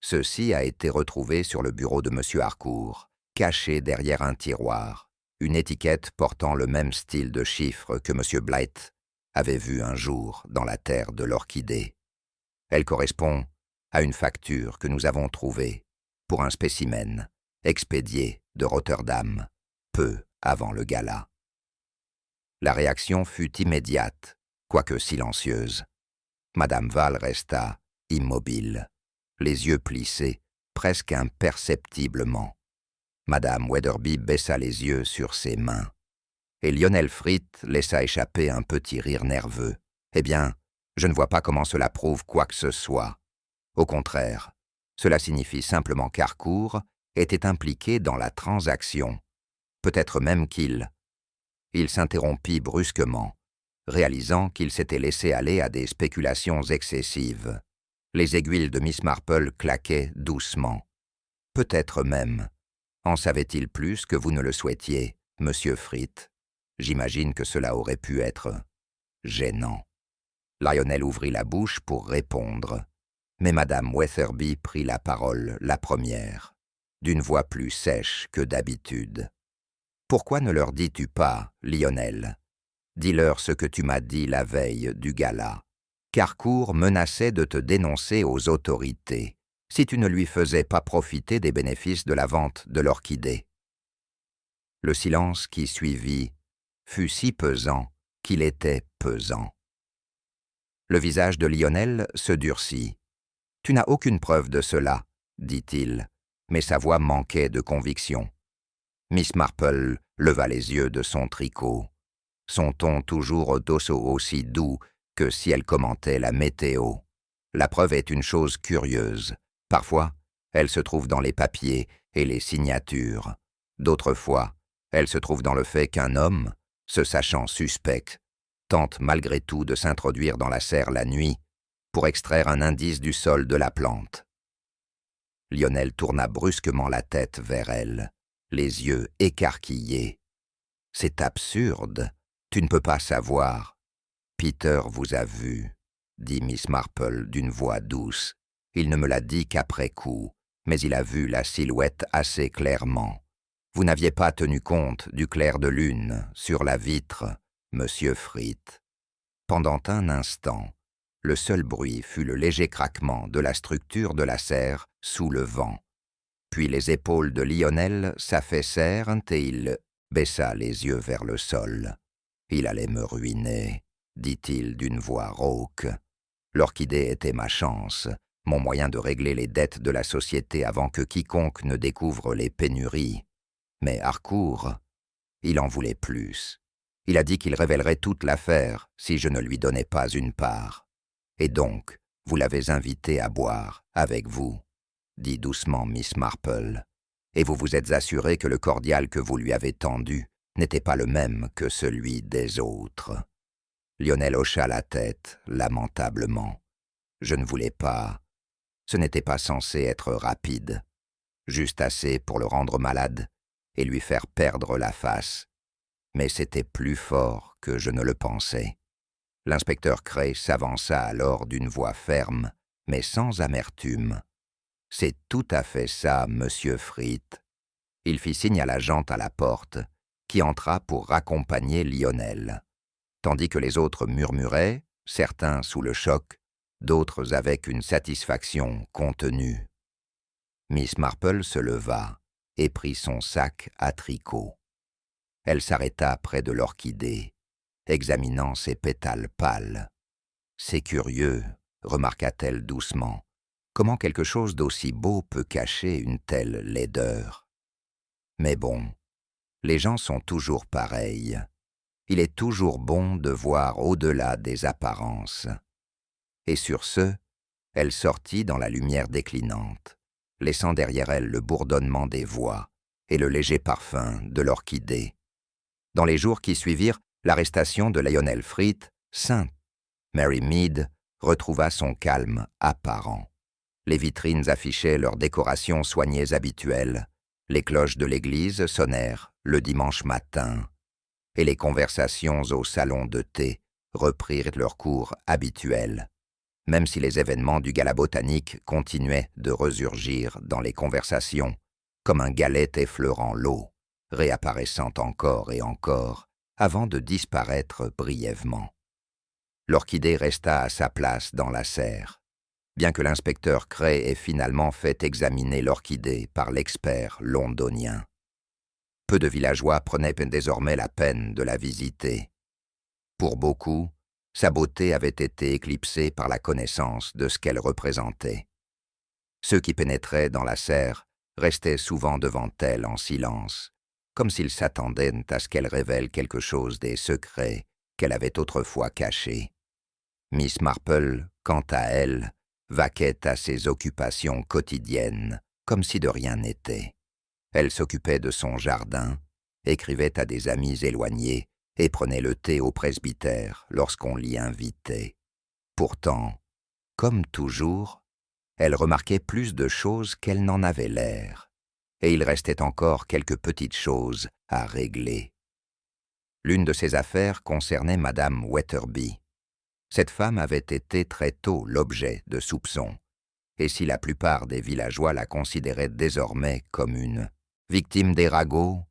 Ceci a été retrouvé sur le bureau de M. Harcourt, caché derrière un tiroir, une étiquette portant le même style de chiffres que M. Blight avait vu un jour dans la terre de l'orchidée. Elle correspond à une facture que nous avons trouvée pour un spécimen expédié de Rotterdam, peu avant le gala. La réaction fut immédiate, quoique silencieuse. Madame Val resta immobile, les yeux plissés, presque imperceptiblement. Madame Weatherby baissa les yeux sur ses mains, et Lionel Frith laissa échapper un petit rire nerveux. « Eh bien, je ne vois pas comment cela prouve quoi que ce soit. Au contraire, cela signifie simplement qu'Harcourt était impliqué dans la transaction. Peut-être même qu'il... » Il s'interrompit brusquement, réalisant qu'il s'était laissé aller à des spéculations excessives. Les aiguilles de Miss Marple claquaient doucement. Peut-être même en savait-il plus que vous ne le souhaitiez, Monsieur Frith. J'imagine que cela aurait pu être gênant. Lionel ouvrit la bouche pour répondre, mais Madame Weatherby prit la parole la première, d'une voix plus sèche que d'habitude. « Pourquoi ne leur dis-tu pas, Lionel? Dis-leur ce que tu m'as dit la veille du gala. Qu'Harcourt menaçait de te dénoncer aux autorités si tu ne lui faisais pas profiter des bénéfices de la vente de l'orchidée. » Le silence qui suivit fut si pesant qu'il était pesant. Le visage de Lionel se durcit. « Tu n'as aucune preuve de cela, dit-il, mais sa voix manquait de conviction. Miss Marple leva les yeux de son tricot, son ton toujours aussi doux que si elle commentait la météo. La preuve est une chose curieuse. Parfois, elle se trouve dans les papiers et les signatures. D'autres fois, elle se trouve dans le fait qu'un homme, se sachant suspect, tente malgré tout de s'introduire dans la serre la nuit pour extraire un indice du sol de la plante. » Lionel tourna brusquement la tête vers elle, les yeux écarquillés. « C'est absurde, tu ne peux pas savoir. »« Peter vous a vu, » dit Miss Marple d'une voix douce. « Il ne me l'a dit qu'après coup, mais il a vu la silhouette assez clairement. Vous n'aviez pas tenu compte du clair de lune sur la vitre, Monsieur Frith. » Pendant un instant, le seul bruit fut le léger craquement de la structure de la serre sous le vent. Puis les épaules de Lionel s'affaissèrent et il baissa les yeux vers le sol. « Il allait me ruiner, » dit-il d'une voix rauque. « L'orchidée était ma chance, mon moyen de régler les dettes de la société avant que quiconque ne découvre les pénuries. Mais Harcourt, il en voulait plus. Il a dit qu'il révélerait toute l'affaire si je ne lui donnais pas une part. Et donc, vous l'avez invité à boire avec vous, » dit doucement Miss Marple, « et vous vous êtes assuré que le cordial que vous lui avez tendu n'était pas le même que celui des autres. » Lionel hocha la tête, lamentablement. « Je ne voulais pas. Ce n'était pas censé être rapide. Juste assez pour le rendre malade et lui faire perdre la face. Mais c'était plus fort que je ne le pensais. » L'inspecteur Cray s'avança alors d'une voix ferme, mais sans amertume. « C'est tout à fait ça, Monsieur Frith. » Il fit signe à l'agente à la porte, qui entra pour raccompagner Lionel, tandis que les autres murmuraient, certains sous le choc, d'autres avec une satisfaction contenue. Miss Marple se leva et prit son sac à tricot. Elle s'arrêta près de l'orchidée, examinant ses pétales pâles. « C'est curieux, » remarqua-t-elle doucement. « Comment quelque chose d'aussi beau peut cacher une telle laideur? Mais bon, les gens sont toujours pareils. Il est toujours bon de voir au-delà des apparences. » Et sur ce, elle sortit dans la lumière déclinante, laissant derrière elle le bourdonnement des voix et le léger parfum de l'orchidée. Dans les jours qui suivirent l'arrestation de Lionel Frith, St. Mary Mead retrouva son calme apparent. Les vitrines affichaient leurs décorations soignées habituelles, les cloches de l'église sonnèrent le dimanche matin, et les conversations au salon de thé reprirent leur cours habituel, même si les événements du gala botanique continuaient de resurgir dans les conversations, comme un galet effleurant l'eau, réapparaissant encore et encore, avant de disparaître brièvement. L'orchidée resta à sa place dans la serre, bien que l'inspecteur Cray ait finalement fait examiner l'orchidée par l'expert londonien. Peu de villageois prenaient désormais la peine de la visiter. Pour beaucoup, sa beauté avait été éclipsée par la connaissance de ce qu'elle représentait. Ceux qui pénétraient dans la serre restaient souvent devant elle en silence, comme s'ils s'attendaient à ce qu'elle révèle quelque chose des secrets qu'elle avait autrefois cachés. Miss Marple, quant à elle, vaquait à ses occupations quotidiennes, comme si de rien n'était. Elle s'occupait de son jardin, écrivait à des amis éloignés et prenait le thé au presbytère lorsqu'on l'y invitait. Pourtant, comme toujours, elle remarquait plus de choses qu'elle n'en avait l'air, et il restait encore quelques petites choses à régler. L'une de ces affaires concernait Madame Wetherby. Cette femme avait été très tôt l'objet de soupçons, et si la plupart des villageois la considéraient désormais comme une victime des ragots,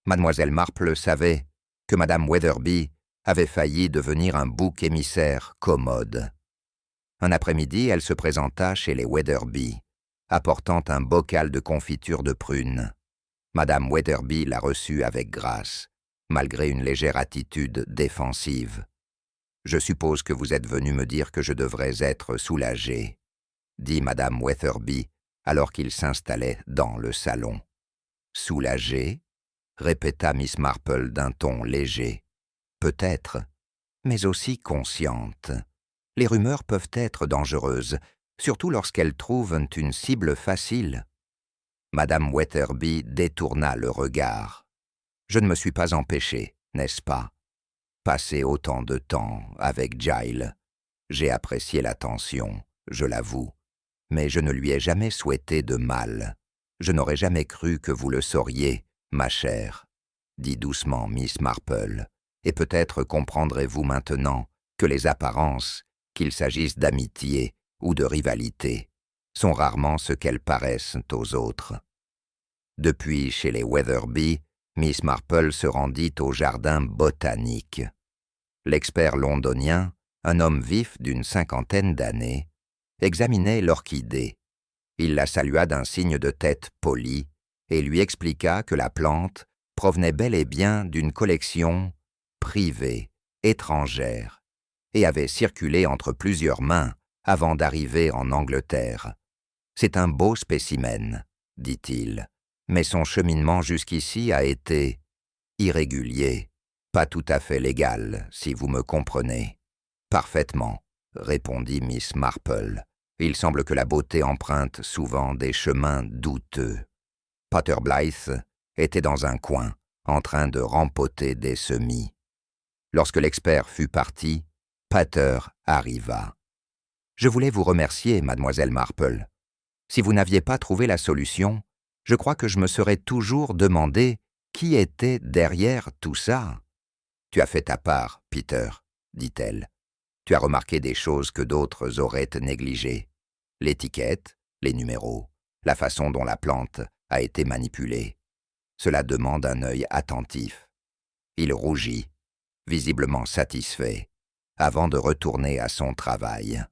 Mademoiselle Marple savait que Madame Wetherby avait failli devenir un bouc émissaire commode. Un après-midi, elle se présenta chez les Wetherby, apportant un bocal de confiture de prunes. Madame Wetherby la reçut avec grâce, malgré une légère attitude défensive. « Je suppose que vous êtes venu me dire que je devrais être soulagée, » dit Madame Wetherby alors qu'il s'installait dans le salon. « Soulagée ?» répéta Miss Marple d'un ton léger. « Peut-être, mais aussi consciente. Les rumeurs peuvent être dangereuses, surtout lorsqu'elles trouvent une cible facile. » Madame Wetherby détourna le regard. « Je ne me suis pas empêchée, n'est-ce pas? Passer autant de temps avec Giles. J'ai apprécié l'attention, je l'avoue, mais je ne lui ai jamais souhaité de mal. Je n'aurais jamais cru que vous le sauriez, ma chère, dit doucement Miss Marple, et peut-être comprendrez-vous maintenant que les apparences, qu'il s'agisse d'amitié ou de rivalité, sont rarement ce qu'elles paraissent aux autres. » Depuis chez les Wetherby, Miss Marple se rendit au jardin botanique. L'expert londonien, un homme vif d'une 50aine d'années, examinait l'orchidée. Il la salua d'un signe de tête poli et lui expliqua que la plante provenait bel et bien d'une collection privée, étrangère, et avait circulé entre plusieurs mains avant d'arriver en Angleterre. « C'est un beau spécimen, dit-il, mais son cheminement jusqu'ici a été irrégulier, pas tout à fait légal, si vous me comprenez. »« Parfaitement, » répondit Miss Marple. « Il semble que la beauté emprunte souvent des chemins douteux. » Potter Blythe était dans un coin, en train de rempoter des semis. Lorsque l'expert fut parti, Pater arriva. « Je voulais vous remercier, mademoiselle Marple. Si vous n'aviez pas trouvé la solution, je crois que je me serais toujours demandé qui était derrière tout ça. »« Tu as fait ta part, Peter, » dit-elle. « Tu as remarqué des choses que d'autres auraient négligées. L'étiquette, les numéros, la façon dont la plante a été manipulée. Cela demande un œil attentif. » Il rougit, visiblement satisfait, avant de retourner à son travail.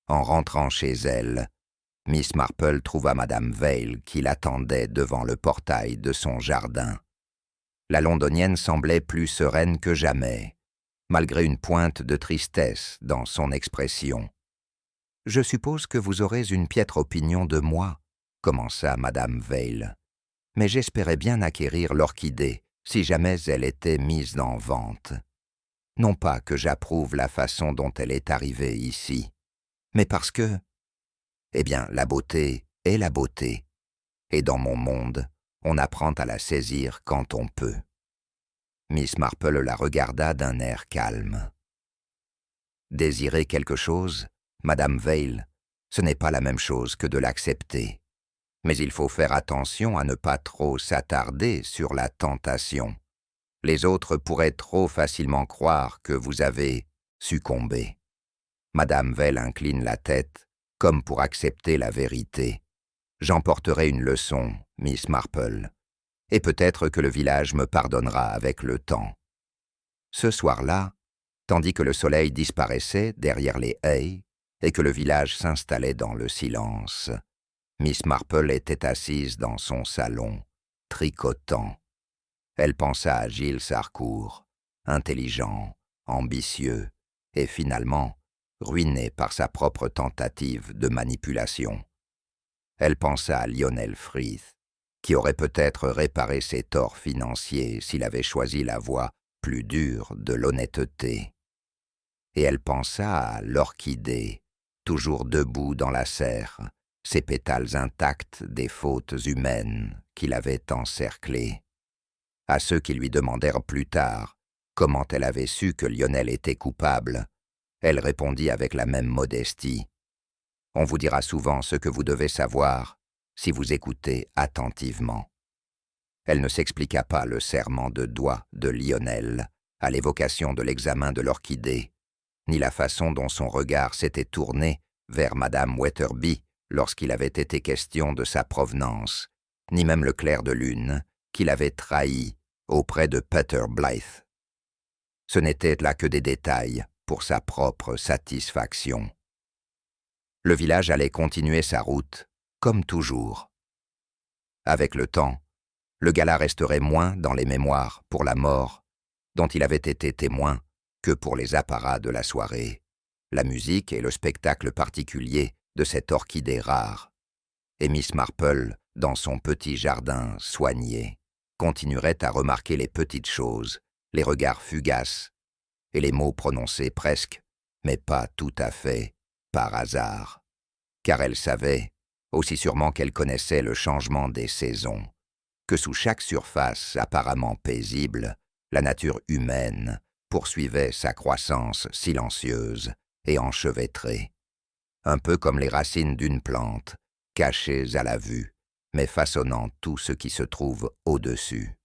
En rentrant chez elle, Miss Marple trouva Madame Veil qui l'attendait devant le portail de son jardin. La londonienne semblait plus sereine que jamais, malgré une pointe de tristesse dans son expression. « Je suppose que vous aurez une piètre opinion de moi, » commença Madame Veil. « Mais j'espérais bien acquérir l'orchidée si jamais elle était mise en vente. Non pas que j'approuve la façon dont elle est arrivée ici, mais parce que, eh bien, la beauté est la beauté, et dans mon monde, on apprend à la saisir quand on peut. » Miss Marple la regarda d'un air calme. « Désirer quelque chose, Madame Veil, ce n'est pas la même chose que de l'accepter. Mais il faut faire attention à ne pas trop s'attarder sur la tentation. Les autres pourraient trop facilement croire que vous avez succomber. Madame Vell incline la tête, comme pour accepter la vérité. J'emporterai une leçon, Miss Marple, et peut-être que le village me pardonnera avec le temps. Ce soir-là, tandis que le soleil disparaissait derrière les haies et que le village s'installait dans le silence, Miss Marple était assise dans son salon, tricotant. Elle pensa à Giles Harcourt, intelligent, ambitieux, et finalement ruiné par sa propre tentative de manipulation. Elle pensa à Lionel Frith, qui aurait peut-être réparé ses torts financiers s'il avait choisi la voie plus dure de l'honnêteté. Et elle pensa à l'orchidée, toujours debout dans la serre, ses pétales intacts des fautes humaines qui l'avaient encerclée. À ceux qui lui demandèrent plus tard comment elle avait su que Lionel était coupable, elle répondit avec la même modestie. « On vous dira souvent ce que vous devez savoir si vous écoutez attentivement. » Elle ne s'expliqua pas le serrement de doigts de Lionel à l'évocation de l'examen de l'orchidée, ni la façon dont son regard s'était tourné vers Madame Wetherby lorsqu'il avait été question de sa provenance, ni même le clair de lune qu'il avait trahi auprès de Peter Blythe. Ce n'étaient là que des détails pour sa propre satisfaction. Le village allait continuer sa route, comme toujours. Avec le temps, le gala resterait moins dans les mémoires pour la mort, dont il avait été témoin, que pour les apparats de la soirée, la musique et le spectacle particulier de cette orchidée rare. Et Miss Marple, dans son petit jardin soigné, continuerait à remarquer les petites choses, les regards fugaces, et les mots prononcés presque, mais pas tout à fait, par hasard. Car elle savait, aussi sûrement qu'elle connaissait le changement des saisons, que sous chaque surface apparemment paisible, la nature humaine poursuivait sa croissance silencieuse et enchevêtrée, un peu comme les racines d'une plante, cachées à la vue, mais façonnant tout ce qui se trouve au-dessus.